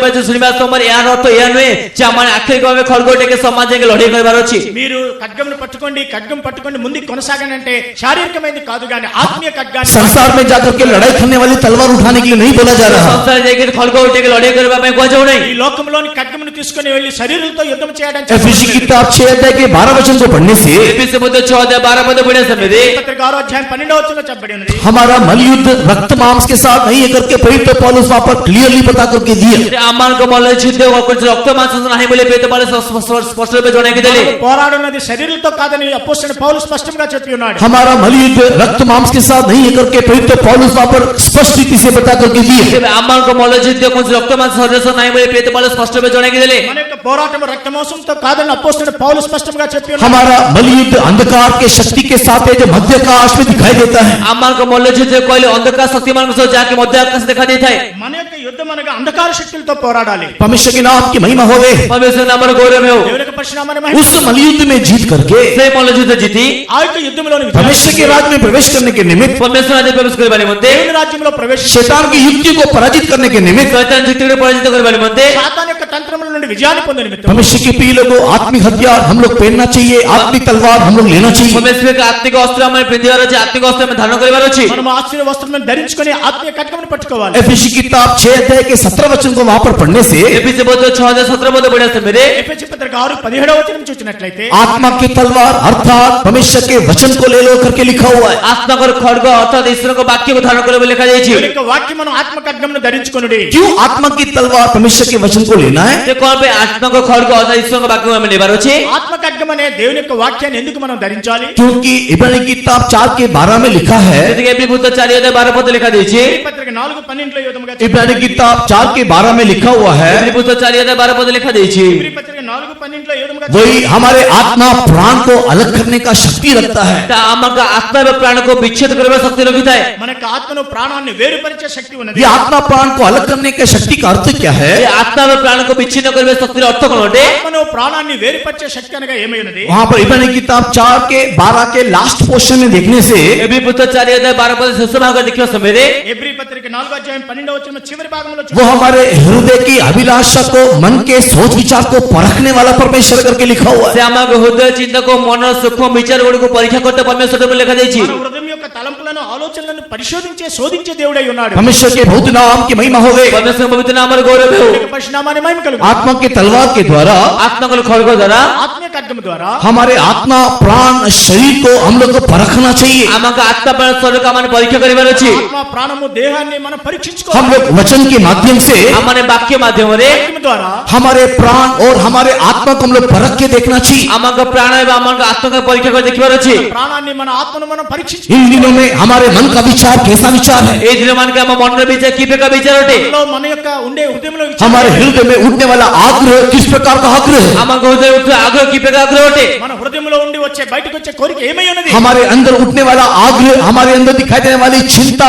ଅଛି ଶୁଣିବା ସମୟରେ ଏହାର ଅର୍ଥ ଏହା ନୁହେଁ ଯେ ଆମେ ଆକ୍ଷରିକ ଭାବେ ଖଡ୍ଗ ଉଠେଇକି ସମାଜ ଯାଇକି ଲଢେଇ କରିବାର ଅଛି। మీరు ఖడ్గమును పట్టుకోండి, ఖడ్గం పట్టుకోండి, ముందుకు కొనసాగండి అంటే శారీరకమైనది కాదు కానీ ఆత్మీయ ఖడ్గాన్ని, संसार में जाकर के लड़ाई करने वाली तलवार उठाने के लिए नहीं बोला जा रहा। ସଂସାର ଯାଇକି ଖଡ୍ଗ ଉଠେଇକି ଲଢେଇ କରିବା ପାଇଁ କୁହାଯାଉ ନାହିଁ। ఈ లోకంలోని ఖడ్గమును తీసుకొని వెళ్ళి శరీరంతో యుద్ధం చేయడానికి एफएसी की किताब 6 अध्याय के 12 वचन को पढ़ने से ఎఫెసీ పత్రిక 6:12 పద పడే సమୟରେ పత్రిక 6వ అధ్యాయం 12వ వచనంలో చెప్పబడి ఉన్నది, हमारा मलयुद्ध रक्त मांस के साथ नहीं है करके पवित्र पौलुस वहां पर क्लियरली बता करके दिया। ଆମମାନଙ୍କ ମନରେ ଛିଦ୍ର ରକ୍ତ ମାଂସ ନାହିଁ ବୋଲି ପେତ ପାଲେ ସ୍ପଷ୍ଟ ରୂପେ ଜଣାଇକି ଦେଲେ। మనకు పోరాడున్నది శరీరంతో కాదని అపోస్తలుడు పౌలు స్పష్టంగా చెప్పి ఉన్నాడు. हमारा मलयुद्ध रक्त मांस के साथ नहीं है करके पवित्र पौलुस वहां पर स्पष्ट रीति से बता करके दिया। ତେବେ ଆମମାନଙ୍କ ମନରେ ଛିଦ୍ର କୌଣସି ରକ୍ତ ମାଂସ ଶରୀର ସହ ନାହିଁ ବୋଲି ପେତ ପାଲେ ସ୍ପଷ୍ଟ ରୂପେ ଜଣାଇକି ଦେଲେ। మన యొక్క పోరాటం రక్తమాంసంతో కాదని అపోస్తలుడు పౌలు స్పష్టంగా చెప్పి ఉన్నాడు. हमारा मलयुद्ध अंधकार के शक्ति के साथ है जो मध्य आकाश में दिखाई देता है। ଆମମାନଙ୍କ ମନରେ ଛିଦ୍ର କହିଲେ ଅନ୍ଧକାର ଶକ୍ତିମାନଙ୍କ ସହ ଯାହାକି ମଧ୍ୟ ଆକାଶ ଦେଖା ଦେଇଥାଏ। మన యొక్క యుద్ధం అనగా అంధకార శక్తులతో పోరాడాలి. परमेश्वर के नाम की महिमा होवे। పరమేశ్వర నామର గౌరవ ହେଉ। దేవుని యొక్క పరిశునామని మహిమ, उस मलयुद्ध में जीत करके ସେ ମଲ୍ଲଯୁଦ୍ଧ ଜିତି ఆ యొక్క యుద్ధంలోని परमेश्वर के राज्य में प्रवेश करने के निमित्त, ପରମେଶ୍ୱର ରାଜ୍ୟରେ ପ୍ରବେଶ କରିବା ନିମନ୍ତେ, దేవుని రాజ్యంలో ప్రవేశించి शैतान की युक्ति को पराजित करने के निमित्त, ଶୈତାନ ଯୁକ୍ତିକୁ పరాజిତ କରିବା ନିମନ୍ତେ, సాతాను యొక్క తంత్రముల నుండి విజయాన్ని పొందే నిమిత్తం परमेश्वर के प्रिय लोगों आत्मिक हथियार हम लोग पहनना चाहिए, आत्मिक तलवार हम लोग लेना चाहिए। ପରମେଶ୍ୱରଙ୍କ ଆତ୍ମିକ ଅସ୍ତ୍ର ଆମେ ପିନ୍ଧିବାର ଅଛି, ଆତ୍ମିକ ଅସ୍ତ୍ର ଆମେ ଧାରଣ କରିବାର ଅଛି। మనం ఆశ్చర్య వస్త్రాలను ధరించుకొని ఆత్మీయ ఖడ్గమును పట్టుకోవాలి. एफएसी की किताब 6 अध्याय के 17 वचन को वहां पर पढ़ने से ఎఫెసీ పత్రిక 6:17 పద పడే సమୟରେ ఎఫెసీ పత్రిక 6:17వ వచనం చూసినట్లయితే आत्मा की तलवार अर्थात परमेश्वर के वचन को ले लो करके लिखा हुआ है। ଆତ୍ମାଙ୍କର ଖଡ୍ଗ ଅର୍ଥାତ୍ ଈଶ୍ୱରଙ୍କ ବାକ୍ୟକୁ ଧାରଣ କରିବ ବୋଲି ଲେଖାଯାଇଛି। దేవుని యొక్క వాక్యం మనం ఆత్మ ఖడ్గమును ధరించుకొనుడి. क्यों आत्मा की तलवार परमेश्वर के वचन को लेना है? ସେ କଣ ପାଇଁ ଆତ୍ମାଙ୍କ ଖଡ୍ଗ ଅର୍ଥାତ୍ ଈଶ୍ୱରଙ୍କ ବାକ୍ୟକୁ ଆମେ ନେବାର ଅଛି? ఆత్మ ఖడ్గం అనే దేవుని యొక్క వాక్యాన్ని ఎందుకు మనం ధరించాలి? क्योंकि इब्रानी की किताब 4 के 12 में लिखा है, ସେଥିପାଇଁ ଏପ୍ରିଲ ପୃଷ୍ଠା 4:12 ପଦ ଲେଖାଯାଇଛି। ఎఫెసీ పత్రిక 4:12 ఈ విధముగా इब्रानी की किताब 4 के 12 में लिखा हुआ है, ଏପ୍ରିଲ ପୃଷ୍ଠା 4:12 ପଦ ଲେଖାଯାଇଛି। ఎఫెసీ పత్రిక 4:12 ఈ విధముగా वही हमारे आत्मा प्राण को अलग करने का शक्ति रखता है। ତା ଆମଙ୍କ ଆତ୍ମା ଏବଂ ପ୍ରାଣକୁ ବିଚ୍ଛେଦ କରିବା ଶକ୍ତି ରଖିଥାଏ। మన యొక్క ఆత్మను ప్రాణాన్ని వేరుపరిచే శక్తి ఉన్నది. ये आत्मा प्राण को अलग करने के शक्ति का अर्थ क्या है? ଏ ଆତ୍ମା ଏବଂ ପ୍ରାଣକୁ ବିଚ୍ଛିନ୍ନ କରିବା ଶକ୍ତିର ଅର୍ଥ କଣ ଅଟେ? ఆత్మను ప్రాణాన్ని వేరుపరిచే శక్తి అనగా ఏమై ఉన్నది? वहां पर इब्रानी की किताब 4 के 12 के लास्ट पोर्शन में देखने से ଏପ୍ରିଲ ପୃଷ୍ଠା 4:12 ପଦ ଶେଷ ଭାଗ ଦେଖିବା ସମୟରେ ఎబ్రీ పత్రిక 4వ అధ్యాయం 12వ వచనం చివరి భాగంలో वो हमारे हृदय की अभिलाषा को, मन के सोच विचार को परखने वाला परमेश्वर करके लिखा हुआ ସେ है। ଆମଙ୍କ ହୃଦୟ ଚିନ୍ତାକୁ ମନର ସୂକ୍ଷ୍ମ ବିଚାର ଗୁଡ଼ିକୁ ପରୀକ୍ଷା କରୁଥିବା ପରମେଶ୍ୱର ବୋଲି ଲେଖାଯାଇଛି। మన హృదయం యొక్క తలంపులను ఆలోచనలను పరిశోధించే శోధించే దేవుడై ఉన్నాడు. परमेश्वर के बहुत नाम की महिमा हो गई। ପରମେଶ୍ୱର ପବିତ୍ର ନାମର ଗୌରବ ହେଉ। దేవుని యొక్క పరిశునామాన్ని మహిమ కలుగు. आत्मा के तलवार के द्वारा ଆତ୍ମାଙ୍କର ଖଡ୍ଗ ଦ୍ୱାରା ఆత్మీయ ఖడ్గము ద్వారా हमारे आत्मा प्राण शरीर को हम लोग को परखना चाहिए। ଆମଙ୍କ ଆତ୍ମା ପ୍ରାଣ ଶରୀରକୁ ଆମେ ପରୀକ୍ଷା କରିବାର ଅଛି। ఆత్మ ప్రాణము దేహాన్ని మనం हम పరీక్షించుకోవాలి. लोग वचन के माध्यम से ଆମମାନେ ବାକ୍ୟ ମାଧ୍ୟମରେ వాక్యము ద్వారా हमारे प्राण और हमारे आत्मा को हम लोग परख के देखना चाहिए। ଆମଙ୍କ ପ୍ରାଣ ଏବଂ ଆମଙ୍କ ଆତ୍ମାକୁ ପରୀକ୍ଷା କରି ଦେଖିବାର ଅଛି। ప్రాణాన్ని మన ఆత్మను మనం పరీక్షించుకోవాలి. इन दिनों में हमारे मन का विचार कैसा विचार है? ଏଇ ଦିନ ମାନକେ ଆମ ମନର ବିଚାର କି ପ୍ରକାର ବିଚାର ଅଟେ? మన యొక్క ఉండే హృదయంలో हमारे हृदय में उठने वाला आग्रह किस प्रकार का आग्रह है? ଆମଙ୍କ ହୃଦୟରେ ଉଠୁଥିବା ଆଗ୍ରହ କି ପ୍ରକାର ଆଗ୍ରହ ଅଟେ? మన హృదయంలో హృదయంలో ఉండి వచ్చే బయటకు వచ్చే కోరిక ఏమై ఉన్నది? हमारे अंदर उठने वाला आग्रह, हमारे अंदर दिखाई देने वाली चिंता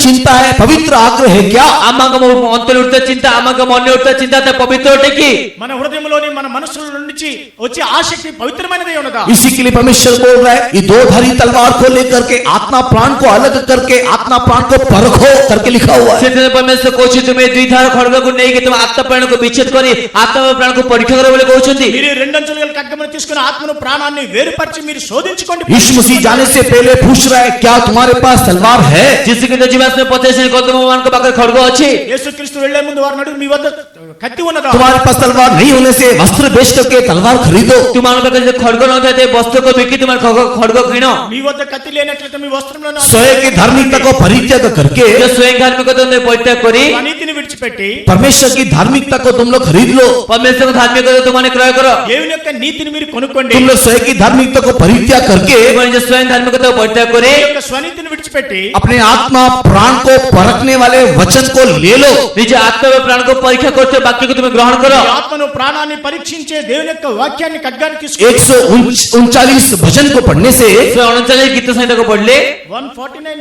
चिंता है, पवित्र आग्रह है क्या? आमांग अंतल उठता चिंता, आमांग मन उठता चिंता तो पवित्र उठे की మన హృదయంలోని మన మనసులో నుంచి వచ్చే ఆసక్తి పవిత్రమైనదే ఉన్నదా? इसी के लिए परमेश्वर बोल रहा है, ये दो धारी तलवार को लेकर के आत्मा प्राण को अलग करके आत्मा प्राण को परखो करके लिखा हुआ है। सेते परमेश्वर कोछि तुमे द्विधार खड्ग को नै कि तुम आत्मा प्राण को विच्छेद करी आत्मा प्राण को परीक्षा करो बोले कहउछंती। మీరు రెండంచుల గల ఖడ్గమును తీసుకొని ఆత్మను ప్రాణాన్ని వేరుపరిచి మీరు శోధించుకోండి। यीशु मसीह जाने से पहले पूछ रहा है, क्या तुम्हारे पास तलवार है? जिसके तो जीवास में पतेशन को तुम मान को पाकर खड्ग अछि। యేసుక్రీస్తు వెళ్ళే ముందు వారు నడుగు మీ వద్ద కత్తి ఉన్నదా? तुम्हारे पास तलवार नहीं होने से वस्त्र बेच करके तलवार खरीदो। तुम्हारे पास खड्ग न थे वस्त्र को बिकी तुम्हारे खड्ग किनो। మీ వద్ద కత్తి లేనట్లయితే మీ వస్త్రంలో स्वयं की धार्मिकता को परित्याग करके जो स्वयं धार्मिकता तुमने परित्याग करी అనీతిని విడిచిపెట్టి परमेश्वर की धार्मिकता को तुम लोग खरीद लो। परमेश्वर को धार्मिकता तुम्हारे क्रय करो। దేవుని యొక్క నీతిని మీరు కొనుక్కోండి। तुम लोग स्वयं की धार्मिकता को परित्याग करके तुम्हारे जो स्वयं धार्मिकता को परित्याग करे మీ యొక్క స్వనీతిని విడిచిపెట్టి अपने आत्मा प्राण को परखने वाले वचन को ले लो। निज आत्मा व प्राण को परीक्षा करते वाक्य को तुम्हें ग्रहण करो। మీ ఆత్మను ప్రాణాన్ని పరీక్షించే దేవుని యొక్క వాక్యాన్ని ఖడ్గాన్ని తీసుకోండి। 139 भजन को पढ़ने से 139 गीत संहिता को पढ़ ले 149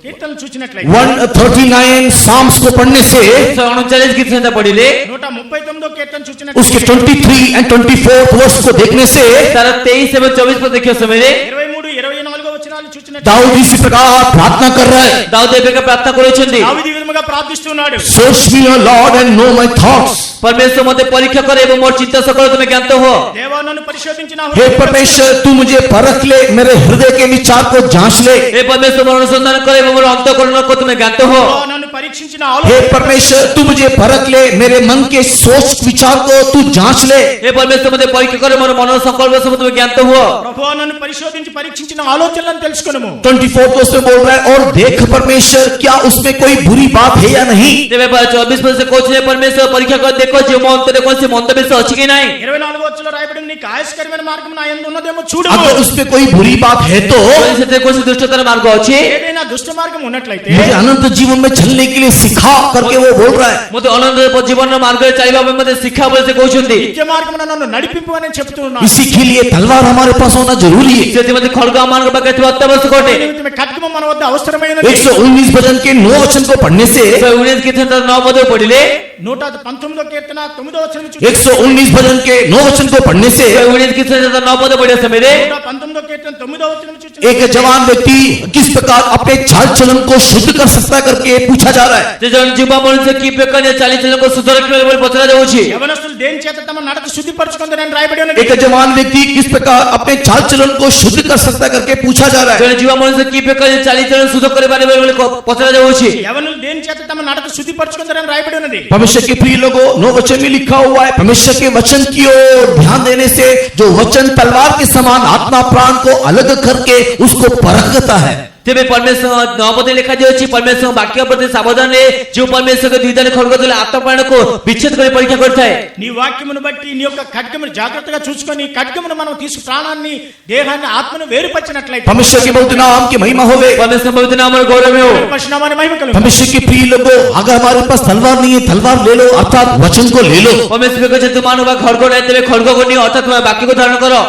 కీర్తనలు చూచినట్లయితే 139 साम्स को पढ़ने से 139 गीत संहिता पढ़ ले 139వ కీర్తన उसके చూచినట్లయితే 23 and 24 वर्ष को देखने से सारा 23 से 24 पर देखियो समय रे 23 24వ వచనాలు చూచినట్లయితే दाऊद इसी प्रकार प्रार्थना कर रहा है, दाऊद ए बेका प्रार्थना करूछंती। దావీదు ఈ విధముగా ప్రార్థిస్తున్నాడు। Search me, O Lord, and know my thoughts. परमेश्वर मते परीक्षा करे एवं मोर चिंता सकल तुम्हें ज्ञात हो। దేవా నన్ను పరిశోధించిన हे परमेश्वर, तू मुझे परख ले, मेरे हृदय के विचार को जांच ले। हे परमेश्वर मोर अनुसंधान करे एवं मोर अंतःकरण को तुम्हें ज्ञात हो। నన్ను పరీక్షించిన हे परमेश्वर, तू मुझे परख ले, मेरे मन के सोच विचार को तू जांच ले। हे परमेश्वर मते परीक्षा करे मोर मन संकल्प सब तुम्हें ज्ञात हो। ప్రభువా నన్ను పరిశోధించి పరీక్షించిన ఆలోచనలను తెలుసుకొనుము। 24 को उसमें बोल रहा है, और देख परमेश्वर, क्या उसमें कोई बुरी बात है या नहीं। तेरे 24 पद से कोच ने परमेश्वर परीक्षा कर देखो जो मन अंतरे कौन से मंद विषय अछि कि नहीं। 24వ వచనంలో రాయబడి ఉంది, నీకు ఆయాస్కరమైన మార్గం నా యందు ఉన్నదేమో చూడు। अगर उसमें कोई बुरी बात है तो से तेरे कौन से दुष्टतर मार्ग अछि ఏదైనా దుష్ట మార్గం ఉన్నట్లయితే मुझे अनंत जीवन में चलने के लिए सिखा करके वो बोल रहा है। मते अनंत जीवन मार्ग चलिबा में मते शिक्षा बोले से कहउछंती। నిత్య మార్గమున నన్ను నడిపింపు అని చెప్తున్నాను। इसी के लिए तलवार हमारे पास होना जरूरी है। से मते खड्ग मार्ग बाके अत्यावश्यक होते। నిమిత్తమే ఖడ్గము మన వద్ద అవసరమైనది। 119 भजन के 9 वचन को पढ़ने से 19 के 9 पद पढ़िले 119వ కీర్తన 9వ వచనం చూసి 119 भजन के 9 वचन को पढ़ने से 19 के 9 पद पढ़े समय रे 119వ కీర్తన 9వ వచనం చూసి एक जवान व्यक्ति किस प्रकार अपने चाल चलन को शुद्ध कर सकता है करके पूछा जा रहा है। जे जन जीवा मनुष्य की प्रकार चाली चलन को सुधार के बोले पचरा जाउछि। యవనస్తులు దేని చేత తమ నడక శుద్ధిపరచుకుందని రాయబడి ఉన్నది। एक जवान व्यक्ति किस प्रकार अपने चाल चलन को शुद्ध कर सकता है करके पूछा जा रहा है। जन जीवा मनुष्य की प्रकार चाली चलन सुधार करे बारे बोले पचरा जाउछि। యవనులు దేని చేత తమ నడక శుద్ధిపరచుకుందని రాయబడి ఉన్నది। परमेश्वर के प्रिय लोगों, 9 वचन में लिखा हुआ है, परमेश्वर के वचन की ओर ध्यान देने से जो वचन तलवार के समान आत्मा प्राण को अलग करके उसको परखता है। तेबे परमेश्वर 9 पद लिखा जाउछि, परमेश्वर वाक्य प्रति सावधान रे जो परमेश्वर के द्विधार खड्ग तले आत्मा प्राण को विच्छेद करे परीक्षा करता है। నీ వాక్యమును బట్టి నీ యొక్క ఖడ్గమును జాగ్రత్తగా చూసుకొని ఖడ్గమును మనం తీసుకు ప్రాణాన్ని దేహాన్ని ఆత్మను వేరుపరిచినట్లయితే परमेश्वर के पवित्र नाम की महिमा होवे। परमेश्वर पवित्र नाम और गौरव हो। పరిశుద్ధమైన మహిమ కలుగు। परमेश्वर के प्रिय लोगों, अगर हमारे पास तलवार नहीं है, तलवार ले लो, अर्थात वचन को ले लो। परमेश्वर के जे मानव खड्ग नहीं तेबे खड्ग को नहीं अर्थात वाक्य को धारण करो।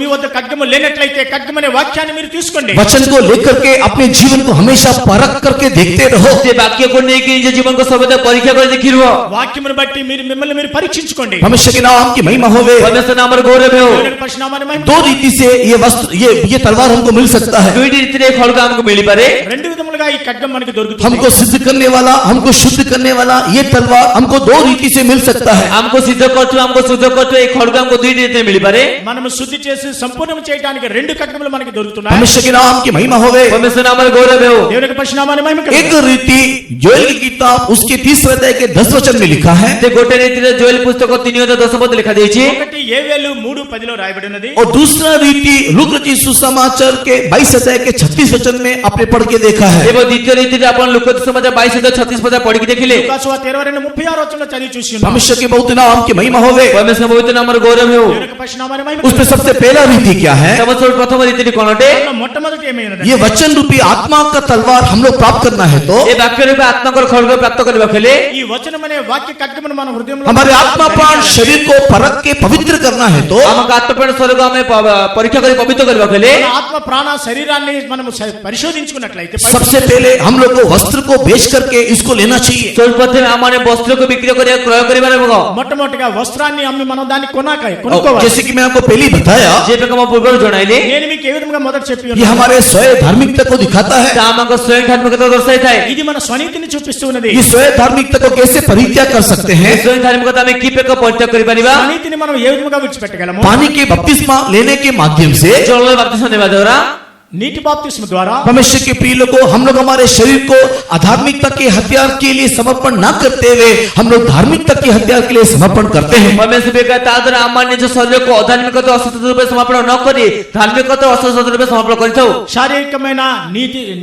మీ వద్ద ఖడ్గము లేనట్లయితే ఖడ్గమనే వాక్యాన్ని మీరు తీసుకోండి। वचन को लेकर के अपने जीवन को हमेशा परख करके देखते रहो। ते वाक्य को लेके निज जीवन को सर्वदा परीक्षा कर देखिरो। వాక్యమును బట్టి మీరు మిమ్మల్ని మీరు పరీక్షించుకోండి। परमेश्वर के नाम की महिमा होवे। परमेश्वर नाम और गौरव हो। పరిశుద్ధమైన మహిమ। दो रीति से ये वस्त्र ये तलवार हमको मिल सकता है। दुईटी रीति रे खड्ग हमको मिली पारे। రెండు విధములుగా ఈ ఖడ్గం మనకి దొరుకుతుంది। हमको सिद्ध करने वाला, हमको शुद्ध करने वाला ये तलवार हमको दो रीति से मिल सकता है। हमको सिद्ध करते हमको शुद्ध करते एक खड्ग हमको दुईटी रीति मिली पारे। మనము శుద్ధి చేసి సంపూర్ణం చేయడానికి రెండు ఖడ్గములు మనకి దొరుకుతున్నాయి। परमेश्वर के नाम की महिमा होवे। परमेश्वर नाम और गौरव हो। దేవునికి పరిశుద్ధమైన మహిమ కలుగు। एक रीति जोएल की किताब उसके 30 अध्याय के 10 वचन में लिखा है, ते गोटे रीति रे जोएल पुस्तक 3:10 पद लिखा देछि। ఒకటి ఏవేలు 3:10 రాయబడి ఉన్నది। और दूसरा रीति लूका रचित सुसमाचार के 22 अध्याय के 36 वचन में आपने पढ़ के देखा है। एवं द्वितीय रीति रे अपन लूका समाचार 22:36 पद पढ़ के देखिले। లూకాసు వార్త 22:36 వచనంలో చదివి చూసి ఉన్నాం। परमेश्वर के बहुत नाम की महिमा होवे। परमेश्वर पवित्र नाम और गौरव हो। దేవునికి పరిశుద్ధమైన మహిమ उसमें కలుగు। सबसे पहला रीति क्या है? समस्त प्रथम रीति कोनटे మొట్టమొదటి ఏమైనది? ये वचन रूपी आत्मा का तलवार हम लोग प्राप्त करना है तो ए वाक्य रूपे आत्माकर खड्ग प्राप्त करबा खेले ఈ వచనం అనే వాక్య ఖడ్గమును మన హృదయంలో हमारे आत्मा प्राण शरीर को परख के पवित्र करना है तो आमक आत्मप्राण स्वर्ग आमे परीक्षा करी पवित्र करबा खेले మన ఆత్మ ప్రాణ శరీరాన్ని మనము పరిశోధించుకున్నట్లయితే सबसे पहले हम लोग को वस्त्र को बेच करके इसको लेना चाहिए। सर्वप्रथम आमाने वस्त्र को बिक्री करिया क्रय करिबार मगो మొట్టమొదటిగా వస్త్రాన్ని అమ్మి మనం దాన్ని కొనుక్కోవాలి। जैसे कि मैं आपको पहले ही बताया जे प्रकार पूर्व जणाइले నేను మీకు ఏ విధంగా మొదట చెప్పి ये ఉన్నాను, हमारे स्वयं धार्मिकता को दिखाता है। आमक स्वयं धार्मिकता दर्शाइता है ఇది మన స్వనీతిని చూపిస్తూ ఉన్నది। ये स्वयं धार्मिकता को कैसे परित्याग कर सकते हैं? स्वयं धार्मिकता में की प्रकार परित्याग करि परिबा స్వనీతిని మనం ఏ విధంగా విడిచిపెట్టగలము? पानी के बपतिस्मा लेने के माध्यम से जल बपतिस्मा देवा द्वारा నీటి బాప్తిస్మ ద్వారా परमेश्वर के प्रिय लोगों हम लोग हमारे शरीर को अधार्मिकता के हथियार के लिए समर्पण न करते हुए हम लोग धार्मिकता के हथियार के लिए समर्पण करते हैं। परमेश्वर बेका तादरा आमाने जो शरीर को अधार्मिकता अस्वस्थ रूपे समर्पण न करी धार्मिकता अस्वस्थ रूपे समर्पण करिथौ శారీరకమైన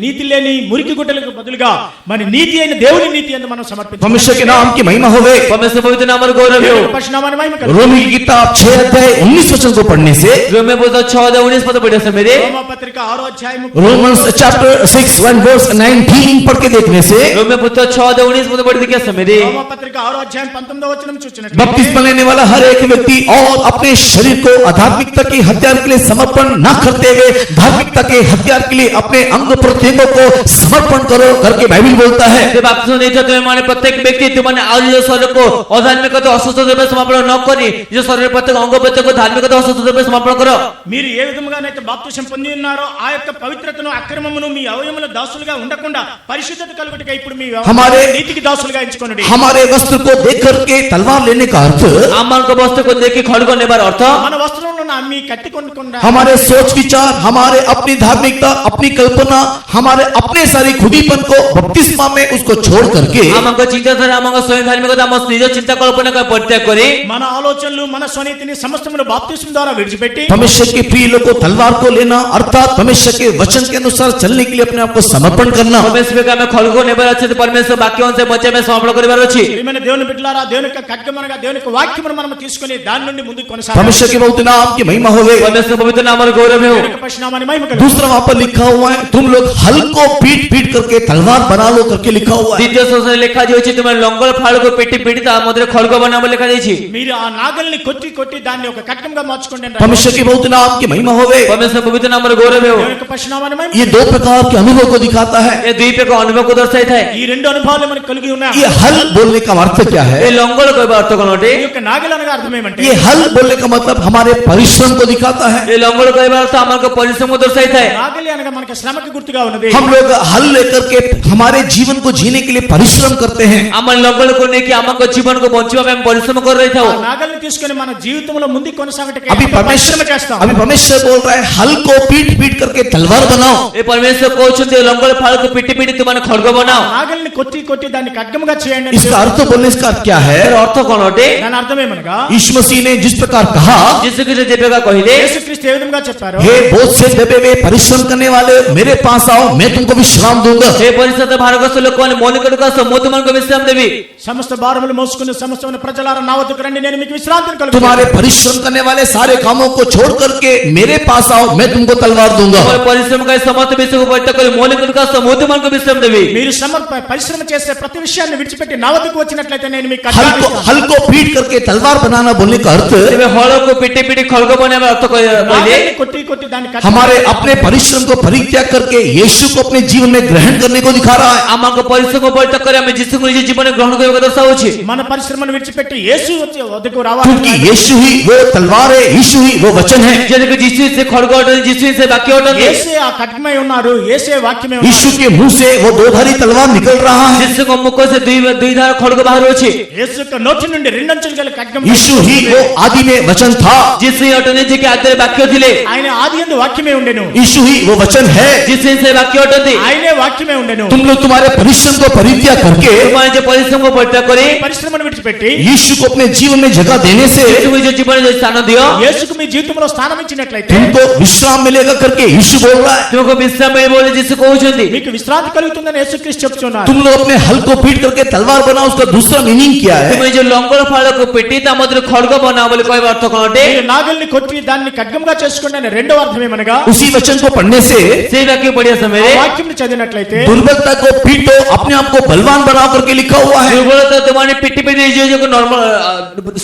నీతి లేని మురికి గుడ్డలకు బదులుగా మన నీతి అయిన దేవుని నీతి అని మనం సమర్పించాలి। परमेश्वर के नाम की महिमा होवे। परमेश्वर पवित्र नाम गौरव हो దేవుని పరిశుద్ధనామాన్ని మహిమ కలుగు। रोमी की किताब 6 अध्याय 19 वचन को पढ़ने से रोमे पुस्तक 6:19 पद पढ़े से मेरे రోమా పత్రిక 6వ అధ్యాయము रोमन्स चैप्टर 6 1 वर्स 19 पढ़ के देखने से रोमे पुस्तक 6:19 पद पढ़ के से मेरे రోమా పత్రిక 6వ అధ్యాయం 19వ వచనం చూచినట్లయితే बपतिस्मा लेने वाला हर एक व्यक्ति और अपने शरीर को अधार्मिकता के हथियार के लिए समर्पण न करते हुए धार्मिकता के हथियार के लिए अपने अंग प्रत्यंगों को समर्पण करो करके बाइबल बोलता है। जब आप सुने तो तुम्हें माने प्रत्येक व्यक्ति तुम्हारे आज जो शरीर को अधार्मिकता अस्वस्थ रूपे समर्पण न करी जो शरीर प्रत्येक अंग प्रत्यंग को धार्मिकता अस्वस्थ रूपे समर्पण करो। మీరు ఏ విధంగానైతే బాప్తిసం పొంది ఉన్నారో ఆ యొక్క పవిత్రతను అక్రమమును మీ అవయవముల దాసులుగా ఉండకుండా పరిశుద్ధత కలుగుటకై ఇప్పుడు మీ हमारे- నీతికి దాసులుగా ఎంచుకోండి। हमारे वस्त्र को देख करके तलवार लेने का अर्थ आमान को वस्तु को देखी खड़ग नेबार अर्थ మన వస్త్రంలో అమ్మి కత్తి కొనుక్కుండా हमारे सोच विचार हमारे अपनी धार्मिकता अपनी कल्पना हमारे अपने सारी खुदीपन को बपतिस्मा में उसको छोड़ करके आमान को चिंताधारा आमान को स्वयं धार्मिकता आम निज चिंता कल्पना का परित्याग करी మన ఆలోచనలు మన స్వనీతిని సమస్తమును బాప్తిసం ద్వారా విడిచిపెట్టి परमेश्वर के प्रिय लोग को तलवार को लेना अर्थात परमेश्वर के वचन के अनुसार चलने के लिए अपने आप को समर्पण करना। परमेश्वर का में खड़ग नेबार अछि तो परमेश्वर वाक्यों से बच्चे में समर्पण करिबार अछि। ప్రియమైన దేవుని బిడ్డలారా దేవుని యొక్క ఖడ్గమనగా దేవుని యొక్క వాక్యమును మనం తీసుకొని దాని నుండి ముందుకు కొనసాగాలి। परमेश्वर के बहुत नाम की महिमा होवे। परमेश्वर पवित्र नाम और गौरव हो। దేవుని యొక్క పరిశుద్ధనామాన్ని మహిమ కలుగు। दूसरा वहां पर लिखा हुआ है तुम लोग हल को पीट पीट करके तलवार बना लो करके लिखा हुआ है। द्वितीय शोषण लिखा जो अछि तुम लंगल फाड़ को पेटी पीड़ित मध्य खड़ग बनाबो लिखा जाइछि। మీరు ఆ నాగల్ని కొట్టి కొట్టి దాన్ని ఒక ఖడ్గంగా మార్చుకోండి అని परमेश्वर के बहुत नाम की महिमा होवे। परमेश्वर पवित्र नाम और गौरव हो। దేవుని యొక్క పరిశుద్ధనామాన్ని మహిమ ये दो प्रकार के अनुभव को दिखाता है। ये द्वीप का अनुभव को दर्शाता है। ఈ రెండు అనుభవాలు మనకు కలిగి ఉన్నాయి। ये हल बोलने का अर्थ क्या ये है? लंगल को अर्थ कोनोटे ఈ యొక్క నాగల్ అనగా అర్థం ఏమంటే ये हल बोलने का मतलब हमारे परिश्रम को दिखाता है। ये लंगल को अर्थ आमान को परिश्रम को दर्शाता है। నాగలి అనగా మనకి శ్రమకి గుర్తుగా ఉన్నది। हम लोग हल लेकर के हमारे जीवन को जीने के लिए परिश्रम करते हैं। आमान लंगल को लेके आमान को जीवन को बंचवा में हम परिश्रम कर रहे थे। ఆ నాగల్ని తీసుకొని మన జీవితంలో ముందుకు కొనసాగటకే अभी పరిశ్రమ परमेश्वर చేస్తాం। अभी परमेश्वर बोल रहा है हल को पीट पीट करके तलवार बनाओ। ये परमेश्वर कहउछन्ते लंगल फाड़ को पिटी पिटी तुमने खड़ग बनाओ। నాగల్ని కొట్టి కొట్టి దాన్ని ఖడ్గముగా చేయండి అని इसका अर्थ बोलने इसका अर्थ क्या है? ये अर्थ कोनोटे దాని అర్థం ఏమనగా यीशु मसीह ने जिस प्रकार कहा जिस कृष्ण जेबेगा कहिले యేసుక్రీస్తు ఏ విధంగా చెప్పారు, हे बोझ से दबे हुए परिश्रम करने वाले मेरे पास आओ मैं तुमको विश्राम दूंगा। हे परिषद भारगस्थ लोकवानी मोनिकड का समूह मन को विश्राम देवी। సమస్త భారములు మోసుకుని సమస్తమైన ప్రజలారా నా వద్దకు రండి నేను మీకు విశ్రాంతిని కలుగుతాను। तुम्हारे परिश्रम करने वाले सारे कामों को छोड़ करके मेरे पास आओ मैं तुमको तलवार दूंगा। और परिश्रम का समस्त विषय को परित्याग कर मोनिकड का समूह मन को विश्राम देवी। మీరు పరిశ్రమ చేసే ప్రతి విషయాన్ని విడిచిపెట్టి నా వద్దకు వచ్చినట్లయితే నేను మీకు हल को पीट करके तलवार बनाना बोलने का अर्थ तेरे हड़ो को पिटी पिटी खड़ग बने में अर्थ कहिले నాగల్ని కొట్టి కొట్టి దాన్ని ఖడ్గం हमारे अपने परिश्रम को परित्याग करके यीशु को अपने जीवन में ग्रहण करने को दिखा रहा है। आमान को परिश्रम को परित्याग कर हम जिसु को निज जीवन में ग्रहण करने को दर्शाउछि। మన పరిశ్రమను విడిచిపెట్టి యేసు వద్దకు రావాలి। क्योंकि यीशु ही वो तलवार है, यीशु ही वो वचन है। जने को जिसु से खड़ग उठन जिसु से वाक्य उठन యేసే ఆ ఖడ్గమై ఉన్నారు, యేసే వాక్యమై ఉన్నారు। यीशु के मुंह से वो दोधारी तलवार निकल रहा है। जिसु को मुख से दुई धार खड़ग बाहर होछि। యేసు యొక్క నోటి నుండి రెండంచులు గల ఖడ్గం यीशु ही वो आदि में वचन था। जिसु उठन जी के आदि वाक्य थिले ఆయన ఆది యందు వాక్యమే ఉండెను, यीशु ही वो वचन है। जिसु से वाक्य उठन ఆయనే వాక్యమే ఉండెను। तुम लोग तुम्हारे परिश्रम को परित्याग करके तुम्हारे जो परिश्रम को परित्याग करे పరిశ్రమను విడిచిపెట్టి यीशु को अपने जीवन में जगह देने से जिसु को जो जीवन में स्थान दियो యేసుకు మీ జీవితంలో స్థానం ఇచ్చినట్లయితే तुमको विश्राम मिलेगा करके यीशु बोल रहा है। तुमको विश्राम में बोले जिसु कहउछन्ती। మీకు విశ్రాంతి కలుగుతుందని యేసుక్రీస్తు చెప్తున్నారు। तुम लोग अपने हल को पीट करके तलवार बनाओ, उसका दूसरा मीनिंग क्या है? तुम्हें जो लंगल फाड़ को पिटी ता मध्य खड़ग बना बोले कहबा अर्थ कोनटे మీరు నాగల్ని కొట్టి దాన్ని ఖడ్గం ఖడ్గముగా చేసుకోండి అనే రెండవ అర్థం ఏమనగా उसी वचन को पढ़ने से ସେହି ବାକ୍ୟ ପଢିବା ఆ ସମୟରେ వాక్యం చదివినట్లయితే दुर्बलता को पीटो, अपने आप को बलवान बनाओ करके लिखा हुआ है। ଦୁର୍ବଳତା ତୁମମାନେ ପିଟି ପିଟି ନିଜକୁ ନର୍ମାଲ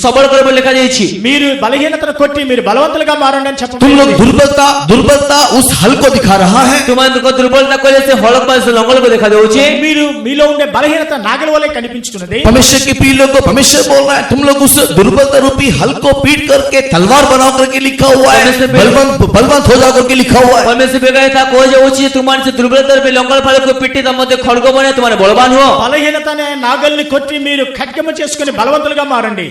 ସବଳ କରିବ ଲେଖାଯାଇଛି। మీరు బలహీనతను కొట్టి మీరు బలవంతులుగా మారండి అని तुम लोग చెప్పబడింది। दुर्बलता उस हल को दिखा रहा है। ତୁମମାନଙ୍କ ଦୁର୍ବଳତା କହିଲେ ସେ ହଳକ ବା ସେ ଲଙ୍ଗଳକୁ ଦେଖାଯାଉଛି। మీరు మీలో ఉండే బలహీనత నాగల వలె కనిపించుతున్నది। परमेश्वर के प्रिय लोग को परमेश्वर बोल रहा है, तुम लोग उस दुर्बलता रूपी हल को पीट करके तलवार बनाओ करके लिखा हुआ है, बलवंत हो जाओ करके लिखा हुआ है। ପରମେଶ୍ୱର ବେଗାଏ ତା କୁହାଯାଉଛି ଯେ ତୁମମାନେ ସେ ଦୁର୍ବଳତାର ଲଙ୍ଗଳ ଫାଳକୁ ପିଟି ତମ ମଧ୍ୟ ଖଡଗ ବନେ ତୁମମାନେ ବଳବାନ ହୁଅ। బలహీనత అనే నాగల్ని కొట్టి మీరు ఖడ్గము చేసుకుని బలవంతులుగా మారండి।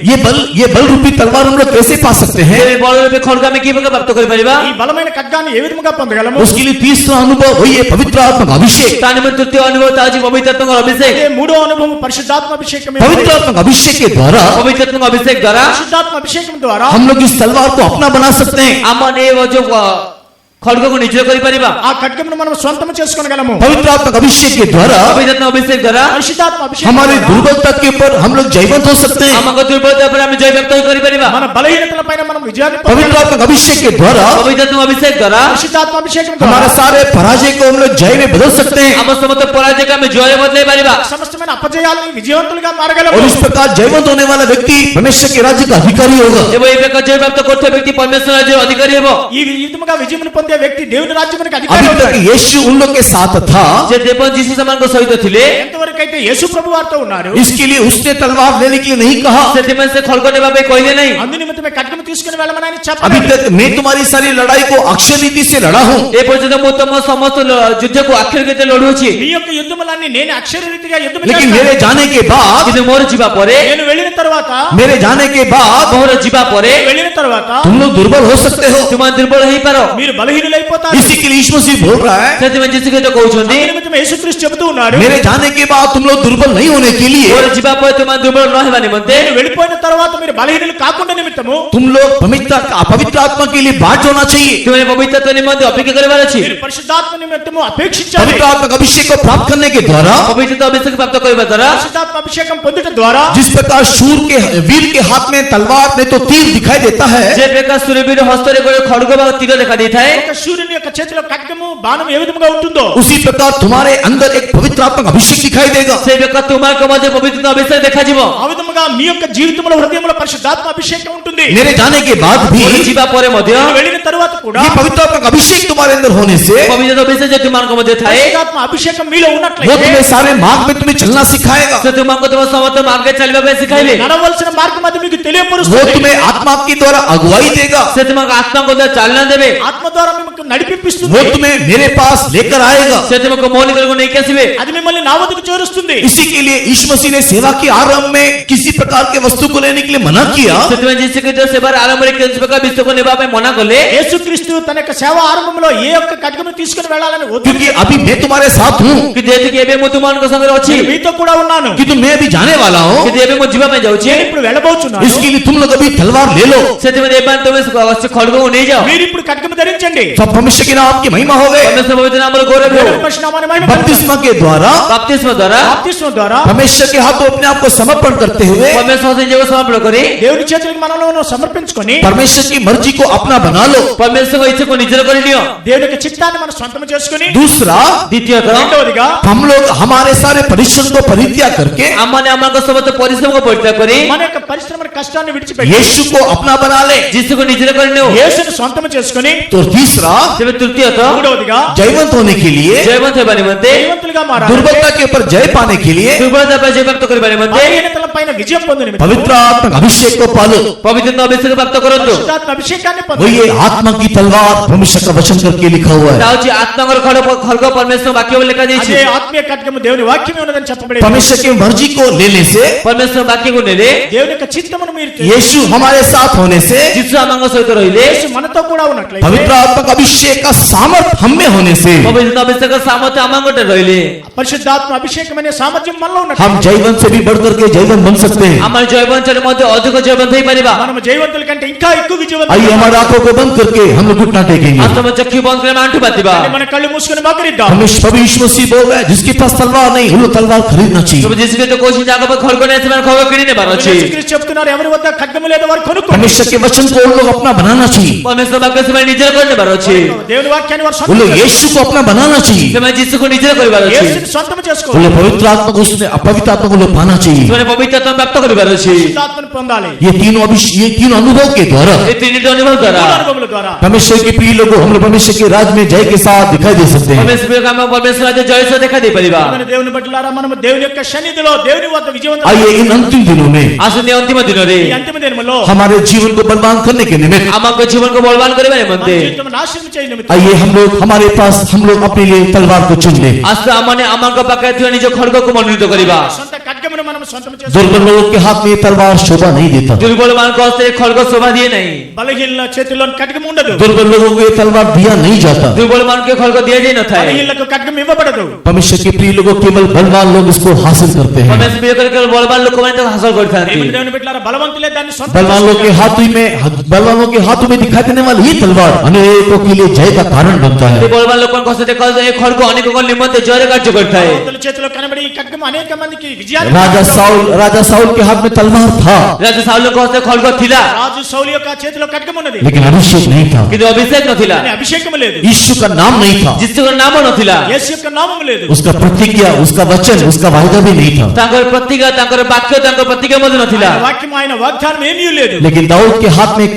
ये बल रूपी तलवार हम लोग कैसे पा सकते हैं? ଏ ବଳ ରୂପୀ ଖଡଗ ଆମେ କି ପ୍ରକାର ପ୍ରାପ୍ତ କରିପାରିବା? ఈ బలమైన ఖడ్గాన్ని ఏ విధముగా పొందగలము? उसके लिए तीसरा अनुभव वही है, पवित्र आत्मा अभिषेक। ତା ନିମନ୍ତେ ତୃତୀୟ ଅନୁଭବ ତା ହେଉଛି ପବିତ୍ରତ୍ୱଙ୍କ ଅଭିଷେକ। అదే మూడో అనుభవం పరిశుద్ధాత్మ అభిషేకం। पवित्र आत्मा अभिषेक के द्वारा ପବିତ୍ରତ୍ୱଙ୍କ ଅଭିଷେକ ଦ୍ୱାରା పరిశుద్ధాత్మ అభిషేకం ద్వారా हम लोग इस तलवार को अपना बना सकते हैं। ଆମମାନେ ଏ ଯୋଉ ଖଡଗକୁ ନିଜ କରିପାରିବା। ఆ ఖడ్గమును మనం సొంతం చేసుకోగలము। पवित्र आत्मा अभिषेक के द्वारा ପବିତ୍ରତ୍ୱ ଅଭିଷେକ ଦ୍ୱାରା పరిశుద్ధాత్మ అభిషేకం हमारी ద్వారా दुर्बलता के ऊपर हम लोग जयवंत हो सकते हैं। ଆମଙ୍କ ଦୁର୍ବଳତା ଉପରେ ଆମେ ଜୟପ୍ରାପ୍ତ କରିପାରିବା। మన బలహీనతల పైన మనం విజయాన్ని पवित्र పొందగలము। आत्मा अभिषेक के द्वारा ପବିତ୍ରତ୍ୱ ଅଭିଷେକ ଦ୍ୱାରା పరిశుద్ధాత్మ అభిషేకం हमारे ద్వారా सारे पराजय को हम लोग जय में बदल सकते हैं ଆମ ସମସ୍ତ ପରାଜୟକୁ ଆମେ ଜୟ ବଦଳେଇ ପାରିବା। సమస్తమైన అపజయాలను విజయవంతులుగా और మారగలము। इस प्रकार जयवंत होने वाला व्यक्ति परमेश्वर के राज्य का अधिकारी होगा। ଏବଂ ଏ ପ୍ରକାର ଜୟପ୍ରାପ୍ତ କରୁଥିବା ବ୍ୟକ୍ତି ପରମେଶ୍ୱର ରାଜ୍ୟର ଅଧିକାରୀ ହେବ। ఈ విధముగా విజయమును పొందే వ్యక్తి దేవుని రాజ్యానికి అధికారి अभी तक అవుతాడు। यीशु उन लोग के साथ था, ଯେ ଦେବ ଯୀଶୁ ସେମାନଙ୍କ ସହିତ ଥିଲେ ఎంతవరకు అయితే యేసు ప్రభు వారితో ఉన్నారు, इसके लिए उसने तलवार लेने के लिए नहीं कहा। ସେଥିପାଇଁ ସେ ଖଡଗ ନେବା ପାଇଁ କହିଲେ ନାହିଁ। అందు నిమిత్తమే ఖడ్గము తీసుకుని వెళ్ళమని ఆయన अभी చెప్పలేదు। तक मैं तुम्हारी सारी लड़ाई को अक्षय नीति से लड़ा हूँ, ଏ ପର୍ଯ୍ୟନ୍ତ ମୁଁ ତମ ସମସ୍ତ ଯୁଦ୍ଧକୁ ଆଖିର କେତେ ଲଢୁଅଛି। మీ యొక్క యుద్ధములన్నీ నేను అక్షర రీతిగా యుద్ధం लेकिन చేస్తాను। मेरे जाने के बाद କିନ୍ତୁ ମୋର ଯିବା ପରେ నేను వెళ్ళిన తర్వాత मेरे जाने के बाद ମୋର ଯିବା ପରେ వెళ్ళిన తర్వాత तुम लोग दुर्बल हो सकते हो। ତୁମେ ଦୁର୍ବଳ ହେଇପାର। మీరు బలహీనులైపోతారు। इसी के लिए यीशु मसीह बोल रहा है, ସେଥିପାଇଁ ଯୀଶୁ ଖ୍ରୀଷ୍ଟ କହୁଛନ୍ତି అందు నిమిత్తమే యేసుక్రీస్తు చెబుతూ ఉన్నారు, मेरे जाने के बाद तुम लोग दुर्बल नहीं होने के लिए ମୋର ଯିବା ପରେ ତୁମେ ଦୁର୍ବଳ ନ ହେବା ନିମନ୍ତେ నేను వెళ్ళిపోయిన తర్వాత మీరు బలహీనులు కాకుండా నిమిత్తము तुम लोग पवित्र आत्मा के लिए बाट होना चाहिए। ତୁମେ ପବିତ୍ରତ୍ୱ ନିମନ୍ତେ ଅପେକ୍ଷା କରିବାର ଅଛି। మీరు పరిశుద్ధాత్మ నిమిత్తము అపేక్షించాలి। पवित्र आत्मा का अभिषेक को प्राप्त करने के द्वारा ପବିତ୍ରତ୍ୱ ଅଭିଷେକ ପ୍ରାପ୍ତ କରିବା ଦ୍ୱାରା పరిశుద్ధాత్మ అభిషేకం పొందుట ద్వారా जिस प्रकार वीर के हाथ में तलवार में तो तीर दिखाई देता है, ଯେ ପ୍ରକାର ଶୂରବୀର ହସ୍ତରେ ଗୋଟେ ଖଡଗ ବା ତୀର ଦେଖା ଦେଇଥାଏ, ఒక సూర్యుని యొక్క చేతిలో ఖడ్గము బాణం ఏ విధముగా ఉంటుందో उसी प्रकार तुम्हारे अंदर एक पवित्र आत्मा का अभिषेक दिखाई देगा। ସେ ପ୍ରକାର ତୁମମାନଙ୍କ ମଧ୍ୟ ପବିତ୍ରତ୍ୱ ଅଭିଷେକ ଦେଖାଯିବ। ఆ విధముగా మీ యొక్క జీవితంలో హృదయంలో పరిశుద్ధాత్మ అభిషేకం ఉంటుంది। मेरे जाने के बाद भी ମୋର ଯିବା ପରେ ମଧ୍ୟ మీరు వెళ్ళిన తర్వాత కూడా ये पवित्र आत्मा का अभिषेक तुम्हारे अंदर होने से ପବିତ୍ରତ୍ୱ ଅଭିଷେକ ଯେ ତୁମମାନଙ୍କ ମଧ୍ୟ ଥାଏ, పరిశుద్ధాత్మ అభిషేకం మీలో वो ఉన్నట్లయితే तुम्हें सारे मार्ग में तुम्हें चलना सिखाएगा। ସେ ତୁମଙ୍କୁ ତୁମ ସମସ୍ତ ମାର୍ଗରେ ଚାଲିବା ପାଇଁ ଶିଖାଇବେ। నడవలసిన మార్గం అది మీకు वो తెలియపరుస్తుంది। तुम्हें आत्मा के द्वारा अगुवाई देगा। ସେ ତୁମକୁ ଆତ୍ମାଙ୍କ ଦ୍ୱାରା ଚାଲନା ଦେବେ। ఆత్మ ద్వారా మీకు నడిపిస్తుంది। वो तुम्हें मेरे पास लेकर आएगा। ସେ ତୁମକୁ ମୋ ନିକଟକୁ ନେଇକି ଆସିବେ। అది మిమ్మల్ని నా వద్దకు చేరుస్తుంది। इसी के लिए यीशु मसीह ने सेवा के आरंभ में किसी प्रकार के वस्तु को लेने के लिए मना किया, ସେଥିପାଇଁ ଯୀଶୁ ଖ୍ରୀଷ୍ଟ ସେବାର ଆରମ୍ଭରେ କୌଣସି ପ୍ରକାର ବିଷୟକୁ ନେବା ପାଇଁ ମନା କଲେ। యేసుక్రీస్తు తన యొక్క సేవ ఆరంభంలో ఏ ఒక్క ఖడ్గము తీసుకుని వెళ్ళాలని వద్దు। क्योंकि अभी मैं तुम्हारे साथ हूँ, କିନ୍ତୁ ଯେହେତୁ ଏବେ ମୁଁ ତୁମମାନଙ୍କ ସାଙ୍ଗରେ ଅଛି, నేను మీతో కూడా ఉన్నాను। किंतु मैं अभी जाने वाला हूँ, କିନ୍ତୁ ଏବେ ମୁଁ ଯିବା ପାଇଁ ଯାଉଛି, నేను ఇప్పుడు వెళ్ళబోతున్నాను। इसके लिए तुम लोग अभी तलवार ले लो। ସେଥିପାଇଁ ଏବେ ତୁମେ ସେ ଖଡଗକୁ ନେଇଯାଅ। మీరు ఇప్పుడు ఖడ్గము ధరించండి। सब परमेश्वर के नाम की महिमा हो गए। ପରମେଶ୍ୱର ପବିତ୍ର ନାମର ଗୌରବ ହେଉ। దేవుని పరిశుద్ధనామాన్ని మహిమపరచండి। बपतिस्मा के द्वारा ବାପ୍ତିସ୍ମ ଦ୍ୱାରା బాప్తిస్మ ద్వారా परमेश्वर के हाथों अपने आप को समर्पण करते हुए ପରମେଶ୍ୱର ନିଜକୁ ସମର୍ପଣ କରି దేవుని చేతులకు మనలను సమర్పించుకొని परमेश्वर की मर्जी को अपना बना लो। ପରମେଶ୍ୱରଙ୍କ ଇଚ୍ଛାକୁ ନିଜର କରିନିଅ। దేవుని యొక్క చిత్తాన్ని మనం సొంతం చేసుకొని दूसरा, ଦ୍ୱିତୀୟତଃ రెండవదిగా हम लोग हमारे सारे परिश्रम को परित्याग करके ଆମମାନେ ଆମଙ୍କ ସମସ୍ତ ପରିଶ୍ରମକୁ ପରିତ୍ୟାଗ କରି మన యొక్క పరిశ్రమ కష్టాన్ని విడిచిపెట్టి यीशु को अपना बना ले। ଯୀଶୁକୁ ନିଜର କରିନେଉ। యేసుని సొంతం చేసుకొని तो तीसरा, ତେବେ ତୃତୀୟତଃ మూడవదిగా जयवंत होने के लिए, ଜୟବନ୍ତ ହେବା ନିମନ୍ତେ, జయవంతులుగా మారాలి। दुर्बलता के ऊपर जय पाने के लिए ଦୁର୍ବଳତା ପାଇଁ ଜୟପ୍ରାପ୍ତ କରିବା ନିମନ୍ତେ బలహీనతల పైన విజయం పొందిన నిమిత్తం पवित्र आत्मा अभिषेक को पालो। ପବିତ୍ର ଅଭିଷେକ ପ୍ରାପ୍ତ କରନ୍ତୁ। పరిశుద్ధాత్మ అభిషేకాన్ని वो పొందండి। ये आत्मा की तलवार परमेश्वर का वचन करके लिखा हुआ ତା है। ହେଉଛି ଆତ୍ମାଙ୍କର ଖଡଗ ପରମେଶ୍ୱର ବାକ୍ୟ ବୋଲି ଲେଖାଯାଇଛି। అదే ఆత్మీయ ఖడ్గము దేవుని వాక్యమే ఉన్నదని చెప్పబడి परमेश्वर की मर्जी को लेने से, ପରମେଶ୍ୱର ବାକ୍ୟକୁ ନେଲେ, దేవుని యొక్క చిత్తమును మీరు यीशु हमारे साथ होने से, ଯୀଶୁ ଆମଙ୍କ ସହିତ ରହିଲେ, యేసు మనతో కూడా ఉన్నట్లయితే पवित्र आत्मा का अभिषेक का का सामर्थ हम में होने से पवित्र अभिषेक सामर्थ्य आमांगटे रहिले పరిశుద్ధాత్మ అభిషేకమైన సామర్థ్యం మనలో ఉన్నట్టు हम जयवंत से भी बढ़कर के जयवंत बन सकते हैं। आमार जयवंतले मध्ये अधिक जयवंत होई परिबा మనం జయవంతుల కంటే ఇంకా ఎక్కువ విజయవంతులు आइए हमारी आंखों को बंद करके हम लोग घुटना टेकेंगे। आत्म चक्की बंद करे आंटू बातिबा మన కళ్ళు మూసుకొని మోకరిద్దాం। हमें प्रभु यीशु मसीह बोल रहा है जिसके पास तलवार नहीं वो तलवार खरीदना चाहिए। प्रभु जिसके तो कोशिश जागा पर खड़को ने से खड़को किने बारोची యేసుక్రీస్తు చెప్తున్నారు ఎవరి వద్ద ఖడ్గము లేదో వారు కొనుక్కోండి। परमेश्वर के वचन को उन लोग अपना बनाना चाहिए। परमेश्वर वाक्य से निजे करने बारोची దేవుని వాక్యాన్ని వారు वो సొంతం लोग यीशु को अपना बनाना चाहिए। मैं जिसको को निजे करि बारोची యేసుని సొంతం वो చేసుకోవాలి। लोग पवित्र आत्मा को उसने अपवित्र आत्मा को लोग पाना चाहिए। तुमने पवित्र आत्मा प्राप्त करि बारोची పరిశుద్ధాత్మను పొందాలి। ये तीनों अनुभव के द्वारा ये तीन अनुभव మూడు द्वारा అనుభవముల ద్వారా परमेश्वर के प्रिय लोगों हम लोग परमेश्वर के राज में जय के साथ दिखाई दे सकते हैं। परमेश्वर का हम परमेश्वर आज जय से देखा दे परिबा మన దేవుని బట్టిలారా మనము దేవుని యొక్క సన్నిధిలో దేవుని వద్ద విజయవంతం आइए इन अंतिम दिनों में आसुने अंतिम दिन रे ఈ అంతిమ దినములో हमारे जीवन को बर्बाद करने के निमित्त आमाको जीवन को बलवान करे మన निमंते జీవితం నాశనం చేయని నిమిత్తం आइए हम लोग अपने लिए तलवार को चुन ले। आज आमाने आमाको पाके थियो निज खड्ग को मनोनीत करिबा సొంత ఖడ్గమును మనం సొంతం చేసుకోవాలి। दुर्बल लोगों के हाथ में ये तलवार शोभा नहीं देता। दुर्बल मान को हस्ते खड्ग शोभा दिए नहीं బలహీనుల చేతిలో ఖడ్గం ఉండదు। दुर्बल लोगों को ये तलवार दिया नहीं जाता। दुर्बल मान के खड्ग दिए जाई न थाए బలహీనులకు ఖడ్గం ఇవ్వబడదు। परमेश्वर के प्रिय लोगों केवल बलवान लोग इसको हासिल करते हैं। परमेश्वर बियो करके बलवान लोग को माने हासिल करथांती దేవుని దేవుని బిడ్డలారా బలవంతులే దాన్ని సొంతం बलवान लोग के हाथों में दिखाई देने वाली ये तलवार अनेकों के लिए जय का कारण बनता है। बलवान लोग को हस्ते देखा एक खड्ग अनेक को निमंते जय कार्य करता है బలవంతుల చేతిలో కనబడి ఈ ఖడ్గం అనేక మందికి విజయాన్ని राजा साउल के हाथ में तलवार था राजा साउल को हस्ते खड्ग थिला రాజు సౌలు యొక్క చేతిలో ఖడ్గం ఉన్నది। लेकिन अभिषेक नहीं था। किंतु अभिषेक नथिला కానీ అభిషేకం లేదు। यीशु का नाम नहीं था। जिसको नाम नथिला యేసు యొక్క నామం లేదు। उसका प्रतिज्ञा उसका वचन उसका वायदा भी नहीं था। तांकर प्रतिज्ञा तांकर वाक्य तांकर प्रतिज्ञा मध्ये नथिला ఆయన వాక్యం ఆయన వాగ్దానం ఏమీ లేదు। लेकिन दाऊद के हाथ में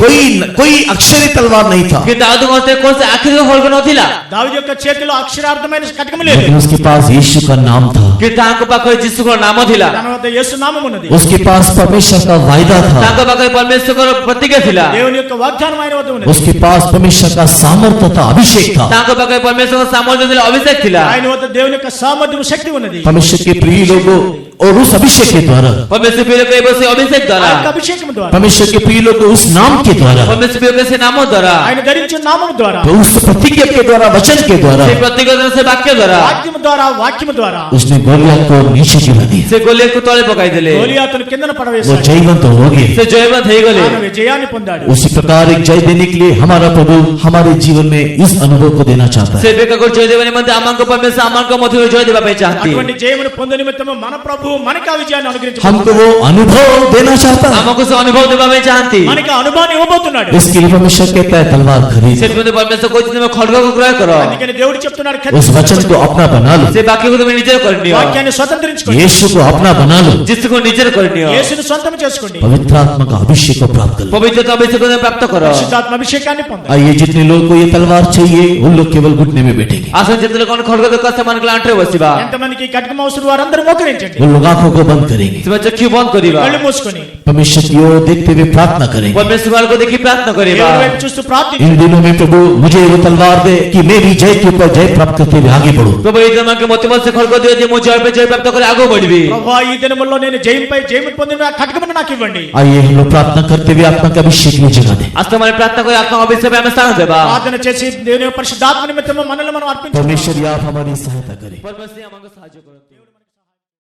कोई अक्षरी तलवार नहीं था। कि दाऊद को हस्ते कौन से आखिर को खड्ग नथिला దావీదు యొక్క చేతిలో అక్షరార్థమైన ఖడ్గం లేదు। लेकिन उसके पास यीशु का नाम था। कि तांको पाखे जिसु को नाम थिला తన వద్ద యేసు నామం ఉన్నది। उसके पास परमेश्वर का वायदा था। तांको पाखे परमेश्वर को प्रतिज्ञा थिला దేవుని యొక్క వాగ్దానం ఆయన వద్ద ఉన్నది। उसके पास परमेश्वर का सामर्थ्य था अभिषेक था। तांको पाखे परमेश्वर को सामर्थ्य थिला अभिषेक थिला ఆయన వద్ద దేవుని యొక్క సామర్థ్యం శక్తి ఉన్నది। परमेश्वर के प्रिय लोगों और उस अभिषेक के द्वारा परमेश्वर बियो के बसे अभिषेक ఆ द्वारा యొక్క అభిషేకం ద్వారా परमेश्वर के प्रिय लोगों उस नाम के द्वारा परमेश्वर बियो के से नामों द्वारा ఆయన ధరించిన నామం ద్వారా तो उस प्रतिज्ञा के द्वारा वचन के द्वारा से प्रतिज्ञा से वाक्य द्वारा వాక్యం ద్వారా వాక్యం ద్వారా उसने गोलियत को नीचे गिरा दिया। से गोलियत को तले पकाई देले గోలియాతును కిందన वो పడవేశాడు। जयवंत हो गए। से जयवंत हे गले ఆయన విజయాన్ని పొందాడు। उसी प्रकार एक जय देने के लिए हमारा प्रभु हमारे जीवन में इस अनुभव को देना चाहता है। से बेका को जय देवने मंते आमान को परमेश्वर आमान को मधुर जय देवा पे चाहती అటువంటి జయమును పొందు నిమిత్తము మన ప్రభువు మనకి ఆ విజయాన్ని అనుగ్రహించాడు। हमको वो अनुभव देना चाहता है। आमान को से अनुभव देवा पे चाहती మనకి ఆ అనుభవాన్ని ఇవ్వబోతున్నాడు। इसके लिए परमेश्वर कहता है तलवार खरीद। से बिंदु परमेश्वर को जितने में खड्ग को क्रय करो అందుకని దేవుడు చెప్తున్నాడు उस वचन को अपना बना लो। से बाकी को तुम निजे करनी हो వాక్యాన్ని స్వతంత్రించుకోండి। यीशु को अपना बना लो। जिसको निजे करनी हो యేసుని సొంతం చేసుకోండి। पवित्र आत्मा का अभिषेक को प्राप्त कर लो। पवित्रता अभिषेक को प्राप्त करो పరిశుద్ధాత్మ అభిషేకాన్ని పొందాలి। आइए जितने लोगों को ये तलवार चाहिए उन लोग केवल घुटने में बैठेंगे। आसन जितने कौन खड्ग को समान के लांटे बसिबा ఎంతమందికి ఖడ్గం అవసరం వారందరూ మోకరించండి। उन लोग आंखों को बंद करेंगे। से चक्षु बंद करिबा కళ్ళు మూసుకొని परमेश्वर की ओर देखते हुए प्रार्थना करेंगे। परमेश्वर को देखी प्रार्थना करिबा దేవుని వైపు చూస్తూ ప్రార్థించండి। इन दिनों में प्रभु मुझे वो तलवार दे कि मैं भी जय के ऊपर जय प्राप्त करते हुए आगे बढ़ूं। प्रभु ये जमा के मोतिमत से खड्ग दियो जे मो जय पे जय प्राप्त करे आगो बढ़बी ప్రభువా ఈ దినముల్లో నేను జయంపై జయము పొందిన ఆ ఖడ్గమును నాకు ఇవ్వండి। आइए हम लोग प्रार्थना करते हुए आत्मा का अभिषेक में जगा दे। आज हमारे प्रार्थना को आत्मा अभिषेक में हमें स्थान देबा ప్రార్థన చేసి దేవుని యొక్క పరిశుద్ధాత్మ నిమిత్తము మనల్ని మనం అర్పించుకుందాం। परमेश्वर आप हमारी सहायता करें। परमेश्वर हमको सहायता करो